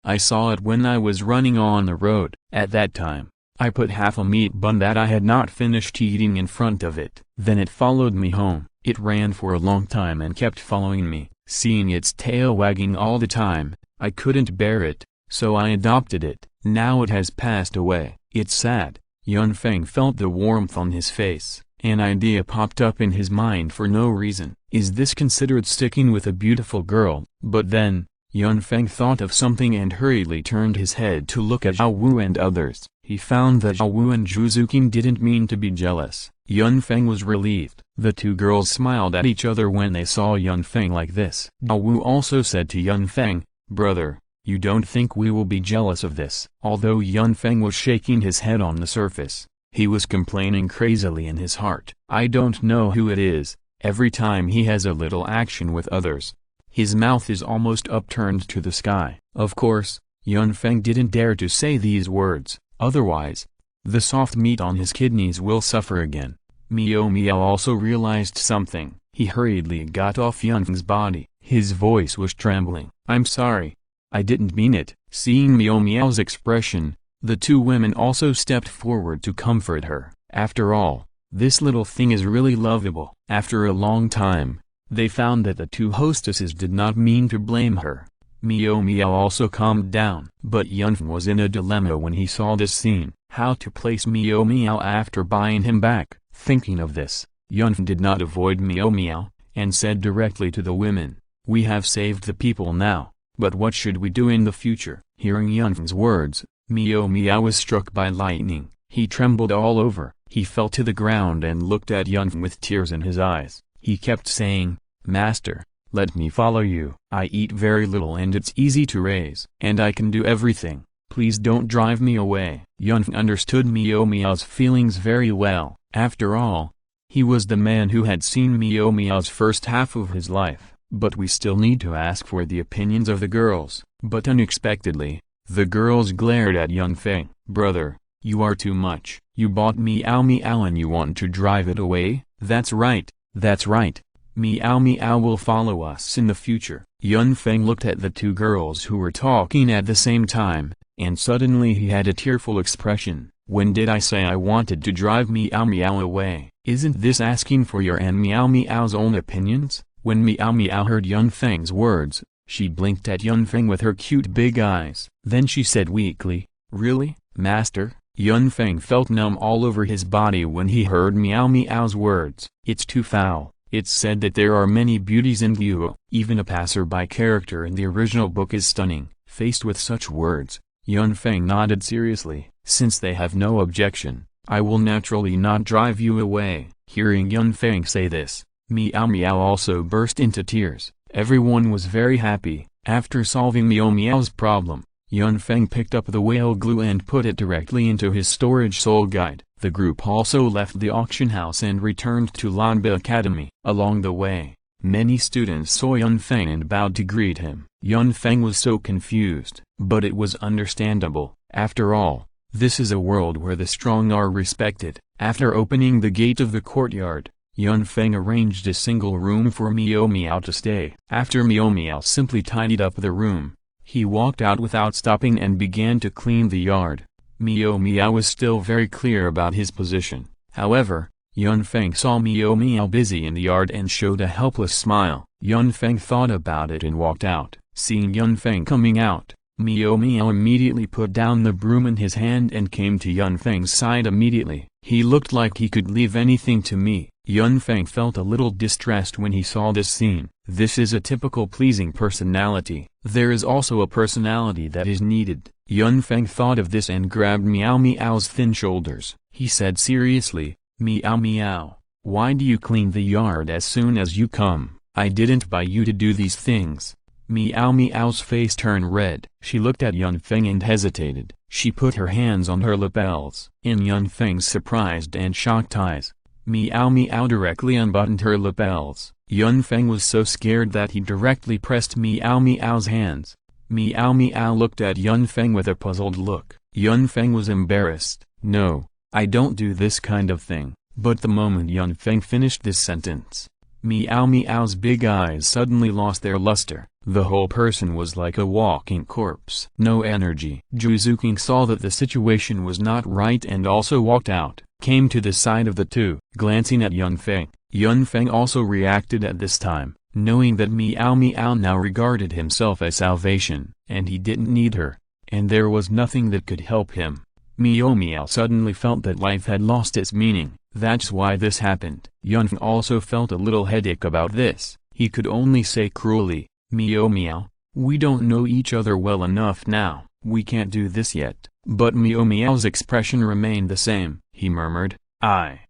I saw it when I was running on the road. At that time, I put half a meat bun that I had not finished eating in front of it. Then it followed me home. It ran for a long time and kept following me. Seeing its tail wagging all the time, I couldn't bear it. So I adopted it. Now it has passed away. It's sad. Yun Feng felt the warmth on his face. An idea popped up in his mind for no reason. Is this considered sticking with a beautiful girl? But then, Yun Feng thought of something and hurriedly turned his head to look at Zhao and others. He found that Zhao and Zhuzuqing didn't mean to be jealous. Yun Feng was relieved. The two girls smiled at each other when they saw Yun Feng like this. Zhao also said to Yun Feng, "Brother, you don't think we will be jealous of this?" Although Yun Feng was shaking his head on the surface, he was complaining crazily in his heart. I don't know who it is, every time he has a little action with others, his mouth is almost upturned to the sky. Of course, Yun Feng didn't dare to say these words, otherwise, the soft meat on his kidneys will suffer again. Meow Meow also realized something. He hurriedly got off Yun Feng's body. His voice was trembling. "I'm sorry. I didn't mean it." Seeing Meow Meow's expression, the two women also stepped forward to comfort her. After all, this little thing is really lovable. After a long time, they found that the two hostesses did not mean to blame her. Meow Meow also calmed down. But Yun Feng was in a dilemma when he saw this scene. How to place Meow Meow after buying him back. Thinking of this, Yun Feng did not avoid Meow Meow, and said directly to the women, "We have saved the people now. But what should we do in the future?" Hearing Yun Feng's words, Meow Meow was struck by lightning. He trembled all over. He fell to the ground and looked at Yun Feng with tears in his eyes. He kept saying, "Master, let me follow you. I eat very little and it's easy to raise. And I can do everything. Please don't drive me away." Yun Feng understood Meow Meow's feelings very well. After all, he was the man who had seen Meow Meow's first half of his life. But we still need to ask for the opinions of the girls. But unexpectedly, the girls glared at Yun Feng. "Brother, you are too much. You bought Meow Meow and you want to drive it away?" "That's right, that's right. Meow Meow will follow us in the future." Yun Feng looked at the two girls who were talking at the same time, and suddenly he had a tearful expression. "When did I say I wanted to drive Meow Meow away? Isn't this asking for your and Meow Meow's own opinions?" When Meow Meow heard Yun Feng's words, she blinked at Yun Feng with her cute big eyes. Then she said weakly, "Really, master?" Yun Feng felt numb all over his body when he heard Meow Meow's words. "It's too foul." It's said that there are many beauties in Douluo. Even a passerby character in the original book is stunning. Faced with such words, Yun Feng nodded seriously. "Since they have no objection, I will naturally not drive you away." Hearing Yun Feng say this, Meow Meow also burst into tears. Everyone was very happy. After solving Meow Meow's problem, Yun Feng picked up the whale glue and put it directly into his storage soul guide. The group also left the auction house and returned to Lanba Academy. Along the way, many students saw Yun Feng and bowed to greet him. Yun Feng was so confused, but it was understandable. After all, this is a world where the strong are respected. After opening the gate of the courtyard, Yun Feng arranged a single room for Meow Meow to stay. After Meow Meow simply tidied up the room, he walked out without stopping and began to clean the yard. Meow Meow was still very clear about his position. However, Yun Feng saw Miao Miao busy in the yard and showed a helpless smile. Yun Feng thought about it and walked out. Seeing Yun Feng coming out, Miao Miao immediately put down the broom in his hand and came to Yun Feng's side immediately. He looked like he could leave anything to me. Yun Feng felt a little distressed when he saw this scene. This is a typical pleasing personality. There is also a personality that is needed. Yun Feng thought of this and grabbed Miao Miao's thin shoulders. He said seriously, "Miao Miao, why do you clean the yard as soon as you come? I didn't buy you to do these things." Miao Miao's face turned red. She looked at Yun Feng and hesitated. She put her hands on her lapels. In Yun Feng's surprised and shocked eyes, Miao Miao directly unbuttoned her lapels. Yun Feng was so scared that he directly pressed Miao Miao's hands. Miao Miao looked at Yun Feng with a puzzled look. Yun Feng was embarrassed. "No, I don't do this kind of thing." But the moment Yun Feng finished this sentence, Miao Miao's big eyes suddenly lost their luster. The whole person was like a walking corpse. No energy. Zhu Zuqing saw that the situation was not right and also walked out, came to the side of the two. Glancing at Yun Feng also reacted at this time, knowing that Miao Miao now regarded himself as salvation, and he didn't need her, and there was nothing that could help him. Miao Miao suddenly felt that life had lost its meaning. That's why this happened. Yun Feng also felt a little headache about this. He could only say cruelly, "Miao Miao, we don't know each other well enough now, we can't do this yet." But Miao Miao's expression remained the same. He murmured, I.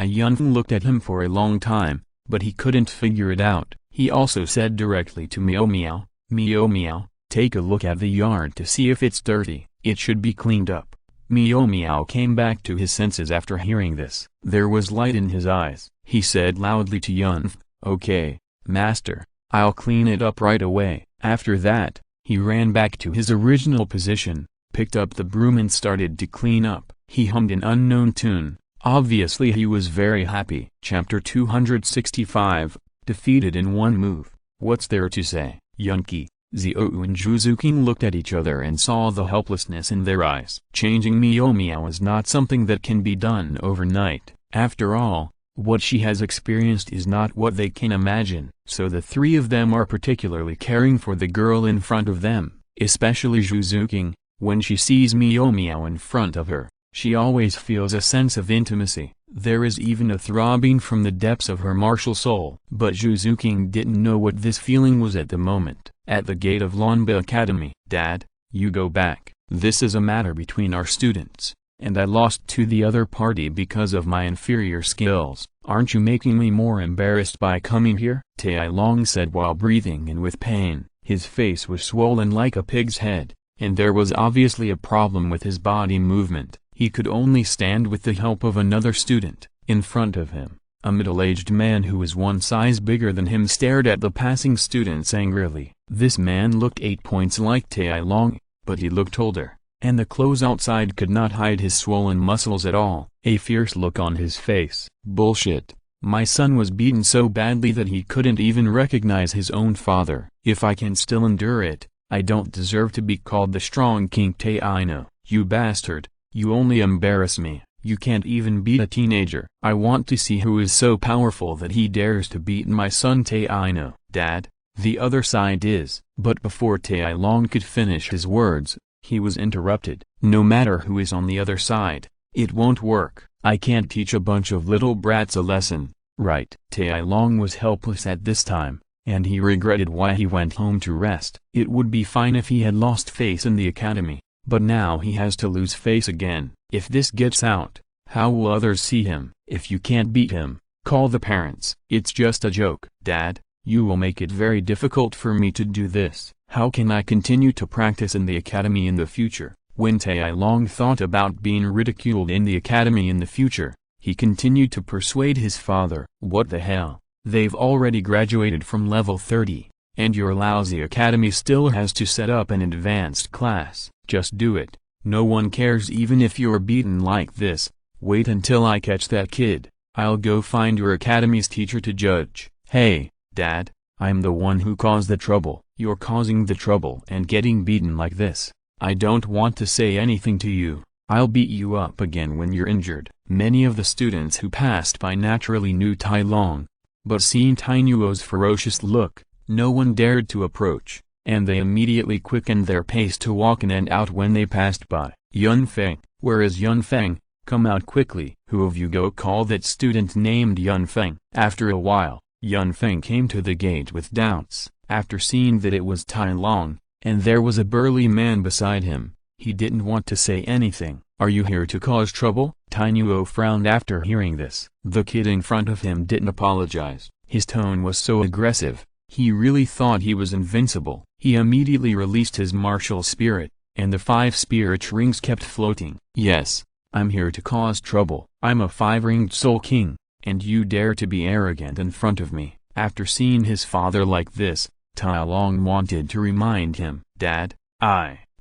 Yun Feng looked at him for a long time, but he couldn't figure it out. He also said directly to Miao Miao, "Miao Miao, take a look at the yard to see if it's dirty, it should be cleaned up." Miao Miao came back to his senses after hearing this. There was light in his eyes. He said loudly to Yun Feng, "Okay, master, I'll clean it up right away." After that, he ran back to his original position, picked up the broom and started to clean up. He hummed an unknown tune. Obviously he was very happy. Chapter 265, Defeated in one move. What's there to say? Yunqi, Ziou and Zhu Zuqing looked at each other and saw the helplessness in their eyes. Changing Miao Miao is not something that can be done overnight. After all, what she has experienced is not what they can imagine. So the three of them are particularly caring for the girl in front of them, especially Zhu Zuqing. When she sees Miao Miao in front of her, she always feels a sense of intimacy. There is even a throbbing from the depths of her martial soul. But Zhu Zuqing didn't know what this feeling was at the moment. At the gate of Lanba Academy, "Dad, you go back. This is a matter between our students, and I lost to the other party because of my inferior skills. Aren't you making me more embarrassed by coming here?" Tai Long said while breathing and with pain. His face was swollen like a pig's head, and there was obviously a problem with his body movement. He could only stand with the help of another student. In front of him, a middle-aged man who was one size bigger than him stared at the passing students angrily. This man looked 8 points like Tai Long, but he looked older, and the clothes outside could not hide his swollen muscles at all. A fierce look on his face. "Bullshit. My son was beaten so badly that he couldn't even recognize his own father. If I can still endure it, I don't deserve to be called the strong king." Tai know. "You bastard, you only embarrass me. You can't even beat a teenager. I want to see who is so powerful that he dares to beat my son." Tai know. "Dad, the other side is..." But before Tai Long could finish his words, he was interrupted. "No matter who is on the other side, it won't work. I can't teach a bunch of little brats a lesson, right?" Tai Long was helpless at this time, and he regretted why he went home to rest. It would be fine if he had lost face in the academy, but now he has to lose face again. If this gets out, how will others see him? If you can't beat him, call the parents. It's just a joke. "Dad, you will make it very difficult for me to do this. How can I continue to practice in the academy in the future?" When Tai Long thought about being ridiculed in the academy in the future, he continued to persuade his father. "What the hell? They've already graduated from level 30, and your lousy academy still has to set up an advanced class. Just do it. No one cares even if you're beaten like this. Wait until I catch that kid. I'll go find your academy's teacher to judge." "Hey, Dad, I'm the one who caused the trouble. You're causing the trouble and getting beaten like this. I don't want to say anything to you, I'll beat you up again when you're injured. Many of the students who passed by naturally knew Tai Long, but seeing Tainuo's ferocious look, no one dared to approach, and they immediately quickened their pace to walk in and out when they passed by. Yun Feng, where is Yun Feng? Come out quickly. Who of you go call that student named Yun Feng? After a while, Yun Feng came to the gate with doubts. After seeing that it was Tai Long, and there was a burly man beside him, he didn't want to say anything. Are you here to cause trouble? Tainuo frowned after hearing this. The kid in front of him didn't apologize. His tone was so aggressive, he really thought he was invincible. He immediately released his martial spirit, and the 5 spirit rings kept floating. Yes, I'm here to cause trouble. I'm a 5-ringed Soul King, and you dare to be arrogant in front of me. After seeing his father like this, Tai Long wanted to remind him. Dad,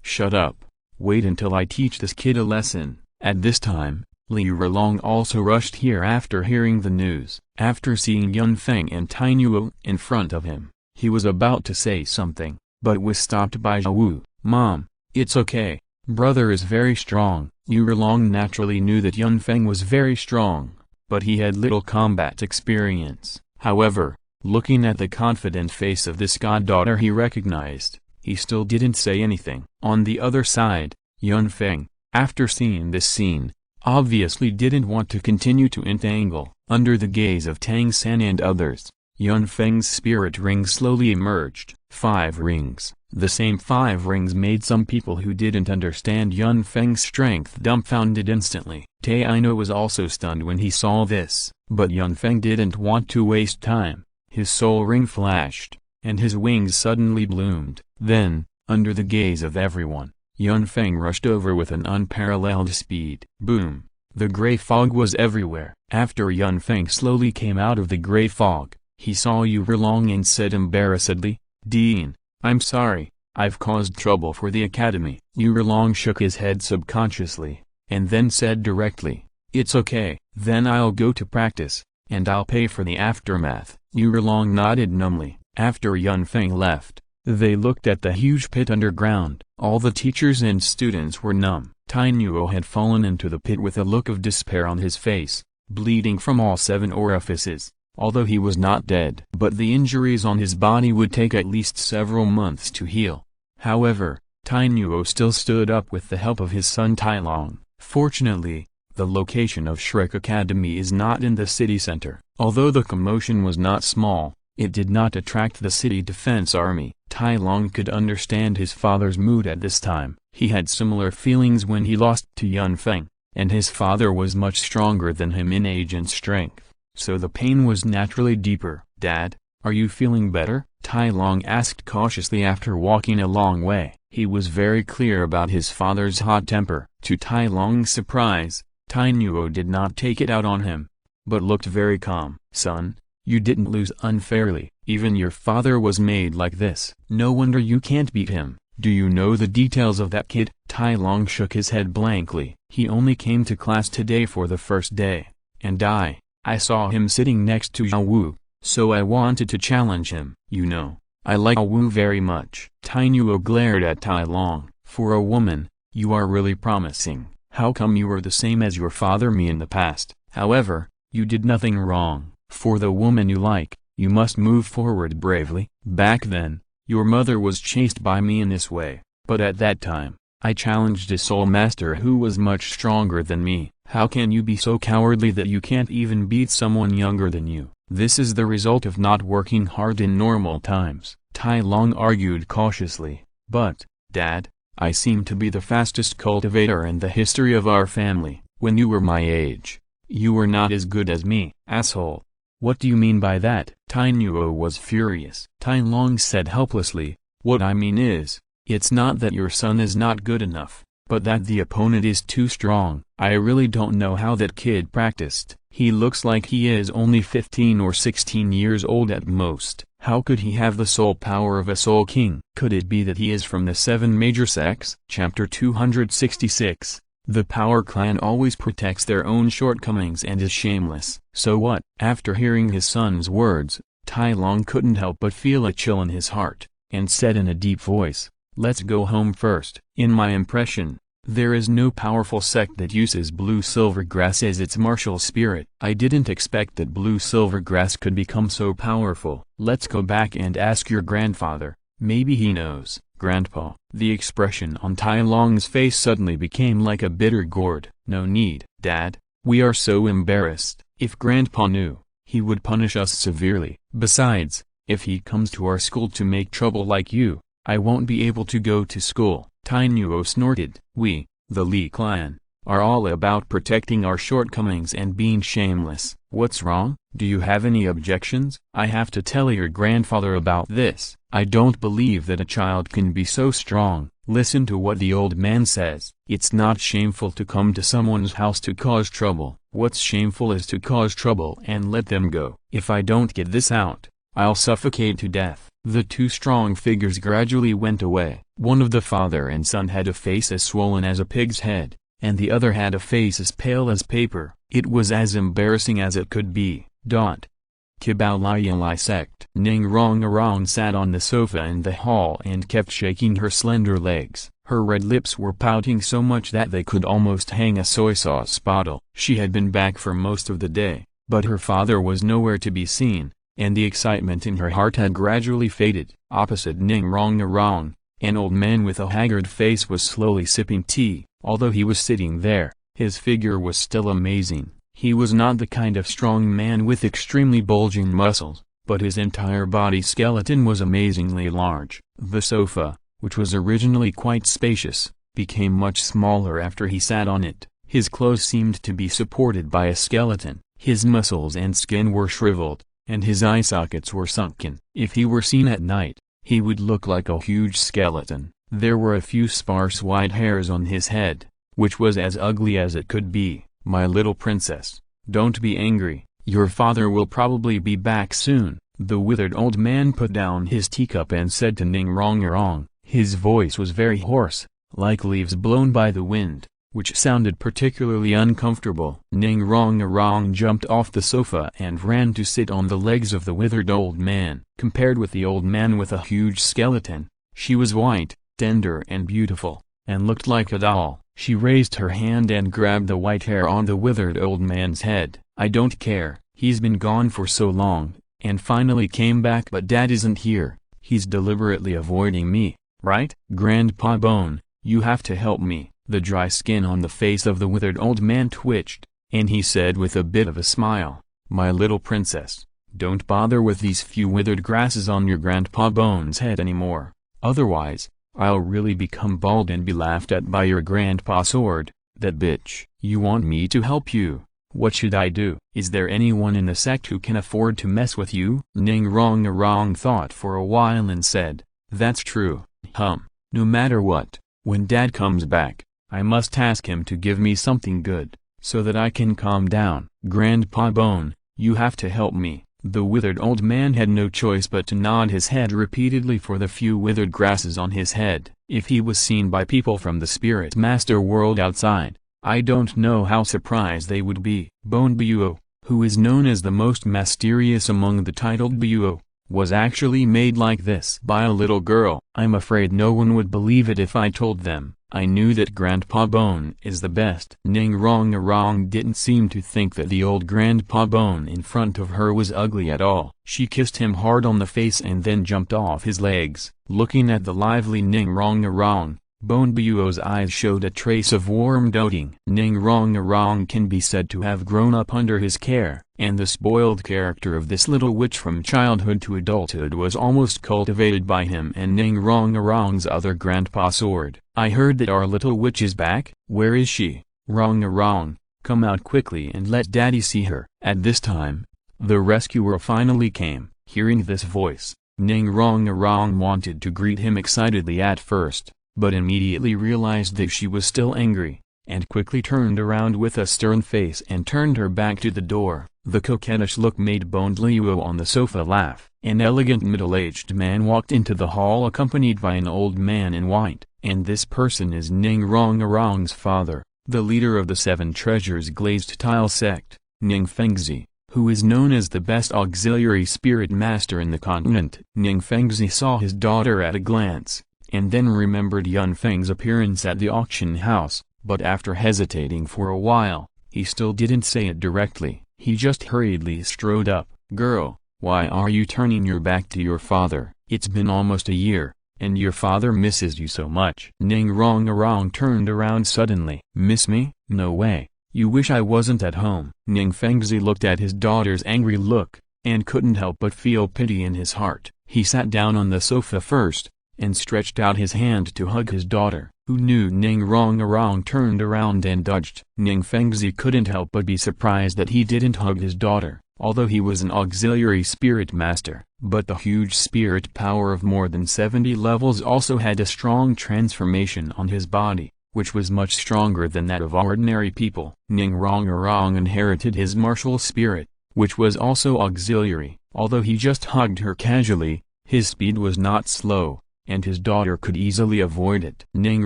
shut up. Wait until I teach this kid a lesson. At this time, Li Rulong also rushed here after hearing the news. After seeing Yun Feng and Tainuo in front of him, he was about to say something, but was stopped by Zhao Wu. Mom, it's okay. Brother is very strong. Li Rulong naturally knew that Yun Feng was very strong, but he had little combat experience. However, looking at the confident face of this goddaughter he recognized, he still didn't say anything. On the other side, Yun Feng, after seeing this scene, obviously didn't want to continue to entangle. Under the gaze of Tang San and others, Yun Feng's spirit ring slowly emerged. 5 rings. The same 5 rings made some people who didn't understand Yun Feng's strength dumbfounded instantly. Taino was also stunned when he saw this, but Yun Feng didn't want to waste time. His soul ring flashed, and his wings suddenly bloomed. Then, under the gaze of everyone, Yun Feng rushed over with an unparalleled speed. Boom! The gray fog was everywhere. After Yun Feng slowly came out of the gray fog, he saw Yu Rulong and said embarrassedly, Dean, I'm sorry, I've caused trouble for the academy. Yu Rulong shook his head subconsciously, and then said directly, it's okay. Then I'll go to practice, and I'll pay for the aftermath. Yu Rulong nodded numbly. After Yun Feng left, they looked at the huge pit underground. All the teachers and students were numb. Tainuo had fallen into the pit with a look of despair on his face, bleeding from all 7 orifices, although he was not dead. But the injuries on his body would take at least several months to heal. However, Tainuo still stood up with the help of his son Tai Long. Fortunately, the location of Shrek Academy is not in the city center. Although the commotion was not small, it did not attract the city defense army. Tai Long could understand his father's mood at this time. He had similar feelings when he lost to Yun Feng, and his father was much stronger than him in age and strength, so the pain was naturally deeper. Dad, are you feeling better? Tai Long asked cautiously after walking a long way. He was very clear about his father's hot temper. To Tai Long's surprise, Tainuo did not take it out on him, but looked very calm. Son, you didn't lose unfairly. Even your father was made like this. No wonder you can't beat him. Do you know the details of that kid? Tai Long shook his head blankly. He only came to class today for the first day, and I saw him sitting next to Zhao Wu, so I wanted to challenge him. You know, I like Zhao Wu very much. Tainuo glared at Tai Long. For a woman, you are really promising. How come you were the same as your father me in the past? However, you did nothing wrong. For the woman you like, you must move forward bravely. Back then, your mother was chased by me in this way, but at that time, I challenged a soul master who was much stronger than me. How can you be so cowardly that you can't even beat someone younger than you? This is the result of not working hard in normal times. Tai Long argued cautiously. But, Dad, I seem to be the fastest cultivator in the history of our family. When you were my age, you were not as good as me. Asshole. What do you mean by that? Tainuo was furious. Tai Long said helplessly, what I mean is, it's not that your son is not good enough, but that the opponent is too strong. I really don't know how that kid practiced. He looks like he is only 15 or 16 years old at most. How could he have the soul power of a soul king? Could it be that he is from the 7 major sects? Chapter 266. The power clan always protects their own shortcomings and is shameless. So what? After hearing his son's words, Tai Long couldn't help but feel a chill in his heart, and said in a deep voice, let's go home first. In my impression, There is no powerful sect that uses blue silver grass as its martial spirit. I didn't expect that blue silver grass could become so powerful. Let's go back and ask your grandfather, maybe he knows. Grandpa. The expression on Tai Long's face suddenly became like a bitter gourd. No need, Dad. We are so embarrassed. If Grandpa knew, he would punish us severely. Besides, if he comes to our school to make trouble like you, I won't be able to go to school. Tai Nuo snorted. We, the Li clan, are all about protecting our shortcomings and being shameless. What's wrong? Do you have any objections? I have to tell your grandfather about this. I don't believe that a child can be so strong. Listen to what the old man says. It's not shameful to come to someone's house to cause trouble. What's shameful is to cause trouble and let them go. If I don't get this out, I'll suffocate to death. The two strong figures gradually went away. One of the father and son had a face as swollen as a pig's head, and the other had a face as pale as paper. It was as embarrassing as it could be. Kibao Lai sect. Ning Rong sat on the sofa in the hall and kept shaking her slender legs. Her red lips were pouting so much that they could almost hang a soy sauce bottle. She had been back for most of the day, but her father was nowhere to be seen, and the excitement in her heart had gradually faded. Opposite Ning Rong, an old man with a haggard face was slowly sipping tea. Although he was sitting there, his figure was still amazing. He was not the kind of strong man with extremely bulging muscles, but his entire body skeleton was amazingly large. The sofa, which was originally quite spacious, became much smaller after he sat on it. His clothes seemed to be supported by a skeleton. His muscles and skin were shriveled, and his eye sockets were sunken. If he were seen at night, he would look like a huge skeleton. There were a few sparse white hairs on his head, which was as ugly as it could be. My little princess, don't be angry, your father will probably be back soon. The withered old man put down his teacup and said to Ning Rong. His voice was very hoarse, like leaves blown by the wind, which sounded particularly uncomfortable. Ning Rong jumped off the sofa and ran to sit on the legs of the withered old man. Compared with the old man with a huge skeleton, she was white, tender and beautiful, and looked like a doll. She raised her hand and grabbed the white hair on the withered old man's head. I don't care, he's been gone for so long, and finally came back, but Dad isn't here. He's deliberately avoiding me, right? Grandpa Bone, you have to help me. The dry skin on the face of the withered old man twitched, and he said with a bit of a smile, my little princess, don't bother with these few withered grasses on your Grandpa Bone's head anymore. Otherwise, I'll really become bald and be laughed at by your Grandpa Sword. That bitch. You want me to help you? What should I do? Is there anyone in the sect who can afford to mess with you? Ning Rong thought for a while and said, that's true. No matter what, when Dad comes back, I must ask him to give me something good, so that I can calm down. Grandpa Bone, you have to help me. The withered old man had no choice but to nod his head repeatedly for the few withered grasses on his head. If he was seen by people from the spirit master world outside, I don't know how surprised they would be. Bone Buo, who is known as the most mysterious among the titled Buo, was actually made like this by a little girl. I'm afraid no one would believe it if I told them. I knew that Grandpa Bone is the best. Ning Rong didn't seem to think that the old Grandpa Bone in front of her was ugly at all. She kissed him hard on the face and then jumped off his legs. Looking at the lively Ning Rong, Bone Buo's eyes showed a trace of warm doting. Ning Rong can be said to have grown up under his care, and the spoiled character of this little witch from childhood to adulthood was almost cultivated by him and Ning Rong's other Grandpa Sword. I heard that our little witch is back. Where is she? Rong, come out quickly and let Daddy see her. At this time, the rescuer finally came. Hearing this voice, Ning Rong wanted to greet him excitedly at first, but immediately realized that she was still angry, and quickly turned around with a stern face and turned her back to the door. The coquettish look made Bone Buo on the sofa laugh. An elegant middle-aged man walked into the hall accompanied by an old man in white, and this person is Ning Rong's father, the leader of the Seven Treasures Glazed Tile sect, Ning Fengzi, who is known as the best auxiliary spirit master in the continent. Ning Fengzi saw his daughter at a glance, and then remembered Yun Feng's appearance at the auction house, but after hesitating for a while, he still didn't say it directly. He just hurriedly strode up. "Girl, why are you turning your back to your father? It's been almost a year, and your father misses you so much." Ning Rong turned around suddenly. "Miss me? No way. You wish I wasn't at home." Ning Fengzi looked at his daughter's angry look, and couldn't help but feel pity in his heart. He sat down on the sofa first, and stretched out his hand to hug his daughter, who knew Ning Rong turned around and dodged. Ning Fengzi couldn't help but be surprised that he didn't hug his daughter, although he was an auxiliary spirit master. But the huge spirit power of more than 70 levels also had a strong transformation on his body, which was much stronger than that of ordinary people. Ning Rong inherited his martial spirit, which was also auxiliary. Although he just hugged her casually, his speed was not slow, and his daughter could easily avoid it. Ning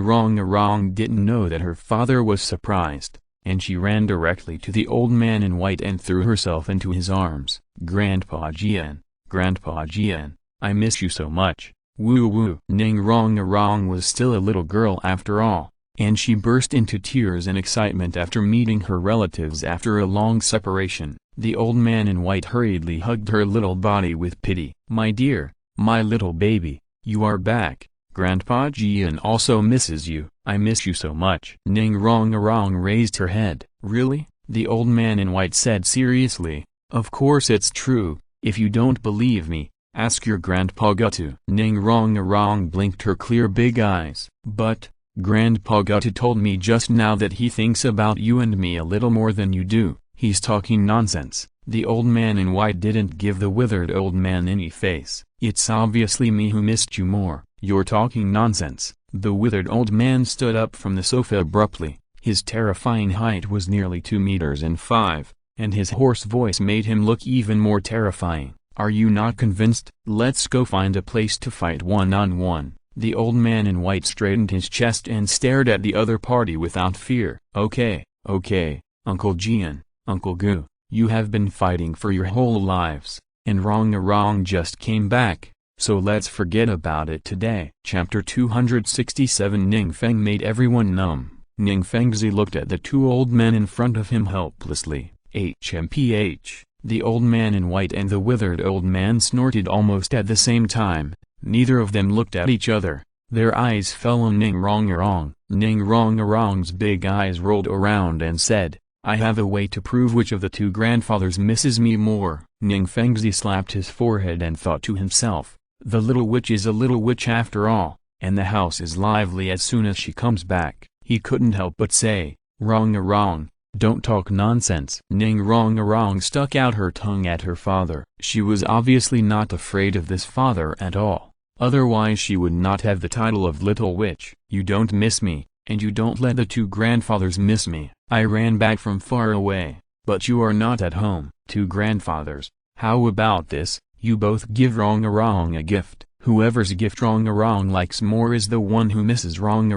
Rong didn't know that her father was surprised, and she ran directly to the old man in white and threw herself into his arms. "Grandpa Jian, I miss you so much. Woo woo." Ning Rong was still a little girl after all, and she burst into tears in excitement after meeting her relatives after a long separation. The old man in white hurriedly hugged her little body with pity. "My dear, my little baby, you are back. Grandpa Jian also misses you. I miss you so much." Ning Rong raised her head. "Really?" the old man in white said seriously. "Of course it's true. If you don't believe me, ask your Grandpa Gutu." Ning Rong blinked her clear big eyes. "But, Grandpa Gutu told me just now that he thinks about you and me a little more than you do. He's talking nonsense." The old man in white didn't give the withered old man any face. "It's obviously me who missed you more. You're talking nonsense." The withered old man stood up from the sofa abruptly. His terrifying height was nearly 2.5 meters, and his hoarse voice made him look even more terrifying. "Are you not convinced? Let's go find a place to fight one-on-one." The old man in white straightened his chest and stared at the other party without fear. Okay, Uncle Jian, Uncle Gu, you have been fighting for your whole lives, and Rong just came back, so let's forget about it today. Chapter 267. Ning Feng made everyone numb. Ning Fengzi looked at the two old men in front of him helplessly. HMPH. The old man in white and the withered old man snorted almost at the same time. Neither of them looked at each other. Their eyes fell on Ning Rong. Ning Rong's big eyes rolled around and said, "I have a way to prove which of the two grandfathers misses me more." Ning Fengzi slapped his forehead and thought to himself, "The little witch is a little witch after all, and the house is lively as soon as she comes back." He couldn't help but say, Rong, don't talk nonsense." Ning Rong stuck out her tongue at her father. She was obviously not afraid of this father at all, otherwise she would not have the title of Little Witch. "You don't miss me, and you don't let the two grandfathers miss me. I ran back from far away, but you are not at home." "Two grandfathers, how about this? You both give Rong a gift. Whoever's gift Rong likes more is the one who misses Rong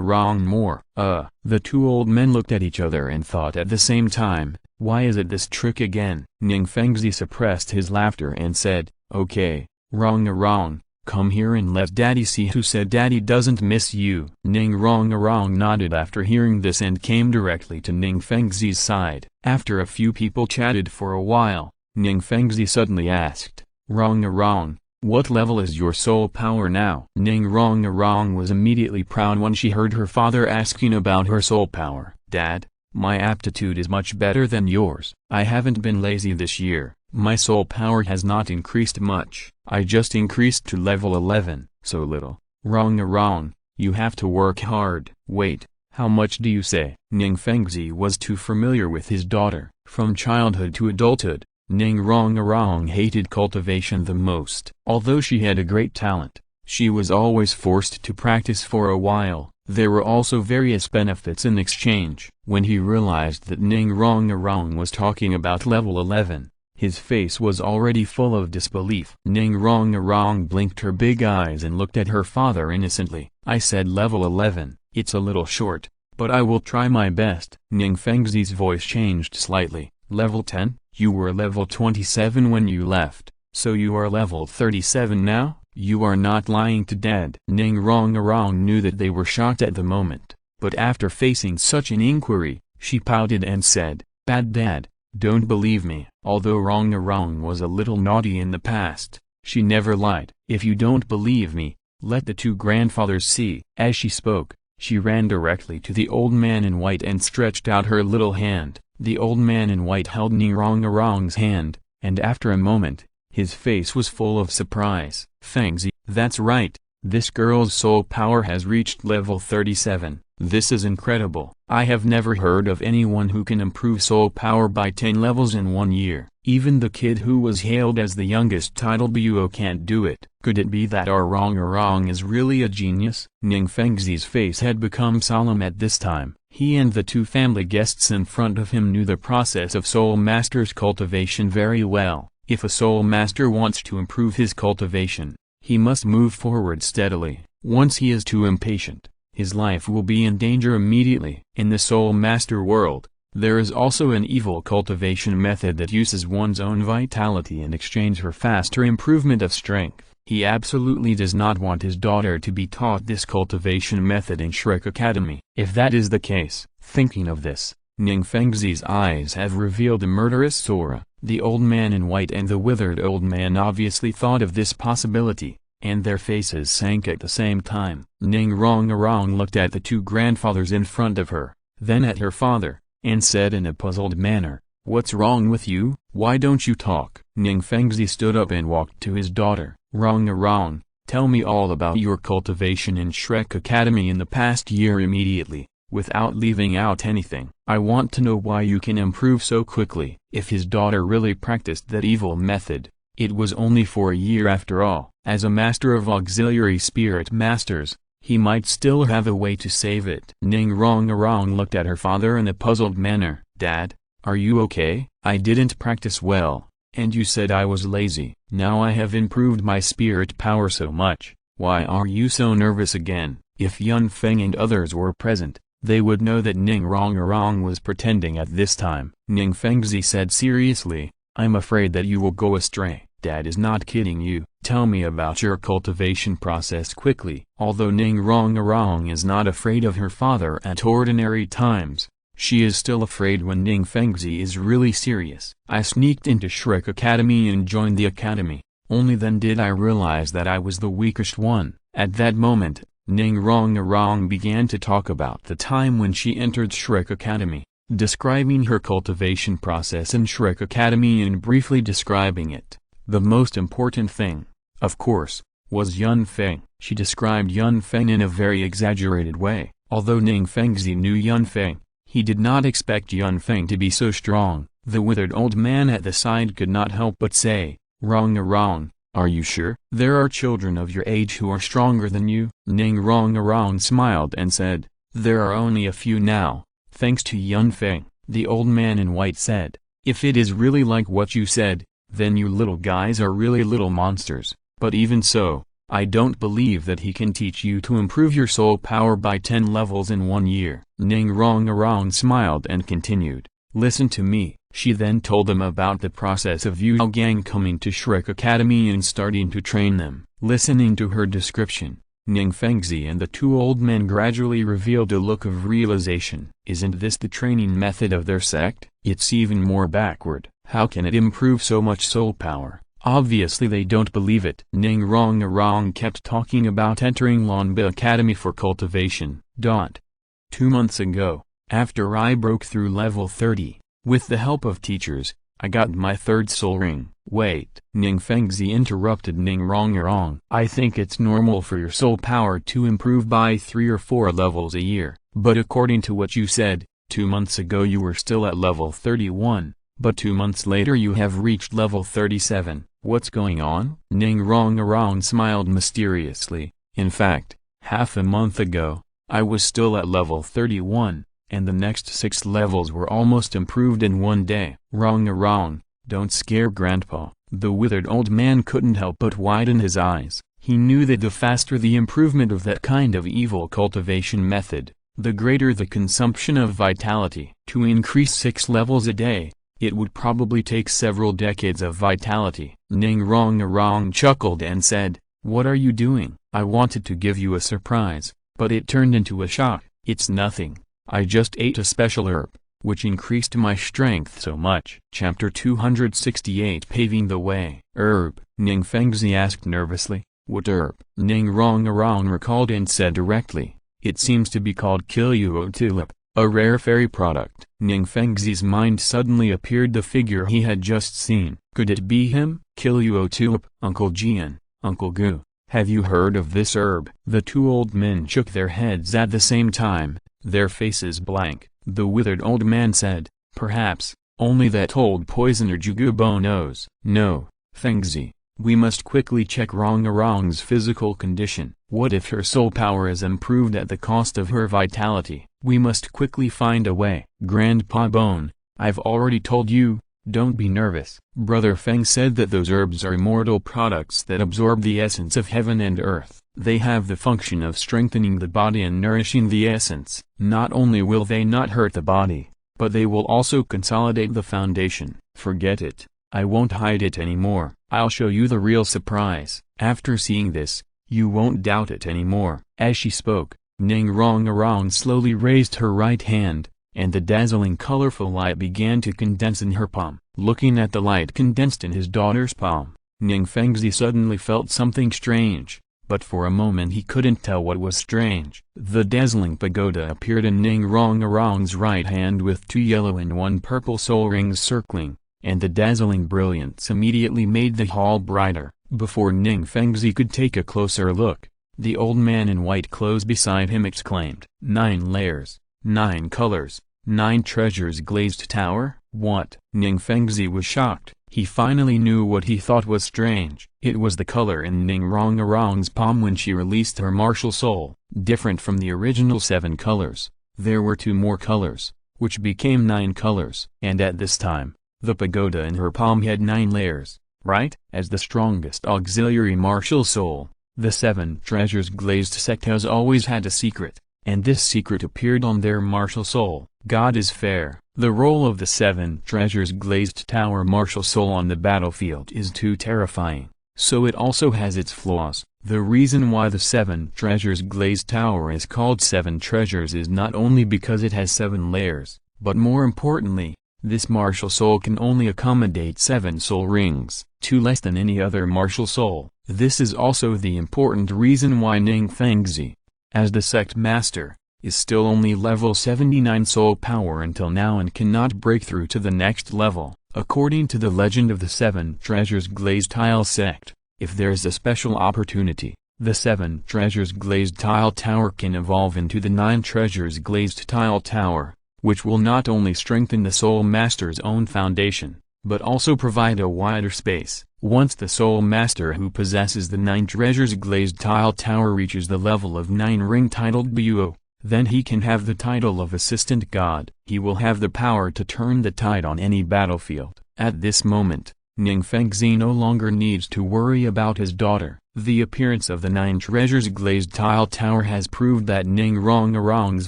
more." The two old men looked at each other and thought at the same time, "Why is it this trick again?" Ning Fengzi suppressed his laughter and said, "Okay, Rong, come here and let Daddy see who said Daddy doesn't miss you." Ning Rong nodded after hearing this and came directly to Ning Fengzi's side. After a few people chatted for a while, Ning Fengzi suddenly asked, Rong, what level is your soul power now?" Ning Rong was immediately proud when she heard her father asking about her soul power. "Dad, my aptitude is much better than yours. I haven't been lazy this year. My soul power has not increased much. I just increased to level 11, so little." Rong, you have to work hard." "Wait, how much do you say?" Ning Fengzi was too familiar with his daughter. From childhood to adulthood, Ning Rong hated cultivation the most. Although she had a great talent, she was always forced to practice for a while. There were also various benefits in exchange. When he realized that Ning Rong was talking about level 11, his face was already full of disbelief. Ning Rong blinked her big eyes and looked at her father innocently. "I said level 11, it's a little short, but I will try my best." Ning Fengzi's voice changed slightly. "Level 10? You were level 27 when you left, so you are level 37 now?" You are not lying to Dad. Ning Rong knew that they were shocked at the moment, but after facing such an inquiry, she pouted and said, "Bad Dad, don't believe me." Although Rong was a little naughty in the past, she never lied. "If you don't believe me, let the two grandfathers see." As she spoke, she ran directly to the old man in white and stretched out her little hand. The old man in white held Ning Rong's hand, and after a moment, his face was full of surprise. "Fengzi, that's right, this girl's soul power has reached level 37. This is incredible. I have never heard of anyone who can improve soul power by 10 levels in 1 year. Even the kid who was hailed as the youngest title Buo can't do it. Could it be that our Rong is really a genius?" Ning Fengzi's face had become solemn at this time. He and the two family guests in front of him knew the process of Soul Master's cultivation very well. If a Soul Master wants to improve his cultivation, he must move forward steadily. Once he is too impatient, his life will be in danger immediately. In the Soul Master world, there is also an evil cultivation method that uses one's own vitality in exchange for faster improvement of strength. He absolutely does not want his daughter to be taught this cultivation method in Shrek Academy. If that is the case, thinking of this, Ning Fengzi's eyes have revealed a murderous aura. The old man in white and the withered old man obviously thought of this possibility, and their faces sank at the same time. Ning Rong looked at the two grandfathers in front of her, then at her father, and said in a puzzled manner, "What's wrong with you? Why don't you talk?" Ning Fengzi stood up and walked to his daughter. Rong, tell me all about your cultivation in Shrek Academy in the past year immediately, without leaving out anything. I want to know why you can improve so quickly." If his daughter really practiced that evil method, it was only for a year after all. As a master of auxiliary spirit masters, he might still have a way to save it. Ning Rong looked at her father in a puzzled manner. "Dad, are you okay? I didn't practice well, and you said I was lazy. Now I have improved my spirit power so much. Why are you so nervous again?" If Yun Feng and others were present, they would know that Ning Rong was pretending at this time. Ning Fengzi said seriously, "I'm afraid that you will go astray. Dad is not kidding you. Tell me about your cultivation process quickly." Although Ning Rong is not afraid of her father at ordinary times, she is still afraid when Ning Fengzi is really serious. "I sneaked into Shrek Academy and joined the academy. Only then did I realize that I was the weakest one." At that moment, Ning Rong began to talk about the time when she entered Shrek Academy, describing her cultivation process in Shrek Academy and briefly describing it. The most important thing, of course, was Yun Feng. She described Yun Feng in a very exaggerated way. Although Ning Fengzi knew Yun Feng, he did not expect Yun Feng to be so strong. The withered old man at the side could not help but say, "Rong, are you sure? There are children of your age who are stronger than you?" Ning Rong smiled and said, "There are only a few now, thanks to Yun Feng." The old man in white said, "If it is really like what you said, then you little guys are really little monsters. But even so, I don't believe that he can teach you to improve your soul power by 10 levels in 1 year." Ning Rong smiled and continued, "Listen to me." She then told them about the process of Yu Gang coming to Shrek Academy and starting to train them. Listening to her description, Ning Fengzi and the two old men gradually revealed a look of realization. Isn't this the training method of their sect? It's even more backward. How can it improve so much soul power? Obviously they don't believe it. Ning Rong kept talking about entering Lanba Academy for cultivation. 2 months ago, after I broke through level 30, with the help of teachers, I got my 3rd soul ring. Wait. Ning Fengzi interrupted Ning Rong. "I think it's normal for your soul power to improve by 3 or 4 levels a year. But according to what you said, 2 months ago you were still at level 31, but 2 months later you have reached level 37. What's going on?" Ning Rong smiled mysteriously. "In fact, half a month ago, I was still at level 31. And the next 6 levels were almost improved in 1 day. Rong, don't scare Grandpa." The withered old man couldn't help but widen his eyes. He knew that the faster the improvement of that kind of evil cultivation method, the greater the consumption of vitality. To increase 6 levels a day, it would probably take several decades of vitality. Ning Rong chuckled and said, What are you doing? I wanted to give you a surprise, but it turned into a shock. It's nothing. I just ate a special herb, which increased my strength so much. Chapter 268 Paving the Way. Herb, Ning Fengzi asked nervously. What herb? Ning Rongarong recalled and said directly. It seems to be called Cultivation tulip, a rare fairy product. Ning Fengzi's mind suddenly appeared the figure he had just seen. Could it be him? Cultivation tulip. Uncle Jian, Uncle Gu, have you heard of this herb? The two old men shook their heads at the same time, their faces blank. The withered old man said, perhaps, only that old poisoner Jugubo knows. No, Fengzi, we must quickly check Rongarong's physical condition. What if her soul power is improved at the cost of her vitality? We must quickly find a way. Grandpa Bone, I've already told you, don't be nervous. Brother Feng said that those herbs are immortal products that absorb the essence of heaven and earth. They have the function of strengthening the body and nourishing the essence. Not only will they not hurt the body, but they will also consolidate the foundation. Forget it. I won't hide it anymore. I'll show you the real surprise. After seeing this, you won't doubt it anymore. As she spoke, Ning Rongarong slowly raised her right hand, and the dazzling colorful light began to condense in her palm. Looking at the light condensed in his daughter's palm, Ning Fengzi suddenly felt something strange, but for a moment he couldn't tell what was strange. The dazzling pagoda appeared in Ning Rongarong's right hand with 2 yellow and 1 purple soul rings circling, and the dazzling brilliance immediately made the hall brighter. Before Ning Fengzi could take a closer look, the old man in white clothes beside him exclaimed, 9 layers, 9 colors, 9 treasures glazed tower? What? Ning Fengzi was shocked. He finally knew what he thought was strange. It was the color in Ning Rongarong's palm when she released her martial soul. Different from the original 7 colors, there were 2 more colors, which became 9 colors. And at this time, the pagoda in her palm had 9 layers, right? As the strongest auxiliary martial soul, the 7 treasures glazed sect has always had a secret, and this secret appeared on their martial soul. God is fair. The role of the 7 treasures glazed tower martial soul on the battlefield is too terrifying, so it also has its flaws. The reason why the 7 treasures glazed tower is called 7 treasures is not only because it has 7 layers, but more importantly, this martial soul can only accommodate 7 soul rings, 2 less than any other martial soul. This is also the important reason why Ning Fengzi, as the sect master, is still only level 79 soul power until now and cannot break through to the next level. According to the legend of the 7 treasures glazed tile sect, if there is a special opportunity, the 7 treasures glazed tile tower can evolve into the 9 treasures glazed tile tower, which will not only strengthen the soul master's own foundation, but also provide a wider space. Once the soul master who possesses the 9 treasures glazed tile tower reaches the level of 9 ring titled Buo, then he can have the title of assistant god. He will have the power to turn the tide on any battlefield. At this moment, Ning Fengzi no longer needs to worry about his daughter. The appearance of the 9 treasures glazed tile tower has proved that Ning Rongarong's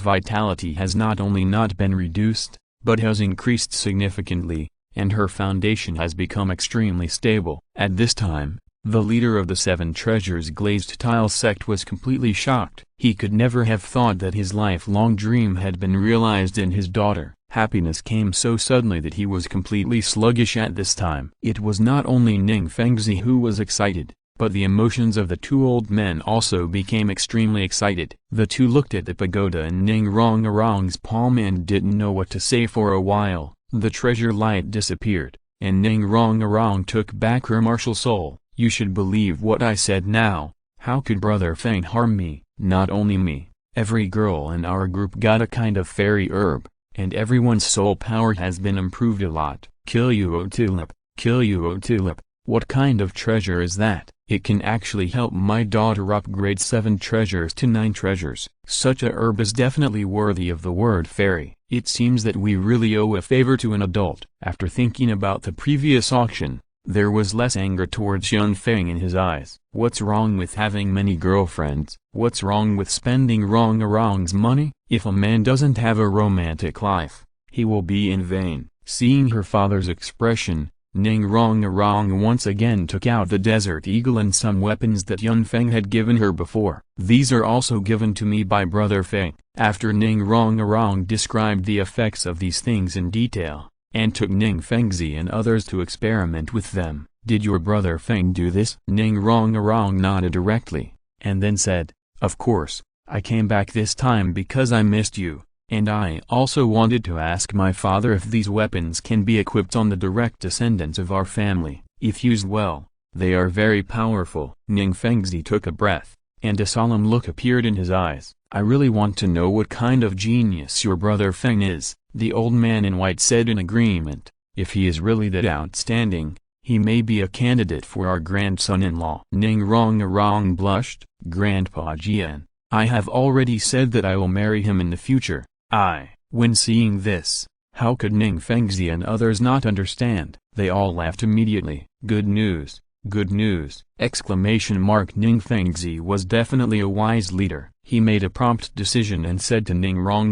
vitality has not only not been reduced, but has increased significantly, and her foundation has become extremely stable. At this time, the leader of the 7 treasures glazed tile sect was completely shocked. He could never have thought that his lifelong dream had been realized in his daughter. Happiness came so suddenly that he was completely sluggish at this time. It was not only Ning Fengzi who was excited, but the emotions of the 2 old men also became extremely excited. The 2 looked at the pagoda in Ning Rongarong's palm and didn't know what to say for a while. The treasure light disappeared, and Ning Rongarong took back her martial soul. You should believe what I said now. How could Brother Feng harm me? Not only me, every girl in our group got a kind of fairy herb, and everyone's soul power has been improved a lot. Cultivation tulip, Cultivation tulip, what kind of treasure is that? It can actually help my daughter upgrade 7 treasures to 9 treasures. Such a herb is definitely worthy of the word fairy. It seems that we really owe a favor to an adult. After thinking about the previous auction, there was less anger towards young Feng in his eyes. What's wrong with having many girlfriends? What's wrong with spending Rongarong's money? If a man doesn't have a romantic life, he will be in vain. Seeing her father's expression, Ning Rong once again took out the Desert Eagle and some weapons that Yun Feng had given her before. These are also given to me by Brother Feng. After Ning Rong described the effects of these things in detail, and took Ning Fengzi and others to experiment with them. Did your brother Feng do this? Ning Rong nodded directly, and then said, of course, I came back this time because I missed you. And I also wanted to ask my father if these weapons can be equipped on the direct descendants of our family. If used well, they are very powerful. Ning Fengzi took a breath, and a solemn look appeared in his eyes. I really want to know what kind of genius your brother Feng is, the old man in white said in agreement. If he is really that outstanding, he may be a candidate for our grandson-in-law. Ning Rong blushed. Grandpa Jian, I have already said that I will marry him in the future. When seeing this, how could Ning Fengzi and others not understand? They all laughed immediately. Good news, good news! Exclamation mark. Ning Fengzi was definitely a wise leader. He made a prompt decision and said to Ning Rong,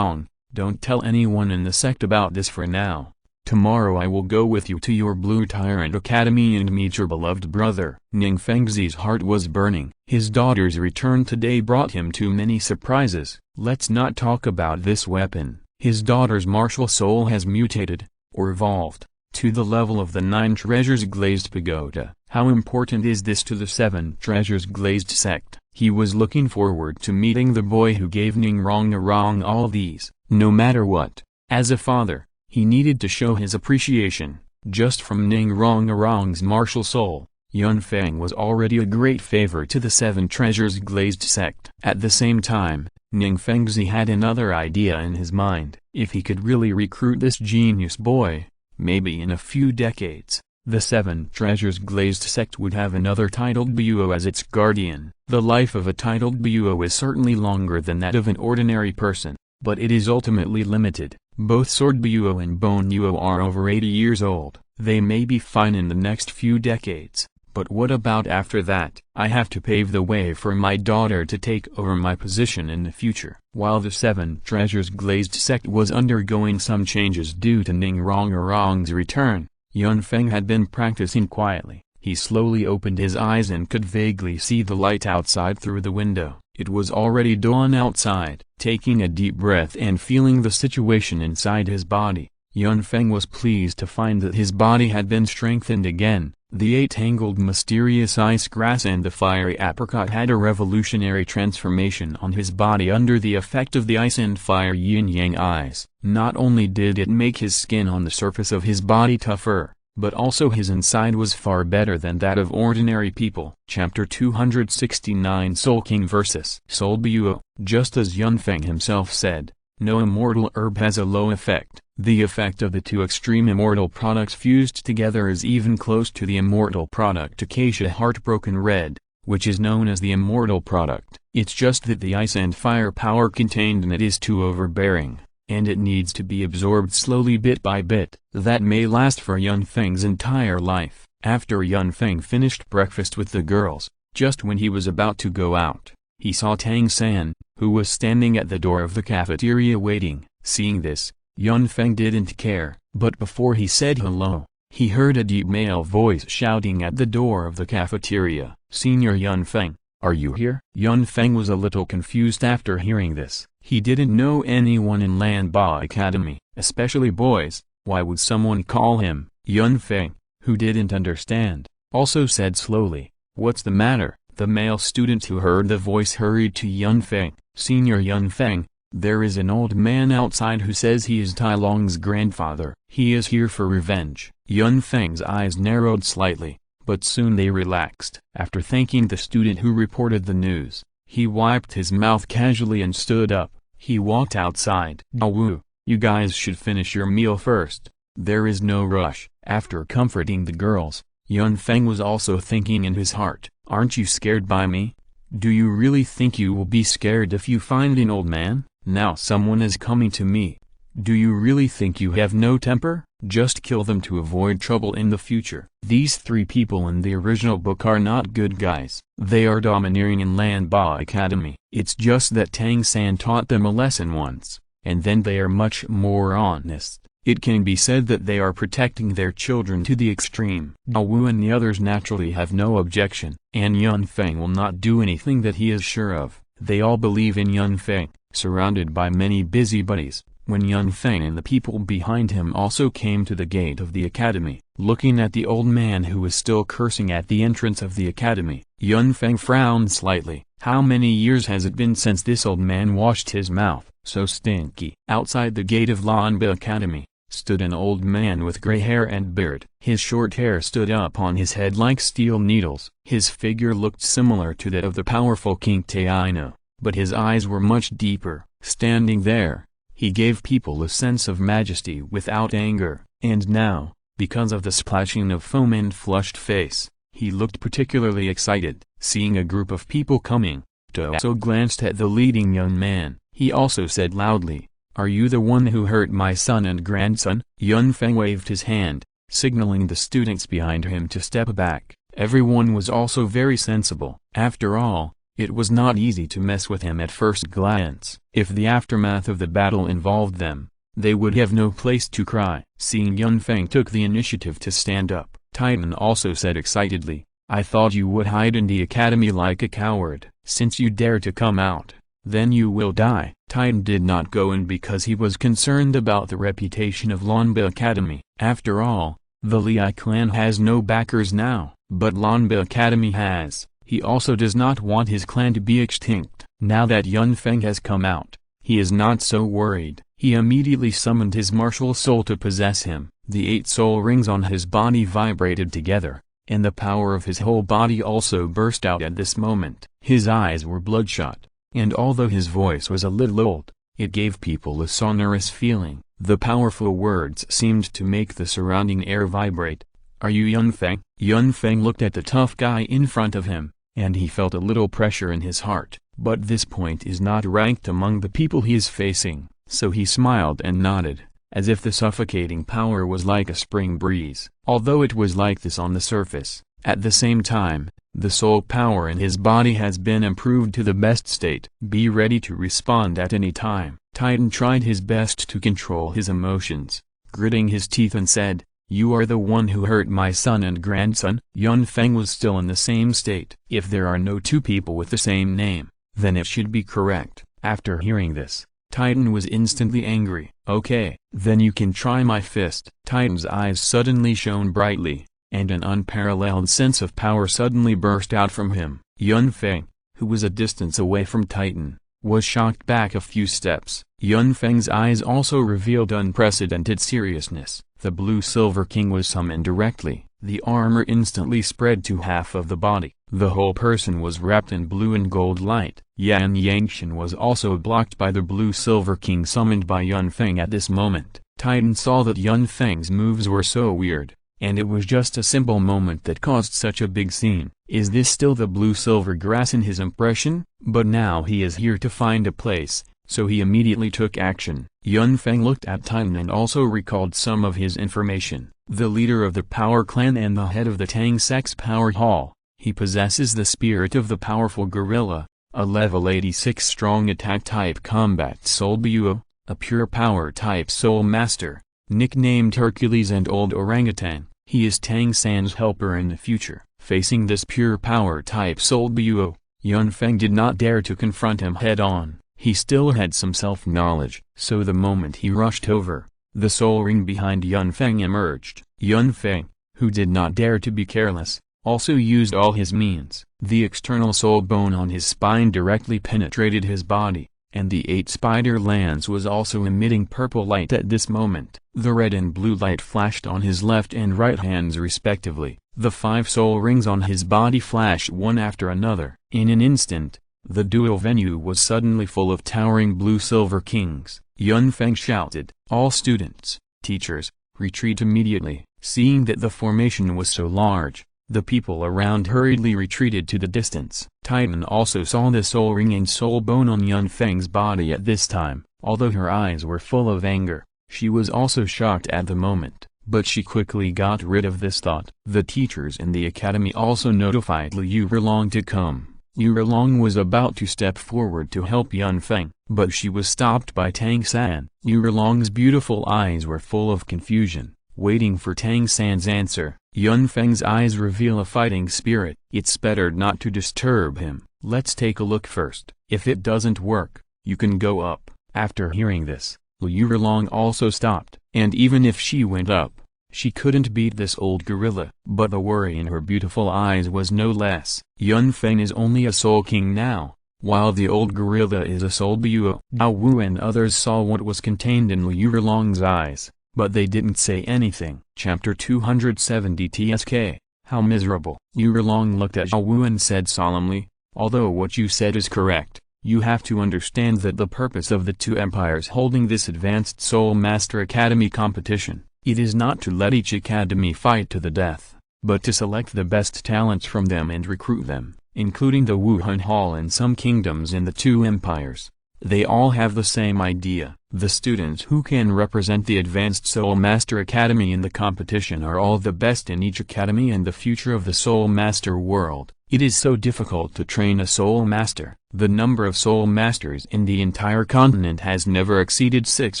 don't tell anyone in the sect about this for now. Tomorrow I will go with you to your Blue Tyrant Academy and meet your beloved brother. Ning Fengzi's heart was burning. His daughter's return today brought him too many surprises. Let's not talk about this weapon. His daughter's martial soul has mutated, or evolved, to the level of the 9 Treasures Glazed Pagoda. How important is this to the 7 Treasures Glazed sect? He was looking forward to meeting the boy who gave Ning Rong all these. No matter what, as a father, he needed to show his appreciation. Just from Ning Rong's martial soul, Yun Feng was already a great favor to the 7 Treasures Glazed sect. At the same time, Ning Fengzi had another idea in his mind. If he could really recruit this genius boy, maybe in a few decades, the 7 Treasures Glazed sect would have another titled Buo as its guardian. The life of a titled Buo is certainly longer than that of an ordinary person, but it is ultimately limited. Both Sword Buo and Bone Buo are over 80 years old. They may be fine in the next few decades, but what about after that? I have to pave the way for my daughter to take over my position in the future. While the 7 Treasures Glazed sect was undergoing some changes due to Ning Rong's return, Yun Feng had been practicing quietly. He slowly opened his eyes and could vaguely see the light outside through the window. It was already dawn outside. Taking a deep breath and feeling the situation inside his body, Yun Feng was pleased to find that his body had been strengthened again. The 8 tangled mysterious ice grass and the fiery apricot had a revolutionary transformation on his body under the effect of the ice and fire yin-yang eyes. Not only did it make his skin on the surface of his body tougher, but also his inside was far better than that of ordinary people. Chapter 269 Soul King vs. Soul Buo. Just as Yun Feng himself said, no immortal herb has a low effect. The effect of the 2 extreme immortal products fused together is even close to the immortal product Acacia Heartbroken Red, which is known as the immortal product. It's just that the ice and fire power contained in it is too overbearing, and it needs to be absorbed slowly bit by bit. That may last for Yun Feng's entire life. After Yun Feng finished breakfast with the girls, just when he was about to go out, he saw Tang San, who was standing at the door of the cafeteria waiting. Seeing this, Yun Feng didn't care, but before he said hello, he heard a deep male voice shouting at the door of the cafeteria. Senior Yun Feng, are you here? Yun Feng was a little confused after hearing this. He didn't know anyone in Lanba Academy, especially boys. Why would someone call him? Yun Feng, who didn't understand, also said slowly, what's the matter? The male student who heard the voice hurried to Yun Feng. Senior Yun Feng, there is an old man outside who says he is Tai Long's grandfather. He is here for revenge. Yun Feng's eyes narrowed slightly, but soon they relaxed. After thanking the student who reported the news, he wiped his mouth casually and stood up. He walked outside. Douluo, you guys should finish your meal first. There is no rush. After comforting the girls, Yun Feng was also thinking in his heart, aren't you scared by me? Do you really think you will be scared if you find an old man? Now someone is coming to me. Do you really think you have no temper? Just kill them to avoid trouble in the future. These 3 people in the original book are not good guys. They are domineering in Lanba Academy. It's just that Tang San taught them a lesson once, and then they are much more honest. It can be said that they are protecting their children to the extreme. Douluo and the others naturally have no objection, and Yun Feng will not do anything that he is sure of. They all believe in Yun Feng, surrounded by many busybodies. When Yun Feng and the people behind him also came to the gate of the academy, looking at the old man who was still cursing at the entrance of the academy, Yun Feng frowned slightly. How many years has it been since this old man washed his mouth? So stinky. Outside the gate of Lanba Academy stood an old man with gray hair and beard. His short hair stood up on his head like steel needles. His figure looked similar to that of the powerful King Taino, but his eyes were much deeper. Standing there, he gave people a sense of majesty without anger, and now, because of the splashing of foam and flushed face, he looked particularly excited. Seeing a group of people coming, Douluo glanced at the leading young man. He also said loudly, "Are you the one who hurt my son and grandson?" Yun Feng waved his hand, signaling the students behind him to step back. Everyone was also very sensible. After all, it was not easy to mess with him at first glance. If the aftermath of the battle involved them, they would have no place to cry. Seeing Yun Feng took the initiative to stand up, Titan also said excitedly, "I thought you would hide in the academy like a coward. Since you dare to come out, then you will die." Titan did not go in because he was concerned about the reputation of Lanba Academy. After all, the Liai clan has no backers now, but Lanba Academy has. He also does not want his clan to be extinct. Now that Yun Feng has come out, he is not so worried. He immediately summoned his martial soul to possess him. The 8 soul rings on his body vibrated together, and the power of his whole body also burst out at this moment. His eyes were bloodshot, and although his voice was a little old, it gave people a sonorous feeling. The powerful words seemed to make the surrounding air vibrate. "Are you Yun Feng?" Yun Feng looked at the tough guy in front of him, and he felt a little pressure in his heart. But this point is not ranked among the people he is facing, so he smiled and nodded, as if the suffocating power was like a spring breeze. Although it was like this on the surface, at the same time, the soul power in his body has been improved to the best state. Be ready to respond at any time. Titan tried his best to control his emotions, gritting his teeth and said, "You are the one who hurt my son and grandson?" Yun Feng was still in the same state. If there are no 2 people with the same name, then it should be correct. After hearing this, Titan was instantly angry. "Okay, then you can try my fist." Titan's eyes suddenly shone brightly, and an unparalleled sense of power suddenly burst out from him. Yun Feng, who was a distance away from Titan, was shocked back a few steps. Yun Feng's eyes also revealed unprecedented seriousness. The Blue-Silver King was summoned directly. The armor instantly spread to half of the body. The whole person was wrapped in blue and gold light. Yan Yangshan was also blocked by the Blue-Silver King summoned by Yun Feng at this moment. Titan saw that Yun Feng's moves were so weird, and it was just a simple moment that caused such a big scene. Is this still the blue-silver grass in his impression? But now he is here to find a place, so he immediately took action. Yun Feng looked at Titan and also recalled some of his information. The leader of the Power Clan and the head of the Tang Sex Power Hall, he possesses the spirit of the powerful gorilla, a level 86 strong attack type combat soul Buo, a pure power type soul master, nicknamed Hercules and Old Orangutan. He is Tang San's helper in the future. Facing this pure power type soul Buo, Yun Feng did not dare to confront him head-on. He still had some self-knowledge, so the moment he rushed over, the soul ring behind Yun Feng emerged. Yun Feng, who did not dare to be careless, also used all his means. The external soul bone on his spine directly penetrated his body, and the 8 spider lance was also emitting purple light at this moment. The red and blue light flashed on his left and right hands respectively. The 5 soul rings on his body flashed one after another. In an instant, the duel venue was suddenly full of towering blue-silver kings. Yun Feng shouted, "All students, teachers, retreat immediately." Seeing that the formation was so large, the people around hurriedly retreated to the distance. Titan also saw the soul ring and soul bone on Yun Feng's body at this time. Although her eyes were full of anger, she was also shocked at the moment, but she quickly got rid of this thought. The teachers in the academy also notified Liu Erlong to come. Yurlong was about to step forward to help Yun Feng, but she was stopped by Tang San. Yurlong's beautiful eyes were full of confusion, waiting for Tang San's answer. Yun Feng's eyes reveal a fighting spirit. It's better not to disturb him. Let's take a look first. If it doesn't work, you can go up. After hearing this, Yurlong also stopped, and even if she went up, she couldn't beat this old gorilla. But the worry in her beautiful eyes was no less. Yun Feng is only a soul king now, while the old gorilla is a soul Buo. Dao Wu and others saw what was contained in Yurlong's eyes, but they didn't say anything. Chapter 270 TSK. How miserable. Yurlong looked at Dao Wu and said solemnly, although what you said is correct, you have to understand that the purpose of the two empires holding this Advanced Soul Master Academy competition, it is not to let each academy fight to the death, but to select the best talents from them and recruit them, including the Wuhan Hall and some kingdoms in the two empires. They all have the same idea. The students who can represent the Advanced Soul Master Academy in the competition are all the best in each academy and the future of the Soul Master world. It is so difficult to train a Soul Master. The number of Soul Masters in the entire continent has never exceeded 6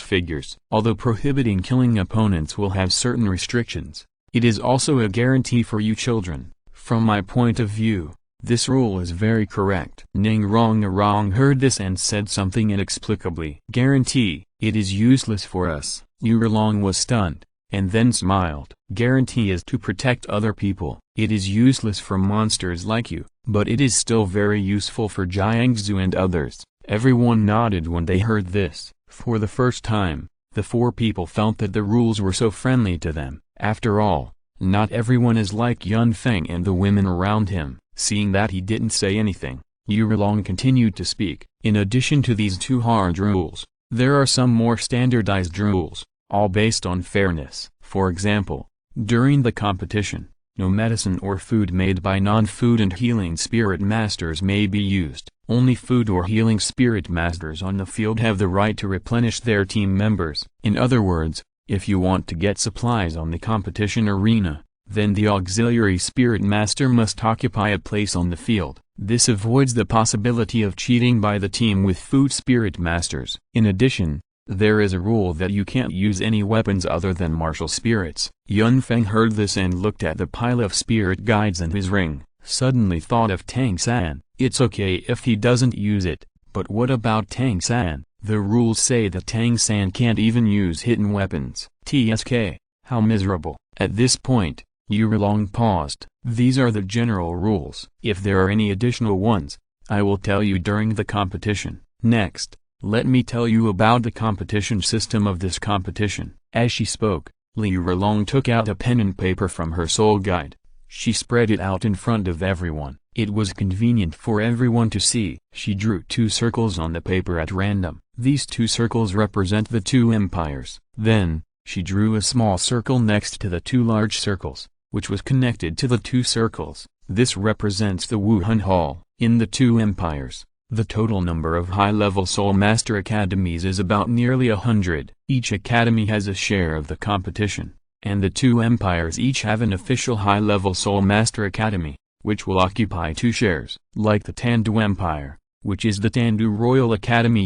figures. Although prohibiting killing opponents will have certain restrictions, it is also a guarantee for you children. From my point of view, this rule is very correct. Ning Rong heard this and said something inexplicably. Guarantee, it is useless for us. Yurlong was stunned, and then smiled. Guarantee is to protect other people. It is useless for monsters like you, but it is still very useful for Jiangsu and others. Everyone nodded when they heard this. For the first time, the 4 people felt that the rules were so friendly to them. After all, not everyone is like Yun Feng and the women around him. Seeing that he didn't say anything, Yurlong continued to speak. In addition to these 2 hard rules, there are some more standardized rules, all based on fairness. For example, during the competition, no medicine or food made by non-food and healing spirit masters may be used. Only food or healing spirit masters on the field have the right to replenish their team members. In other words, if you want to get supplies on the competition arena, then the auxiliary spirit master must occupy a place on the field. This avoids the possibility of cheating by the team with food spirit masters. In addition, there is a rule that you can't use any weapons other than martial spirits. Yun Feng heard this and looked at the pile of spirit guides in his ring, suddenly thought of Tang San. It's okay if he doesn't use it, but what about Tang San? The rules say that Tang San can't even use hidden weapons. TSK. How miserable. At this point, Yurlong paused. These are the general rules. If there are any additional ones, I will tell you during the competition. Next, let me tell you about the competition system of this competition. As she spoke, Yurlong took out a pen and paper from her soul guide. She spread it out in front of everyone. It was convenient for everyone to see. She drew 2 circles on the paper at random. These 2 circles represent the 2 empires. Then, she drew a small circle next to the 2 large circles, which was connected to the 2 circles. This represents the Wuhan Hall. In the 2 empires, the total number of high-level Soul Master Academies is about nearly 100. Each academy has a share of the competition, and the 2 empires each have an official high-level Soul Master Academy, which will occupy 2 shares. Like the Tandu Empire, which is the Tandu Royal Academy,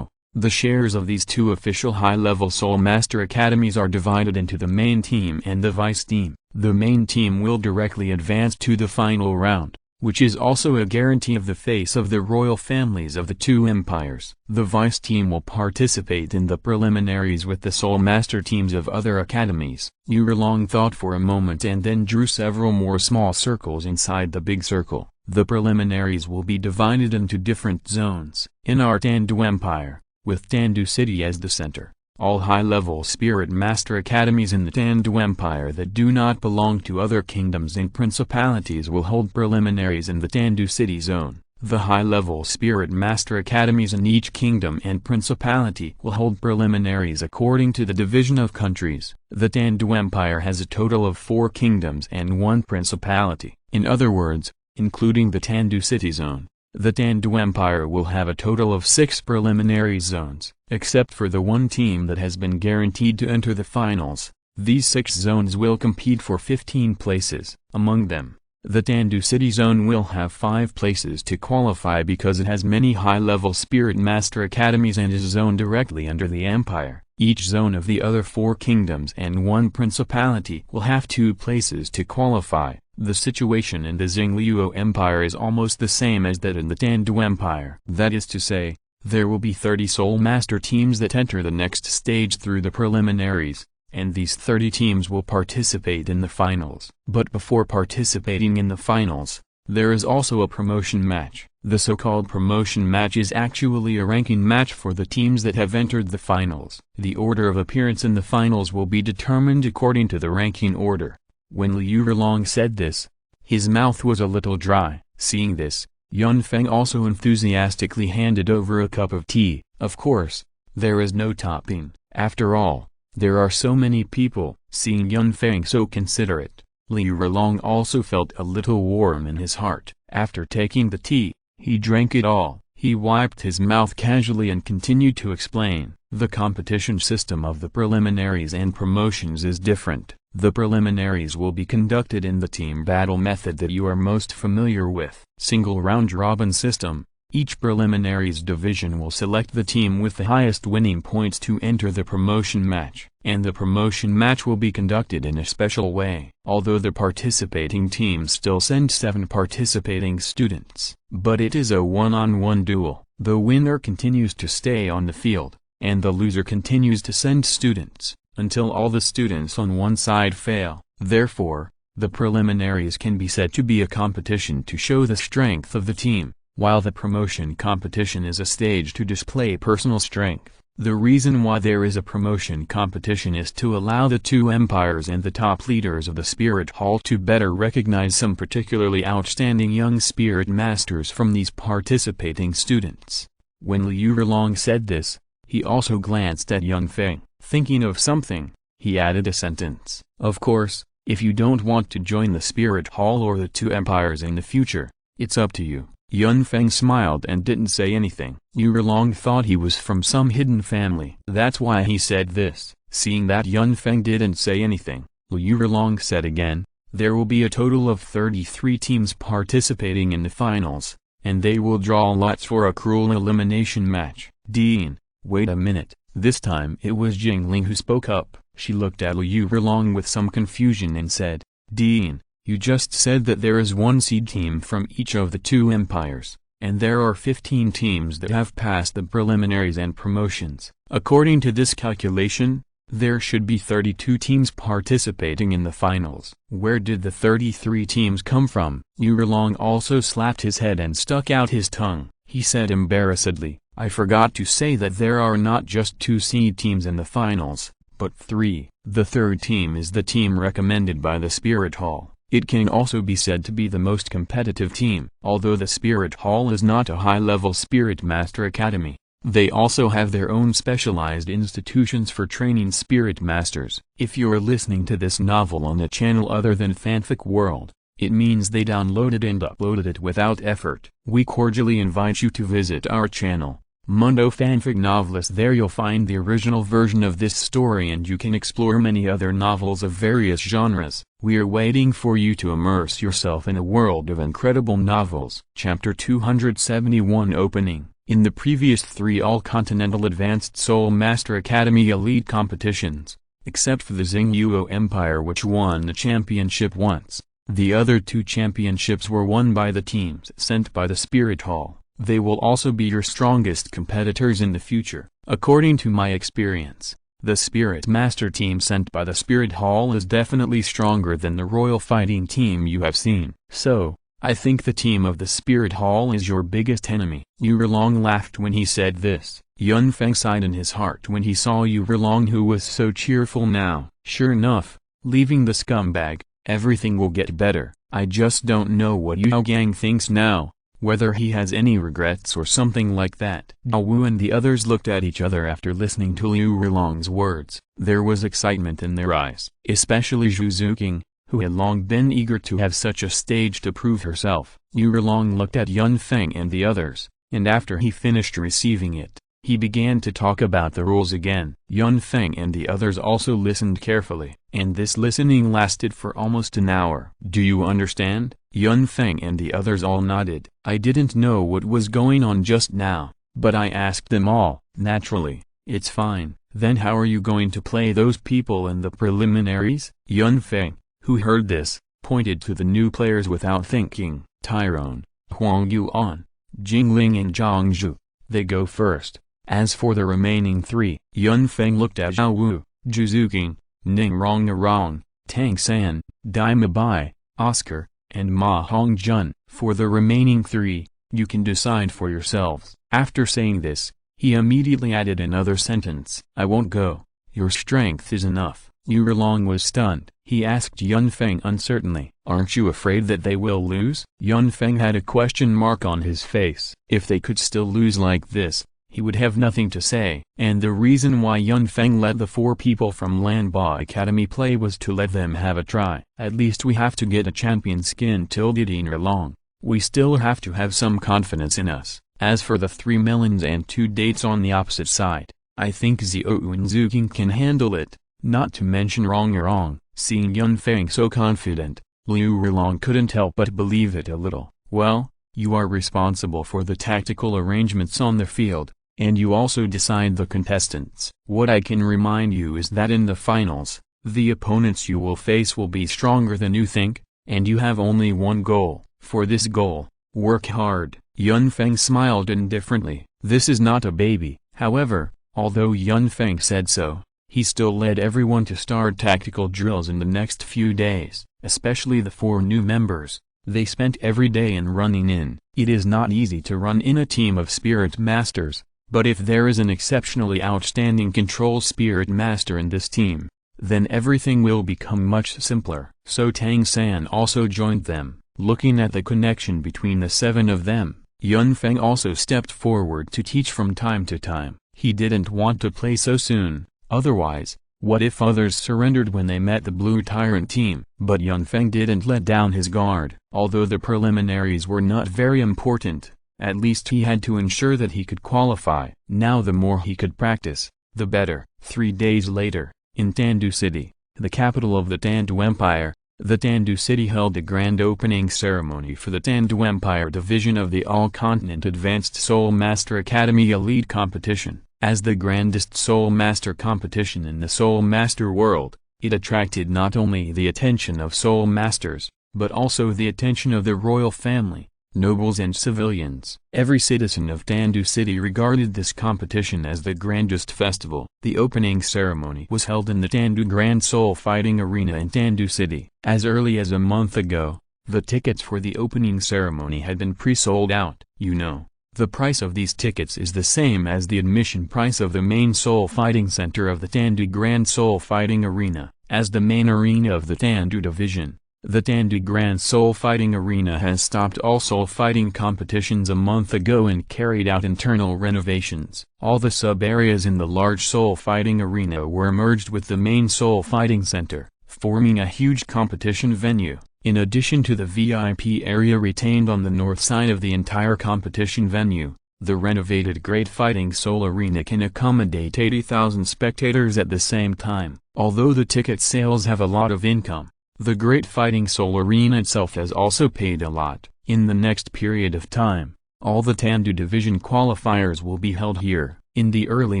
the shares of these 2 official high-level Soul Master Academies are divided into the main team and the vice team. The main team will directly advance to the final round, which is also a guarantee of the face of the royal families of the 2 empires. The vice team will participate in the preliminaries with the Soul Master teams of other academies. Yurlong thought for a moment and then drew several more small circles inside the big circle. The preliminaries will be divided into different zones. In our Tandu Empire, with Tandu City as the center, all high-level Spirit Master Academies in the Tandu Empire that do not belong to other kingdoms and principalities will hold preliminaries in the Tandu City zone. The high-level Spirit Master Academies in each kingdom and principality will hold preliminaries according to the division of countries. The Tandu Empire has a total of 4 kingdoms and 1 principality. In other words, including the Tandu City zone, the Tandu Empire will have a total of 6 preliminary zones. Except for the 1 team that has been guaranteed to enter the finals, these 6 zones will compete for 15 places. Among them, The Tandu City Zone will have 5 places to qualify because it has many high-level Spirit Master Academies and is zoned directly under the Empire. Each zone of the other 4 kingdoms and 1 principality will have 2 places to qualify. The situation in the Xingluo Empire is almost the same as that in the Tandu Empire. That is to say, there will be 30 Soul Master teams that enter the next stage through the preliminaries, and these 30 teams will participate in the finals. But before participating in the finals, there is also a promotion match. The so-called promotion match is actually a ranking match for the teams that have entered the finals. The order of appearance in the finals will be determined according to the ranking order. When Liu Erlong said this, his mouth was a little dry. Seeing this, Yun Feng also enthusiastically handed over a cup of tea. Of course, there is no topping. After all, there are so many people. Seeing Yun Feng so considerate, Liu Erlong also felt a little warm in his heart. After taking the tea, he drank it all. He wiped his mouth casually and continued to explain. The competition system of the preliminaries and promotions is different. The preliminaries will be conducted in the team battle method that you are most familiar with. Single round-robin system. Each preliminaries division will select the team with the highest winning points to enter the promotion match. And the promotion match will be conducted in a special way. Although the participating teams still send 7 participating students, but it is a one-on-one duel. The winner continues to stay on the field, and the loser continues to send students, until all the students on one side fail. Therefore, the preliminaries can be said to be a competition to show the strength of the team, while the promotion competition is a stage to display personal strength. The reason why there is a promotion competition is to allow the 2 empires and the top leaders of the Spirit Hall to better recognize some particularly outstanding young spirit masters from these participating students. When Liu Erlong said this, he also glanced at Yun Feng. Thinking of something, he added a sentence. Of course, if you don't want to join the Spirit Hall or the 2 empires in the future, it's up to you. Yun Feng smiled and didn't say anything. Liu Erlong thought he was from some hidden family. That's why he said this. Seeing that Yun Feng didn't say anything, Liu Erlong said again, there will be a total of 33 teams participating in the finals, and they will draw lots for a cruel elimination match. Dean, wait a minute. This time it was Jingling who spoke up. She looked at Liu Erlong with some confusion and said, Dean, you just said that there is 1 seed team from each of the 2 empires, and there are 15 teams that have passed the preliminaries and promotions. According to this calculation, there should be 32 teams participating in the finals. Where did the 33 teams come from? Liu Erlong also slapped his head and stuck out his tongue. He said embarrassedly, I forgot to say that there are not just 2 seed teams in the finals, but 3. The 3rd team is the team recommended by the Spirit Hall. It can also be said to be the most competitive team. Although the Spirit Hall is not a high-level Spirit Master Academy, they also have their own specialized institutions for training Spirit Masters. If you're listening to this novel on a channel other than Fanfic World, it means they downloaded and uploaded it without effort. We cordially invite you to visit our channel, Mundo Fanfic Novelist. There you'll find the original version of this story and you can explore many other novels of various genres. We are waiting for you to immerse yourself in a world of incredible novels. Chapter 271 Opening. In the previous 3 All-Continental Advanced Soul Master Academy Elite competitions, except for the Xingluo Empire which won the championship once, the other 2 championships were won by the teams sent by the Spirit Hall. They will also be your strongest competitors in the future. According to my experience, the Spirit Master team sent by the Spirit Hall is definitely stronger than the Royal Fighting Team you have seen. So, I think the team of the Spirit Hall is your biggest enemy. Liu Erlong laughed when he said this. Yun Feng sighed in his heart when he saw Liu Erlong who was so cheerful now. Sure enough, leaving the scumbag, everything will get better. I just don't know what Yao Gang thinks now. Whether he has any regrets or something like that. Douluo and the others looked at each other after listening to Liu Erlong's words. There was excitement in their eyes. Especially Zhu Zuqing, who had long been eager to have such a stage to prove herself. Liu Erlong looked at Yun Feng and the others, and after he finished receiving it, He began to talk about the rules again. Yun Feng and the others also listened carefully, and this listening lasted for almost an hour. "Do you understand?" Yun Feng and the others all nodded. I didn't know what was going on just now, but I asked them all. "Naturally, it's fine. Then how are you going to play those people in the preliminaries?" Yun Feng, who heard this, pointed to the new players without thinking. "Tyrone, Huang Yuan, Jingling and Zhangzhu. They go first. As for the remaining three," Yun Feng looked at Zhao Wu, Zhu Zuqing, Ning Rongnarong, Tang San, Dai Mabai, Oscar, and Ma Hongjun. "For the remaining three, you can decide for yourselves." After saying this, he immediately added another sentence. "I won't go. Your strength is enough." Yurlong was stunned. He asked Yun Feng uncertainly, "Aren't you afraid that they will lose?" Yun Feng had a question mark on his face. If they could still lose like this, he would have nothing to say. And the reason why Yun Feng let the 4 people from Lanba Academy play was to let them have a try. "At least we have to get a champion skin," tilted Yurlong. "We still have to have some confidence in us." As for the 3 melons and 2 dates on the opposite side, I think Xiao and Zuqing can handle it, not to mention Rongnarong. Seeing Yun Feng so confident, Liu Rilong couldn't help but believe it a little. "Well, you are responsible for the tactical arrangements on the field, and you also decide the contestants. What I can remind you is that in the finals, the opponents you will face will be stronger than you think, and you have only one goal. For this goal, work hard." Yun Feng smiled indifferently. This is not a baby. However, although Yun Feng said so, he still led everyone to start tactical drills in the next few days, especially the 4 new members. They spent every day in running in. It is not easy to run in a team of spirit masters, but if there is an exceptionally outstanding control spirit master in this team, then everything will become much simpler. So Tang San also joined them. Looking at the connection between the 7 of them, Yun Feng also stepped forward to teach from time to time. He didn't want to play so soon, otherwise, what if others surrendered when they met the Blue Tyrant team? But Yun Feng didn't let down his guard. Although the preliminaries were not very important, at least he had to ensure that he could qualify. Now the more he could practice, the better. 3 days later, in Tandu City, the capital of the Tandu Empire, the Tandu City held a grand opening ceremony for the Tandu Empire division of the All-Continent Advanced Soul Master Academy Elite Competition. As the grandest Soul Master competition in the Soul Master world, it attracted not only the attention of Soul Masters, but also the attention of the royal family, nobles and civilians. Every citizen of Tandu City regarded this competition as the grandest festival. The opening ceremony was held in the Tandu Grand Soul Fighting Arena in Tandu City. As early as a month ago, the tickets for the opening ceremony had been pre-sold out. You know, the price of these tickets is the same as the admission price of the main Soul Fighting Center of the Tandu Grand Soul Fighting Arena. As the main arena of the Tandu Division, the Tandu Grand Soul Fighting Arena has stopped all soul fighting competitions a month ago and carried out internal renovations. All the sub-areas in the large soul fighting arena were merged with the main soul fighting center, forming a huge competition venue. In addition to the VIP area retained on the north side of the entire competition venue, the renovated Great Fighting Soul Arena can accommodate 80,000 spectators at the same time. Although the ticket sales have a lot of income, the Great Fighting Soul Arena itself has also paid a lot. In the next period of time, all the Tandu Division qualifiers will be held here. In the early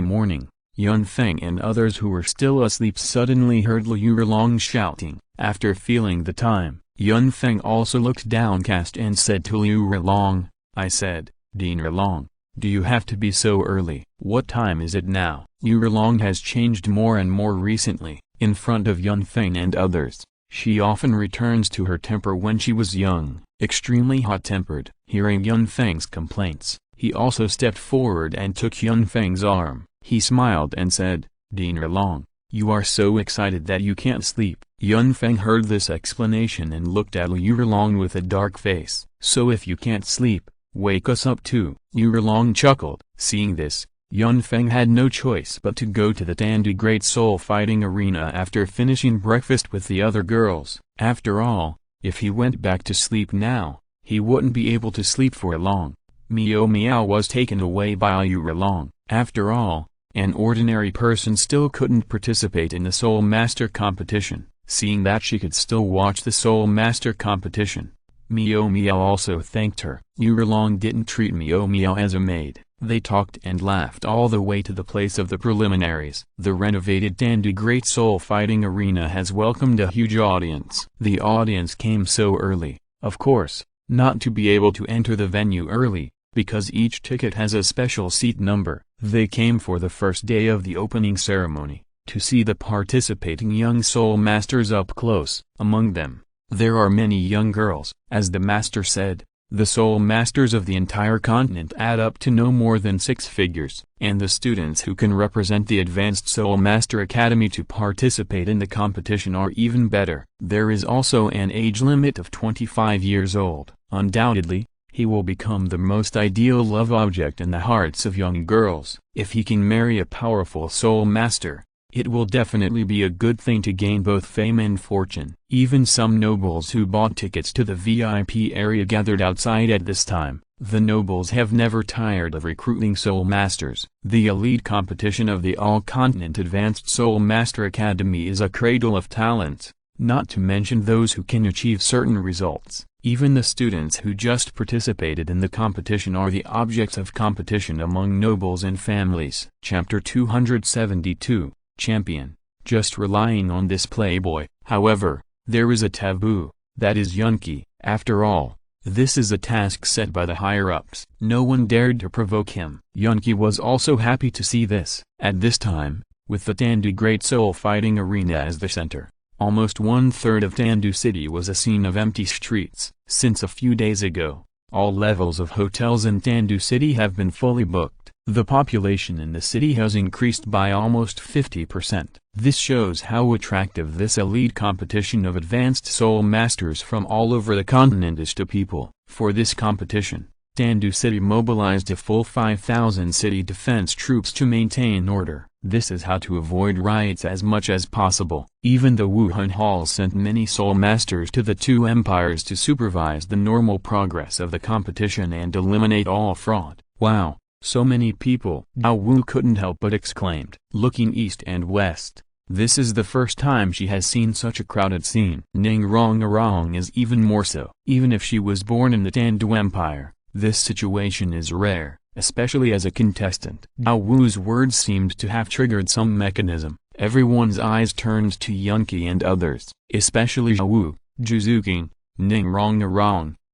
morning, Yun Feng and others who were still asleep suddenly heard Liu Erlong shouting. After feeling the time, Yun Feng also looked downcast and said to Liu Erlong, "I said, Dean Erlong, do you have to be so early? What time is it now?" Liu Erlong has changed more and more recently. In front of Yun Feng and others, she often returns to her temper when she was young, extremely hot-tempered. Hearing Yun Feng's complaints, he also stepped forward and took Yun Feng's arm. He smiled and said, "Dean Erlong, you are so excited that you can't sleep." Yun Feng heard this explanation and looked at Liu Erlong with a dark face. "So if you can't sleep, wake us up too." Liu Erlong chuckled. Seeing this, Yun Feng had no choice but to go to the Tandu Great Soul Fighting Arena after finishing breakfast with the other girls. After all, if he went back to sleep now, he wouldn't be able to sleep for long. Miao Miao was taken away by Liu Erlong. After all, an ordinary person still couldn't participate in the Soul Master competition. Seeing that she could still watch the Soul Master competition, Miao Miao also thanked her. Yurlong didn't treat Miao Miao as a maid. They talked and laughed all the way to the place of the preliminaries. The renovated Dandu Great Soul Fighting Arena has welcomed a huge audience. The audience came so early, of course, not to be able to enter the venue early, because each ticket has a special seat number. They came for the first day of the opening ceremony, to see the participating young soul masters up close. Among them, there are many young girls. As the master said, the soul masters of the entire continent add up to no more than 6 figures, and the students who can represent the Advanced Soul Master Academy to participate in the competition are even better. There is also an age limit of 25 years old. Undoubtedly, he will become the most ideal love object in the hearts of young girls. If he can marry a powerful soul master, it will definitely be a good thing to gain both fame and fortune. Even some nobles who bought tickets to the VIP area gathered outside at this time. The nobles have never tired of recruiting soul masters. The elite competition of the All-Continent Advanced Soul Master Academy is a cradle of talents, not to mention those who can achieve certain results. Even the students who just participated in the competition are the objects of competition among nobles and families. Chapter 272. Champion. Just relying on this playboy. However, there is a taboo, that is Yunki. After all, this is a task set by the higher-ups. No one dared to provoke him. Yunki was also happy to see this. At this time, with the Dandu Great Soul Fighting Arena as the center, almost 1/3 of Dandu City was a scene of empty streets. Since a few days ago, all levels of hotels in Dandu City have been fully booked. The population in the city has increased by almost 50%. This shows how attractive this elite competition of advanced soul masters from all over the continent is to people. For this competition, Dandu City mobilized a full 5,000 city defense troops to maintain order. This is how to avoid riots as much as possible. Even the Wuhan Hall sent many soul masters to the two empires to supervise the normal progress of the competition and eliminate all fraud. Wow! So many people. Dao Wu couldn't help but exclaimed. Looking east and west, this is the first time she has seen such a crowded scene. Ning Rong is even more so. Even if she was born in the Dandu Empire, this situation is rare, especially as a contestant. Dao Wu's words seemed to have triggered some mechanism. Everyone's eyes turned to Yunki and others, especially Zhao Wu, Juzuking, Ning Rong,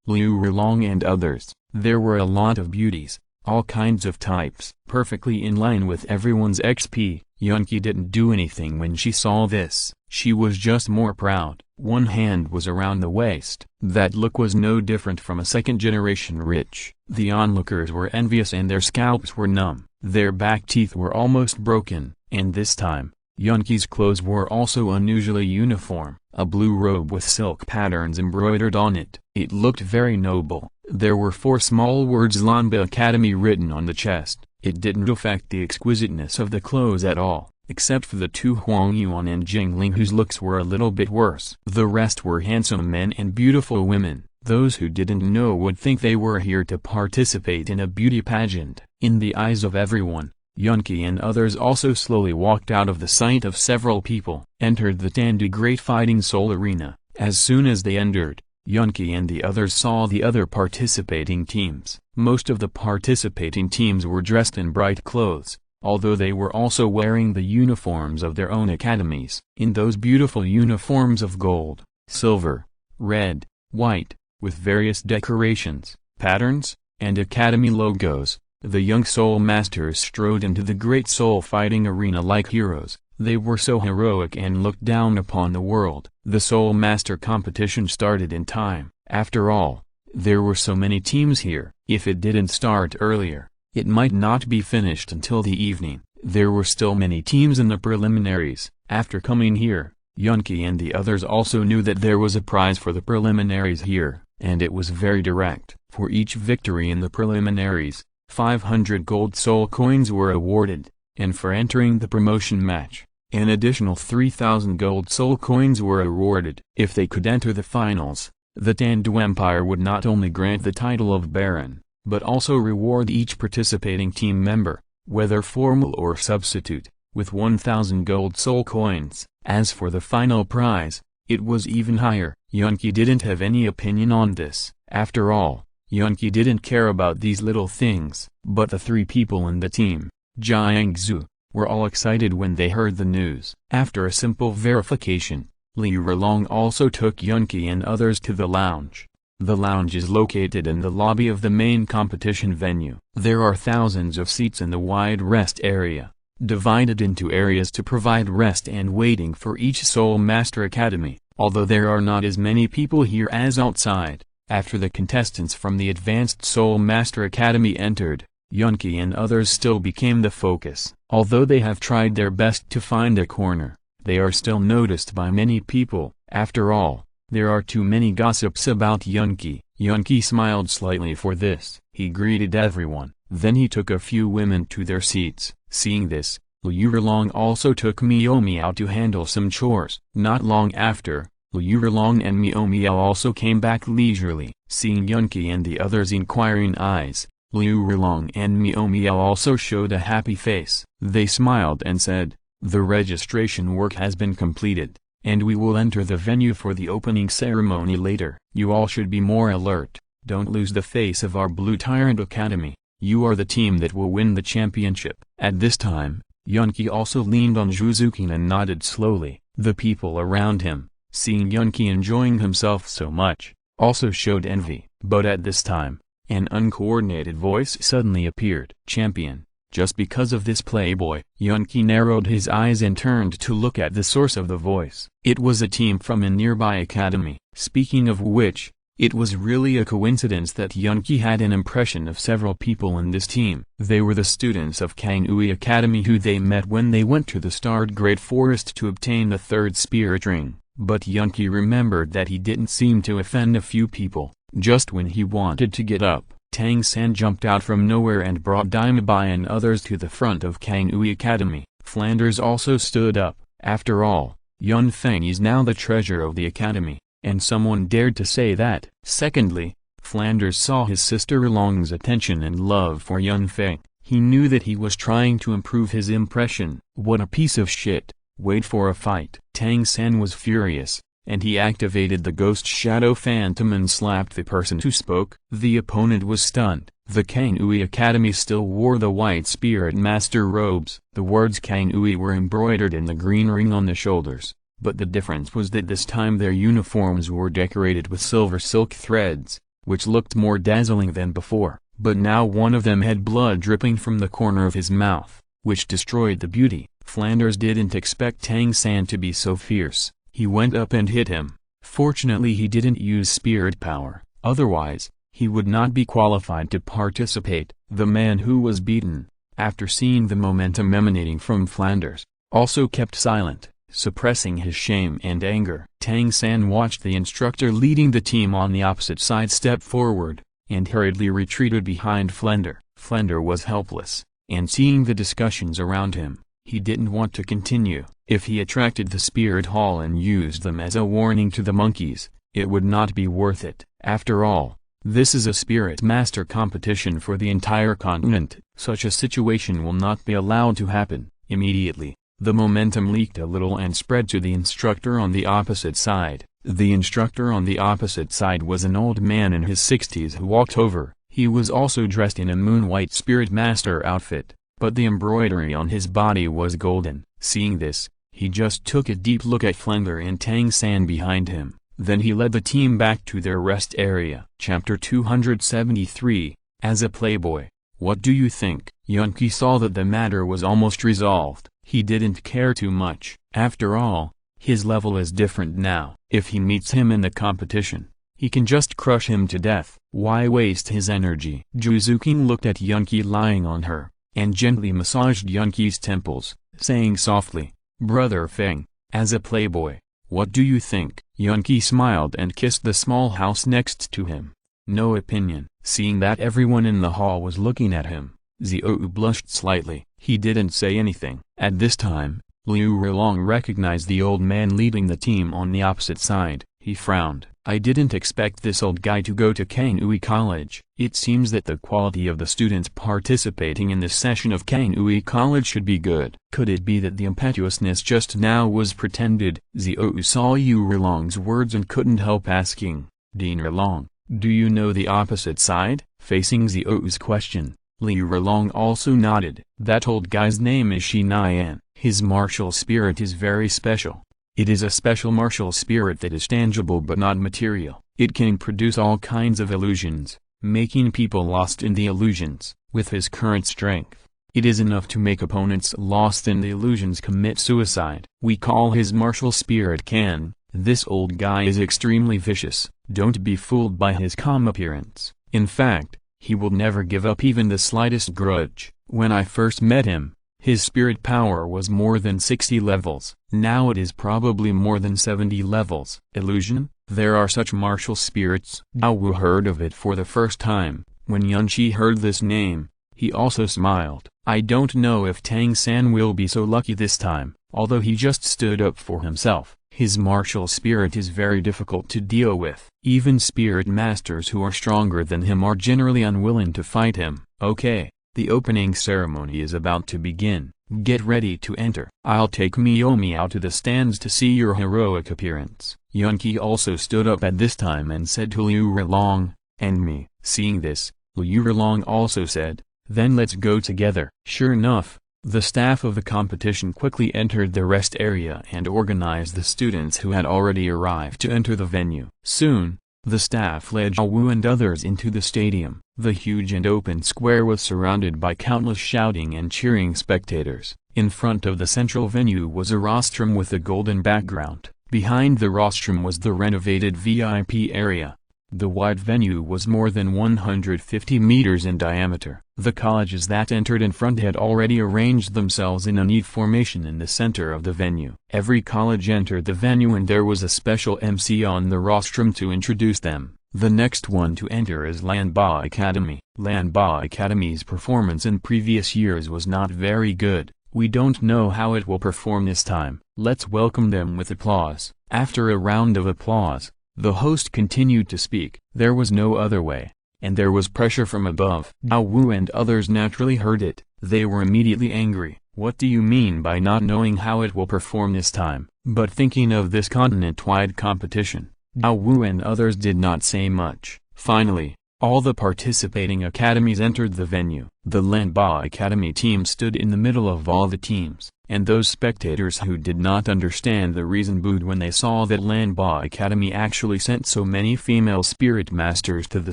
Liu Rulong and others. There were a lot of beauties, all kinds of types, perfectly in line with everyone's XP. Yunki didn't do anything when she saw this. She was just more proud. One hand was around the waist. That look was no different from a second-generation rich. The onlookers were envious and their scalps were numb. Their back teeth were almost broken. And this time, Yunki's clothes were also unusually uniform. A blue robe with silk patterns embroidered on it. It looked very noble. There were 4 small words Lanba Academy written on the chest. It didn't affect the exquisiteness of the clothes at all, except for the 2 Huang Yuan and Jingling whose looks were a little bit worse. The rest were handsome men and beautiful women. Those who didn't know would think they were here to participate in a beauty pageant. In the eyes of everyone, Yunki and others also slowly walked out of the sight of several people, entered the Dandu Great Fighting Soul Arena. As soon as they entered, Yunki and the others saw the other participating teams. Most of the participating teams were dressed in bright clothes, although they were also wearing the uniforms of their own academies. In those beautiful uniforms of gold, silver, red, white, with various decorations, patterns, and academy logos, the young soul masters strode into the great soul fighting arena like heroes. They were so heroic and looked down upon the world. The soul master competition started in time. After all, there were so many teams here. If it didn't start earlier, it might not be finished until the evening. There were still many teams in the preliminaries. After coming here, Yunki and the others also knew that there was a prize for the preliminaries here, and it was very direct. For each victory in the preliminaries, 500 gold soul coins were awarded, and for entering the promotion match, an additional 3,000 gold soul coins were awarded. If they could enter the finals, the Dandu Empire would not only grant the title of Baron, but also reward each participating team member. whether formal or substitute, with 1,000 gold soul coins. As for the final prize, it was even higher. Yunqi didn't have any opinion on this. After all, Yunqi didn't care about these little things. But the three people in the team, Jiangzu, were all excited when they heard the news. After a simple verification, Liu Rulong also took Yunqi and others to the lounge. The lounge is located in the lobby of the main competition venue. There are thousands of seats in the wide rest area, divided into areas to provide rest and waiting for each Soul Master Academy. Although there are not as many people here as outside, after the contestants from the Advanced Soul Master Academy entered, Yunqi and others still became the focus. Although they have tried their best to find a corner, they are still noticed by many people. After all, there are too many gossips about Yunqi. Yunqi smiled slightly for this. He greeted everyone. Then he took a few women to their seats. Seeing this, Liu Rulong also took Miao Miao to handle some chores. Not long after, Liu Rulong and Miao Miao also came back leisurely. Seeing Yunqi and the others' inquiring eyes, Liu Rulong and Miao Miao also showed a happy face. They smiled and said, "The registration work has been completed, and we will enter the venue for the opening ceremony later. You all should be more alert. Don't lose the face of our Blue Tyrant Academy. You are the team that will win the championship." At this time, Yunqi also leaned on Zhuzukin and nodded slowly. The people around him, seeing Yunqi enjoying himself so much, also showed envy. But at this time, an uncoordinated voice suddenly appeared. "Champion." Just because of this playboy, Yunqi narrowed his eyes and turned to look at the source of the voice. It was a team from a nearby academy. Speaking of which, it was really a coincidence that Yunqi had an impression of several people in this team. They were the students of Kangui Academy who they met when they went to the Starred Great Forest to obtain the third spirit ring. But Yunqi remembered that he didn't seem to offend a few people. Just when he wanted to get up, Tang San jumped out from nowhere and brought Daimabai and others to the front of Kangui Academy. Flanders also stood up. After all, Yun Feng is now the treasure of the academy, and someone dared to say that. Secondly, Flanders saw his sister Rulong's attention and love for Yun Feng. He knew that he was trying to improve his impression. What a piece of shit. Wait for a fight. Tang San was furious, and he activated the Ghost Shadow Phantom and slapped the person who spoke. The opponent was stunned. The Kangui Academy still wore the white Spirit Master robes. The words Kangui were embroidered in the green ring on the shoulders, but the difference was that this time their uniforms were decorated with silver silk threads, which looked more dazzling than before. But now one of them had blood dripping from the corner of his mouth, which destroyed the beauty. Flanders didn't expect Tang San to be so fierce. He went up and hit him. Fortunately he didn't use spirit power, otherwise, he would not be qualified to participate. The man who was beaten, after seeing the momentum emanating from Flanders, also kept silent, suppressing his shame and anger. Tang San watched the instructor leading the team on the opposite side step forward, and hurriedly retreated behind Flender. Flender was helpless, and seeing the discussions around him, he didn't want to continue. If he attracted the spirit hall and used them as a warning to the monkeys, it would not be worth it. After all, this is a spirit master competition for the entire continent. Such a situation will not be allowed to happen. Immediately, the momentum leaked a little and spread to the instructor on the opposite side. The instructor on the opposite side was an old man in his 60s who walked over. He was also dressed in a moon-white spirit master outfit, but the embroidery on his body was golden. Seeing this, he just took a deep look at Flender and Tang San behind him. Then he led the team back to their rest area. Chapter 273, As a Playboy. What do you think? Yunqi saw that the matter was almost resolved. He didn't care too much. After all, his level is different now. If he meets him in the competition, he can just crush him to death. Why waste his energy? Juzukin looked at Yunqi lying on her, and gently massaged Yunqi's temples, saying softly, "Brother Feng, as a playboy, what do you think?" Yunqi smiled and kissed the small house next to him. No opinion. Seeing that everyone in the hall was looking at him, Ziou blushed slightly. He didn't say anything. At this time, Liu Rulong recognized the old man leading the team on the opposite side. He frowned. I didn't expect this old guy to go to Kanui College. It seems that the quality of the students participating in this session of Kanui College should be good. Could it be that the impetuousness just now was pretended? Zhou saw Yu Erlong's words and couldn't help asking, Dean Erlong, do you know the opposite side? Facing Zhou's question, Liu Erlong also nodded. That old guy's name is Shi Nian. His martial spirit is very special. It is a special martial spirit that is tangible but not material. It can produce all kinds of illusions, making people lost in the illusions. With his current strength, it is enough to make opponents lost in the illusions commit suicide. We call his martial spirit Kan. This old guy is extremely vicious. Don't be fooled by his calm appearance. In fact, he will never give up even the slightest grudge. When I first met him, his spirit power was more than 60 levels. Now it is probably more than 70 levels. Illusion? There are such martial spirits. Dao Wu heard of it for the first time. When Yunqi heard this name, he also smiled. I don't know if Tang San will be so lucky this time. Although he just stood up for himself, his martial spirit is very difficult to deal with. Even spirit masters who are stronger than him are generally unwilling to fight him. Okay. The opening ceremony is about to begin. Get ready to enter. I'll take Miyomi out to the stands to see your heroic appearance. Yunqi also stood up at this time and said to Liu Erlong, and me. Seeing this, Liu Erlong also said, then let's go together. Sure enough, the staff of the competition quickly entered the rest area and organized the students who had already arrived to enter the venue. Soon, the staff led Zhao Wu and others into the stadium. The huge and open square was surrounded by countless shouting and cheering spectators. In front of the central venue was a rostrum with a golden background. Behind the rostrum was the renovated VIP area. The wide venue was more than 150 meters in diameter. The colleges that entered in front had already arranged themselves in a neat formation in the center of the venue. Every college entered the venue and there was a special MC on the rostrum to introduce them. The next one to enter is Lanba Academy. Lanba Academy's performance in previous years was not very good. We don't know how it will perform this time. Let's welcome them with applause. After a round of applause, the host continued to speak. There was no other way, and there was pressure from above. Dao Wu and others naturally heard it. They were immediately angry. What do you mean by not knowing how it will perform this time? But thinking of this continent-wide competition, Dao Wu and others did not say much. Finally, all the participating academies entered the venue. The Lanba Academy team stood in the middle of all the teams, and those spectators who did not understand the reason booed when they saw that Lanba Academy actually sent so many female spirit masters to the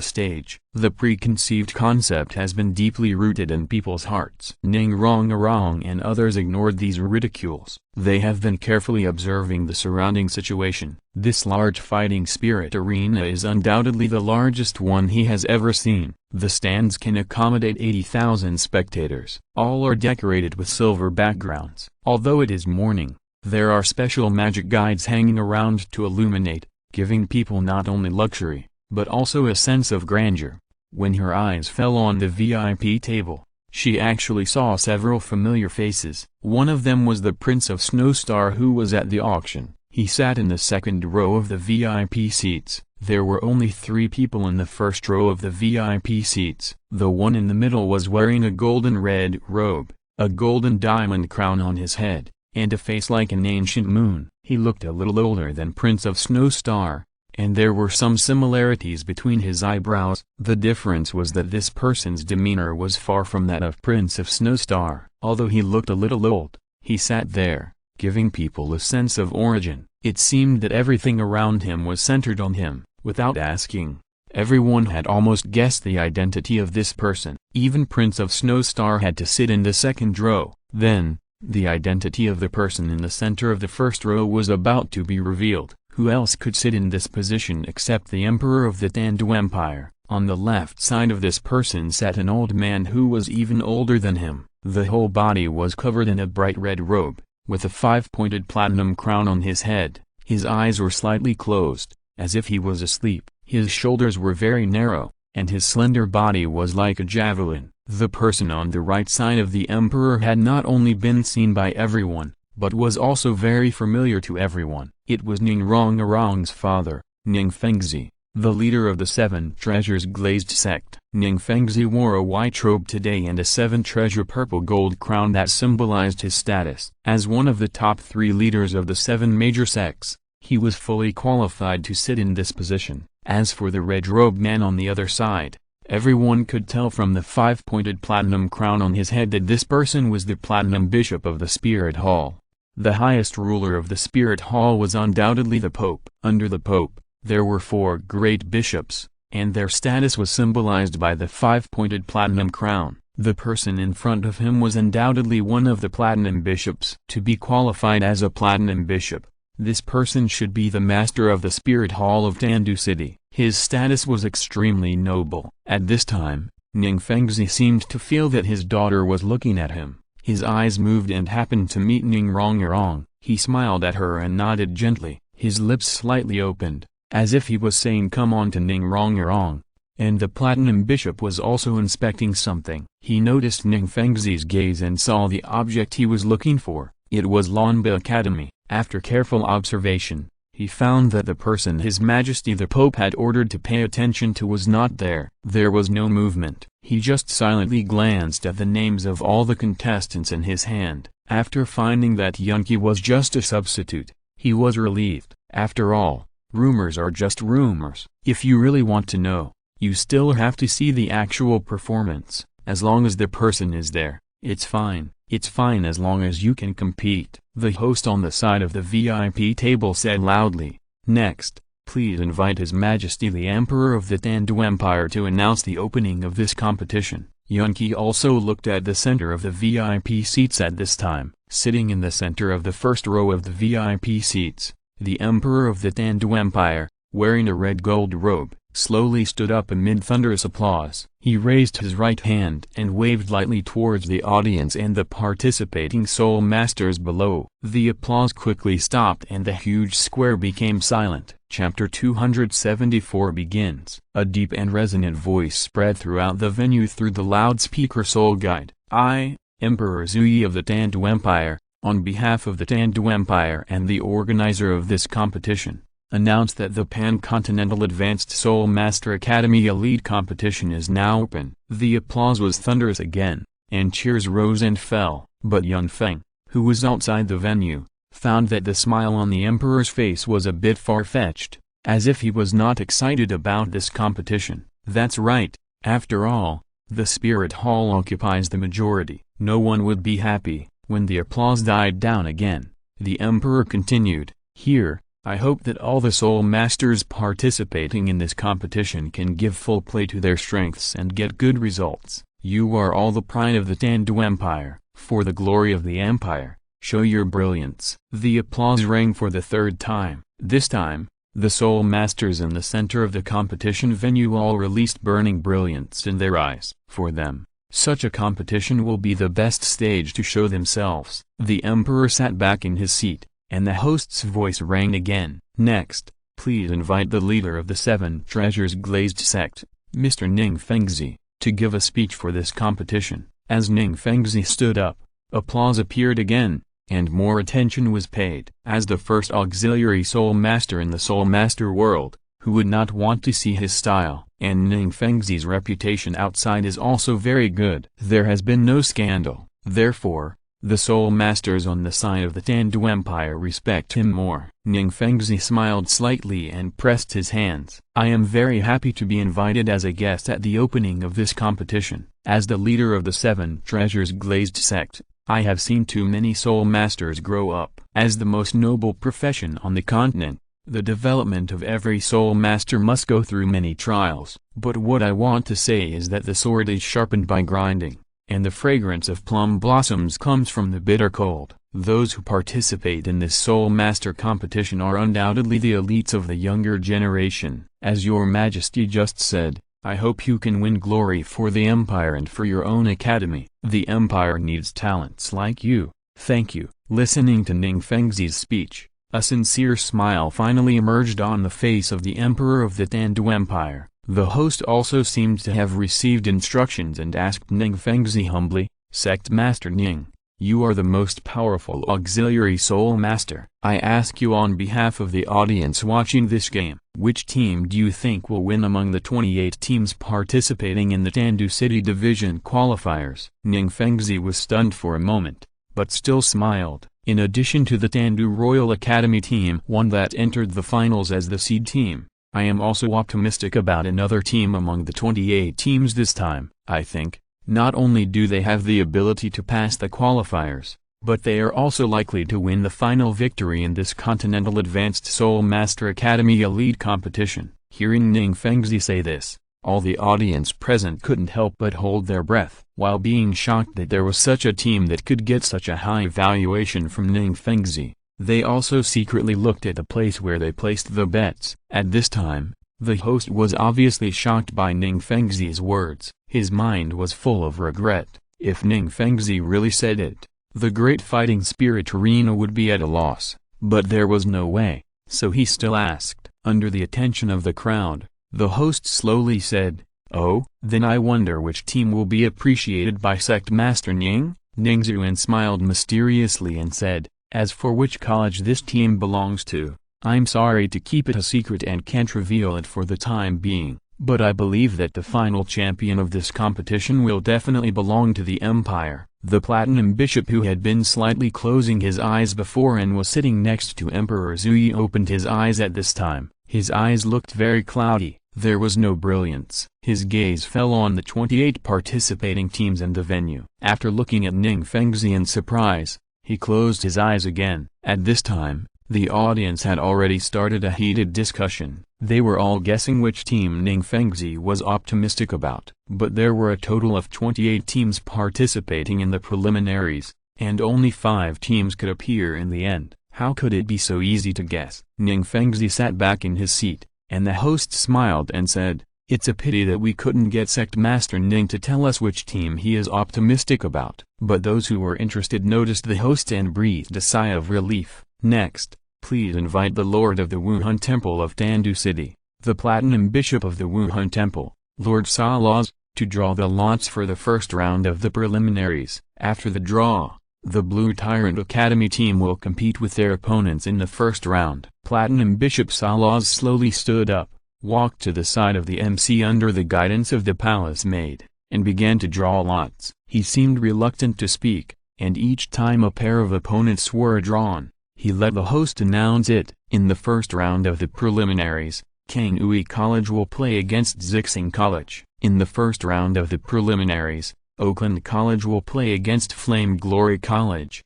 stage. The preconceived concept has been deeply rooted in people's hearts. Ning Rong and others ignored these ridicules. They have been carefully observing the surrounding situation. This large fighting spirit arena is undoubtedly the largest one he has ever seen. The stands can accommodate 80,000 spectators. All are decorated with silver backgrounds. Although it is morning, there are special magic guides hanging around to illuminate, giving people not only luxury, but also a sense of grandeur. When her eyes fell on the VIP table, she actually saw several familiar faces. One of them was the Prince of Snowstar who was at the auction. He sat in the second row of the VIP seats. There were only 3 people in the first row of the VIP seats. The one in the middle was wearing a golden red robe, a golden diamond crown on his head, and a face like an ancient moon. He looked a little older than Prince of Snowstar, and there were some similarities between his eyebrows. The difference was that this person's demeanor was far from that of Prince of Snowstar. Although he looked a little old, he sat there, giving people a sense of origin. It seemed that everything around him was centered on him. Without asking, everyone had almost guessed the identity of this person. Even Prince of Snowstar had to sit in the second row. Then, the identity of the person in the center of the first row was about to be revealed. Who else could sit in this position except the Emperor of the Tandu Empire? On the left side of this person sat an old man who was even older than him. The whole body was covered in a bright red robe, with a 5-pointed platinum crown on his head. His eyes were slightly closed, as if he was asleep. His shoulders were very narrow, and his slender body was like a javelin. The person on the right side of the emperor had not only been seen by everyone, but was also very familiar to everyone. It was Ning Rong's father, Ning Fengzi, the leader of the Seven Treasures Glazed sect. Ning Fengzi wore a white robe today and a seven-treasure purple gold crown that symbolized his status. As one of the top 3 leaders of the 7 major sects, he was fully qualified to sit in this position. As for the red-robed man on the other side, everyone could tell from the 5-pointed platinum crown on his head that this person was the Platinum Bishop of the Spirit Hall. The highest ruler of the Spirit Hall was undoubtedly the Pope. Under the Pope, there were 4 great bishops, and their status was symbolized by the 5-pointed platinum crown. The person in front of him was undoubtedly one of the platinum bishops. To be qualified as a platinum bishop, this person should be the master of the Spirit Hall of Tandu City. His status was extremely noble. At this time, Ning Fengzi seemed to feel that his daughter was looking at him. His eyes moved and happened to meet Ning Rongrong. He smiled at her and nodded gently, his lips slightly opened, as if he was saying come on to Ning Rongrong. And the Platinum Bishop was also inspecting something. He noticed Ning Fengzi's gaze and saw the object he was looking for. It was Lanba Academy. After careful observation, he found that the person His Majesty the Pope had ordered to pay attention to was not there. There was no movement. He just silently glanced at the names of all the contestants in his hand. After finding that Yunqi was just a substitute, he was relieved. After all, rumors are just rumors. If you really want to know, you still have to see the actual performance. As long as the person is there, it's fine. It's fine as long as you can compete. The host on the side of the VIP table said loudly, "Next, please invite His Majesty the Emperor of the Tandu Empire to announce the opening of this competition." Yunqi also looked at the center of the VIP seats at this time. Sitting in the center of the first row of the VIP seats, the Emperor of the Tandu Empire, wearing a red gold robe, slowly stood up amid thunderous applause. He raised his right hand and waved lightly towards the audience and the participating soul masters below. The applause quickly stopped and the huge square became silent. Chapter 274 begins. A deep and resonant voice spread throughout the venue through the loudspeaker soul guide. I, Emperor Zuyi of the Tandu Empire, on behalf of the Tandu Empire and the organizer of this competition, announced that the Pan-Continental Advanced Soul Master Academy Elite Competition is now open. The applause was thunderous again, and cheers rose and fell, but young Feng, who was outside the venue, found that the smile on the Emperor's face was a bit far-fetched, as if he was not excited about this competition. That's right, after all, the Spirit Hall occupies the majority. No one would be happy. When the applause died down again, the Emperor continued, "Here, I hope that all the soul masters participating in this competition can give full play to their strengths and get good results. You are all the pride of the Tandu Empire. For the glory of the Empire, show your brilliance." The applause rang for the 3rd time. This time, the soul masters in the center of the competition venue all released burning brilliance in their eyes. For them, such a competition will be the best stage to show themselves. The Emperor sat back in his seat, and the host's voice rang again. "Next, please invite the leader of the 7 Treasures Glazed sect, Mr. Ning Fengzi, to give a speech for this competition." As Ning Fengzi stood up, applause appeared again, and more attention was paid. As the first auxiliary soul master in the soul master world, who would not want to see his style? And Ning Fengzi's reputation outside is also very good. There has been no scandal, therefore, the soul masters on the side of the Tandu Empire respect him more. Ning Fengzi smiled slightly and pressed his hands. "I am very happy to be invited as a guest at the opening of this competition. As the leader of the 7 Treasures Glazed sect, I have seen too many soul masters grow up. As the most noble profession on the continent, the development of every soul master must go through many trials. But what I want to say is that the sword is sharpened by grinding, and the fragrance of plum blossoms comes from the bitter cold. Those who participate in this soul master competition are undoubtedly the elites of the younger generation. As your Majesty just said, I hope you can win glory for the Empire and for your own academy. The Empire needs talents like you. Thank you." Listening to Ning Fengzi's speech, a sincere smile finally emerged on the face of the Emperor of the Tandu Empire. The host also seemed to have received instructions and asked Ning Fengzi humbly, "Sect Master Ning, You are the most powerful auxiliary soul master. I ask you on behalf of the audience watching this game, which team do you think will win among the 28 teams participating in the Tandu City Division qualifiers? Ning Fengzi was stunned for a moment, but still smiled. In addition to the Tandu Royal Academy team, one that entered the finals as the seed team, I am also optimistic about another team among the 28 teams this time. I think, not only do they have the ability to pass the qualifiers, but they are also likely to win the final victory in this Continental Advanced Soul Master Academy Elite competition. Hearing Ning Fengzi say this, all the audience present couldn't help but hold their breath, while being shocked that there was such a team that could get such a high valuation from Ning Fengzi. They also secretly looked at the place where they placed the bets. At this time, the host was obviously shocked by Ning Fengzi's words. His mind was full of regret. If Ning Fengzi really said it, the great fighting spirit arena would be at a loss. But there was no way, so he still asked. Under the attention of the crowd, the host slowly said, "Oh, then I wonder which team will be appreciated by Sect Master Ning?" Ning Xuan smiled mysteriously and said, "As for which college this team belongs to, I'm sorry to keep it a secret and can't reveal it for the time being. But I believe that the final champion of this competition will definitely belong to the Empire." The Platinum Bishop, who had been slightly closing his eyes before and was sitting next to Emperor Zuyi, opened his eyes at this time. His eyes looked very cloudy, there was no brilliance. His gaze fell on the 28 participating teams in the venue. After looking at Ning Fengzi in surprise, he closed his eyes again. At this time, the audience had already started a heated discussion. They were all guessing which team Ning Fengzi was optimistic about. But there were a total of 28 teams participating in the preliminaries, and only 5 teams could appear in the end. How could it be so easy to guess? Ning Fengzi sat back in his seat, and the host smiled and said, "It's a pity that we couldn't get Sect Master Ning to tell us which team he is optimistic about." But those who were interested noticed the host and breathed a sigh of relief. Next, please invite the Lord of the Wuhan Temple of Tandu City, the Platinum Bishop of the Wuhan Temple, Lord Salaz, to draw the lots for the first round of the preliminaries. After the draw, the Blue Tyrant Academy team will compete with their opponents in the first round. Platinum Bishop Salaz slowly stood up, walked to the side of the MC under the guidance of the palace maid, and began to draw lots. He seemed reluctant to speak, and each time a pair of opponents were drawn, he let the host announce it. In the first round of the preliminaries, Kangui College will play against Zixing College. In the first round of the preliminaries, Oakland College will play against Flame Glory College.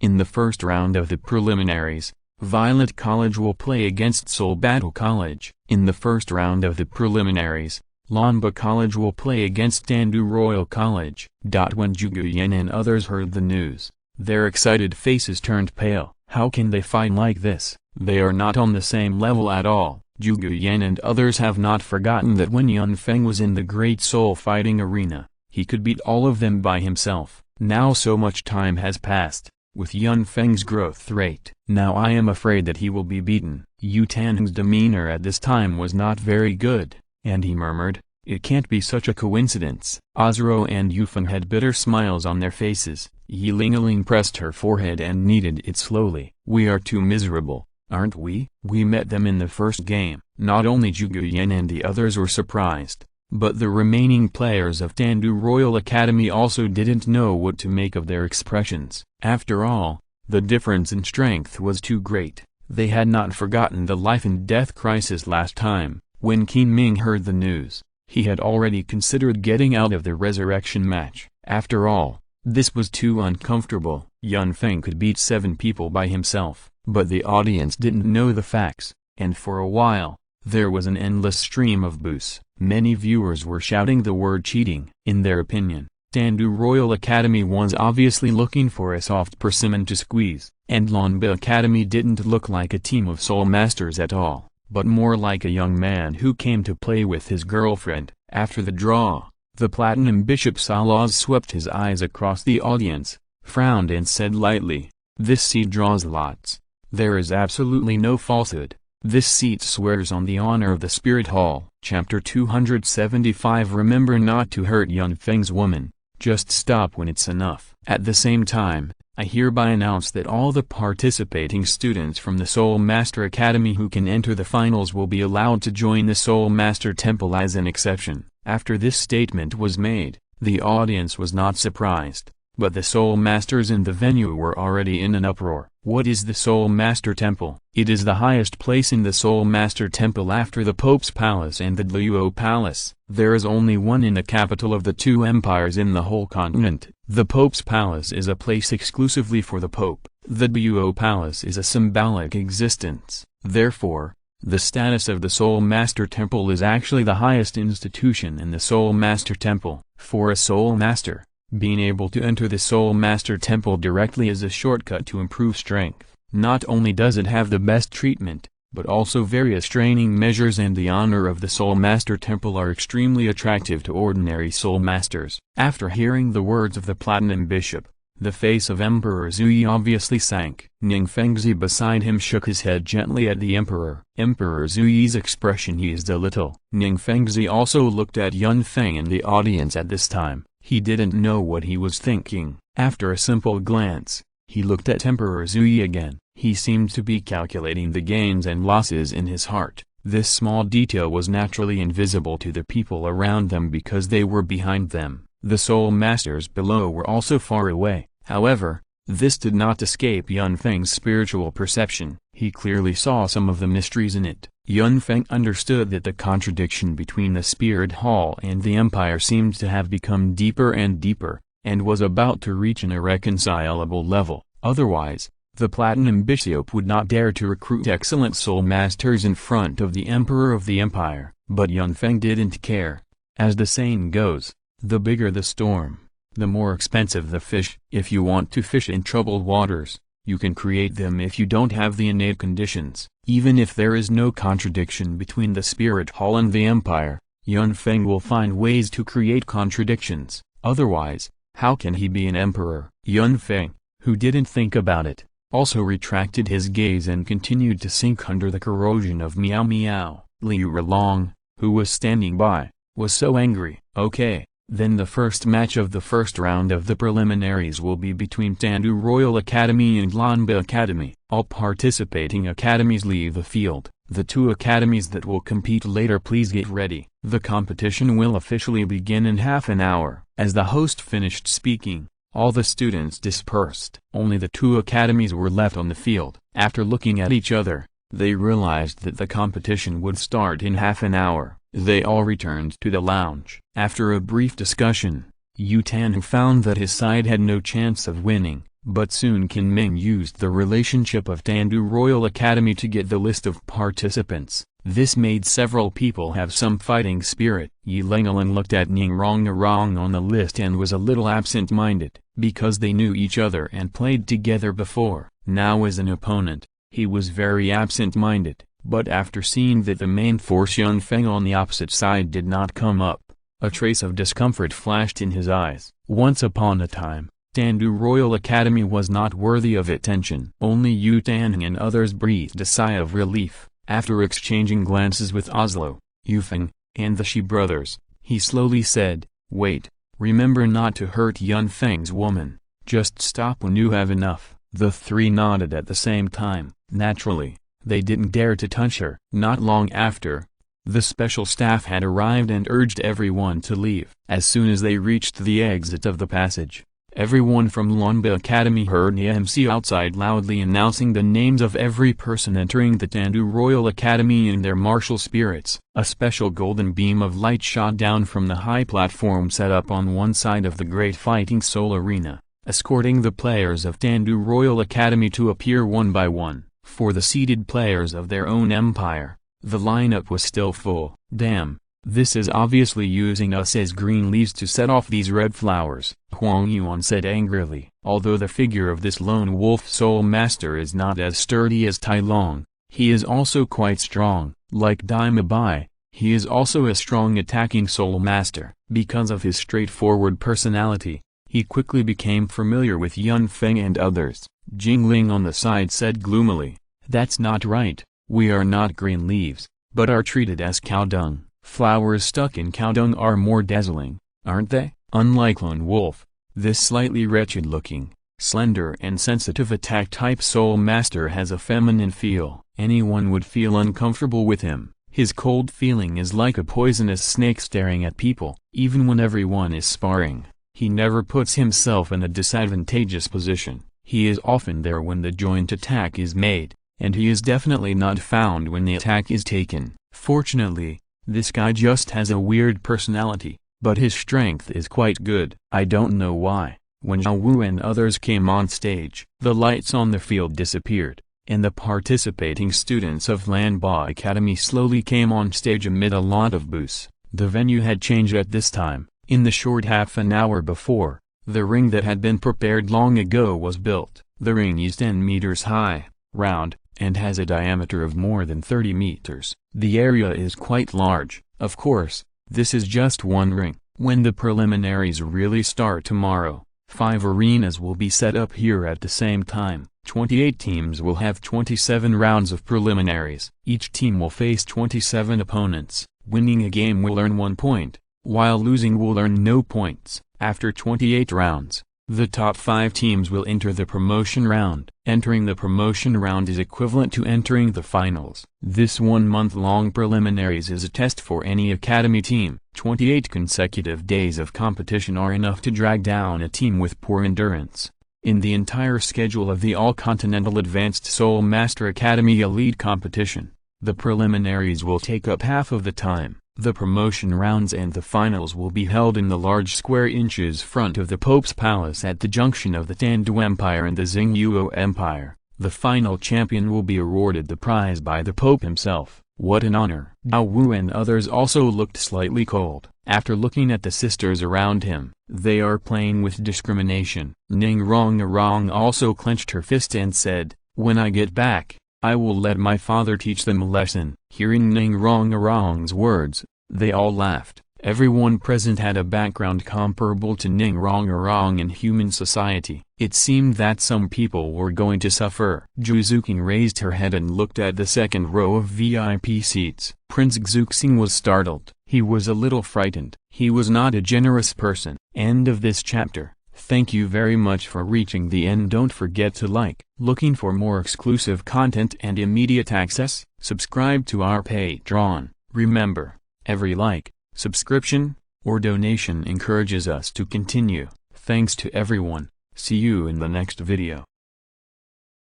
In the first round of the preliminaries, Violet College will play against Soul Battle College. In the first round of the preliminaries, Lanba College will play against Tandu Royal College. When Zhuge Yan and others heard the news, their excited faces turned pale. How can they fight like this? They are not on the same level at all. Zhuge Yan and others have not forgotten that when Yun Feng was in the Great Soul Fighting Arena, he could beat all of them by himself. Now so much time has passed, with Yun Feng's growth rate. Now I am afraid that he will be beaten. Yu Tanheng's demeanor at this time was not very good, and he murmured, "It can't be such a coincidence." Ozro and Yufeng had bitter smiles on their faces. Yi Lingaling pressed her forehead and kneaded it slowly. "We are too miserable, aren't we? We met them in the first game." Not only Zhuge Yan and the others were surprised, but the remaining players of Tandu Royal Academy also didn't know what to make of their expressions. After all, the difference in strength was too great. They had not forgotten the life and death crisis last time. When Qin Ming heard the news, he had already considered getting out of the resurrection match. After all, this was too uncomfortable. Yun Feng could beat 7 people by himself, but the audience didn't know the facts, and for a while, there was an endless stream of boos. Many viewers were shouting the word cheating. In their opinion, Tandu Royal Academy was obviously looking for a soft persimmon to squeeze, and Lanba Academy didn't look like a team of soul masters at all, but more like a young man who came to play with his girlfriend. After the draw, the Platinum Bishop Salaz swept his eyes across the audience, frowned and said lightly, "This seat draws lots. There is absolutely no falsehood. This seat swears on the honor of the Spirit Hall." Chapter 275. Remember not to hurt Yun Feng's woman. Just stop when it's enough. At the same time, I hereby announce that all the participating students from the Soul Master Academy who can enter the finals will be allowed to join the Soul Master Temple as an exception. After this statement was made, the audience was not surprised, but the Soul Masters in the venue were already in an uproar. What is the Soul Master Temple? It is the highest place in the Soul Master Temple after the Pope's Palace and the Douluo Palace. There is only one in the capital of the two empires in the whole continent. The Pope's Palace is a place exclusively for the Pope. The Douluo Palace is a symbolic existence. Therefore, the status of the Soul Master Temple is actually the highest institution in the Soul Master Temple. For a Soul Master, being able to enter the Soul Master Temple directly is a shortcut to improve strength. Not only does it have the best treatment, but also various training measures and the honor of the Soul Master Temple are extremely attractive to ordinary Soul Masters. After hearing the words of the Platinum Bishop, the face of Emperor Zuyi obviously sank. Ning Fengzi beside him shook his head gently at the Emperor. Emperor Zuyi's expression eased a little. Ning Fengzi also looked at Yun Feng in the audience at this time. He didn't know what he was thinking. After a simple glance, he looked at Emperor Zuyi again. He seemed to be calculating the gains and losses in his heart. This small detail was naturally invisible to the people around them because they were behind them. The Soul Masters below were also far away. However, this did not escape Yun Feng's spiritual perception. He clearly saw some of the mysteries in it. Yun Feng understood that the contradiction between the Spirit Hall and the Empire seemed to have become deeper and deeper, and was about to reach an irreconcilable level. Otherwise, the Platinum Bishop would not dare to recruit excellent Soul Masters in front of the Emperor of the Empire. But Yun Feng didn't care. As the saying goes, the bigger the storm, the more expensive the fish. If you want to fish in troubled waters, you can create them if you don't have the innate conditions. Even if there is no contradiction between the Spirit Hall and the Empire, Yun Feng will find ways to create contradictions. Otherwise, how can he be an emperor? Yun Feng, who didn't think about it, also retracted his gaze and continued to sink under the corrosion of Miao Miao. Liu Rulong, who was standing by, was so angry. Okay, then the first match of the first round of the preliminaries will be between Tandu Royal Academy and Lanba Academy. All participating academies leave the field. The two academies that will compete later, please get ready. The competition will officially begin in half an hour. As the host finished speaking, all the students dispersed. Only the two academies were left on the field. After looking at each other, they realized that the competition would start in half an hour. They all returned to the lounge. After a brief discussion, Yu Tan found that his side had no chance of winning, but soon Qin Ming used the relationship of Tandu Royal Academy to get the list of participants. This made several people have some fighting spirit. Yi Lengelin looked at Ning Rongnarong on the list and was a little absent-minded, because they knew each other and played together before. Now as an opponent, he was very absent-minded, but after seeing that the main force Yun Feng on the opposite side did not come up, a trace of discomfort flashed in his eyes. Once upon a time, Tandu Royal Academy was not worthy of attention. Only Yu Tanning and others breathed a sigh of relief. After exchanging glances with Oslo, Yu Feng, and the Shi brothers, he slowly said, "Wait, remember not to hurt Yun Feng's woman. Just stop when you have enough." The three nodded at the same time. Naturally, they didn't dare to touch her. Not long after, the special staff had arrived and urged everyone to leave. As soon as they reached the exit of the passage, everyone from Lanba Academy heard the MC outside loudly announcing the names of every person entering the Tandu Royal Academy in their martial spirits. A special golden beam of light shot down from the high platform set up on one side of the great fighting soul arena, escorting the players of Tandu Royal Academy to appear one by one. For the seated players of their own empire, the lineup was still full. Damn, this is obviously using us as green leaves to set off these red flowers, Huang Yuan said angrily. Although the figure of this lone wolf soul master is not as sturdy as Tai Long, he is also quite strong. Like Daima Bai, he is also a strong attacking soul master. Because of his straightforward personality, he quickly became familiar with Yun Feng and others. Jingling on the side said gloomily, "That's not right, we are not green leaves, but are treated as cow dung. Flowers stuck in cow dung are more dazzling, aren't they?" Unlike Lone Wolf, this slightly wretched-looking, slender and sensitive attack-type Soul Master has a feminine feel. Anyone would feel uncomfortable with him. His cold feeling is like a poisonous snake staring at people. Even when everyone is sparring, he never puts himself in a disadvantageous position. He is often there when the joint attack is made, and he is definitely not found when the attack is taken. Fortunately, this guy just has a weird personality, but his strength is quite good. I don't know why. When Zhao Wu and others came on stage, the lights on the field disappeared, and the participating students of Lanba Academy slowly came on stage amid a lot of boos. The venue had changed at this time. In the short half an hour before, the ring that had been prepared long ago was built. The ring is 10 meters high, round, and has a diameter of more than 30 meters. The area is quite large. Of course, this is just one ring. When the preliminaries really start tomorrow, 5 arenas will be set up here at the same time. 28 teams will have 27 rounds of preliminaries. Each team will face 27 opponents. Winning a game will earn 1 point, while losing will earn no points. After 28 rounds, the top 5 teams will enter the promotion round. Entering the promotion round is equivalent to entering the finals. This 1-month-long preliminaries is a test for any academy team. 28 consecutive days of competition are enough to drag down a team with poor endurance. In the entire schedule of the All-Continental Advanced Soul Master Academy Elite Competition, the preliminaries will take up half of the time. The promotion rounds and the finals will be held in the large square inches front of the Pope's Palace at the junction of the Tandu Empire and the Xingyuo Empire. The final champion will be awarded the prize by the Pope himself. What an honor! Zhao Wu and others also looked slightly cold. After looking at the sisters around him, they are playing with discrimination. Ning Rongarong also clenched her fist and said, "When I get back, I will let my father teach them a lesson." Hearing Ning Rongarong's words, they all laughed. Everyone present had a background comparable to Ning Rongarong in human society. It seemed that some people were going to suffer. Zhu Zuqing raised her head and looked at the second row of VIP seats. Prince Xuxing was startled. He was a little frightened. He was not a generous person. End of this chapter. Thank you very much for reaching the end. Don't forget to like. Looking for more exclusive content and immediate access? Subscribe to our Patreon. Remember, every like, subscription, or donation encourages us to continue. Thanks to everyone. See you in the next video.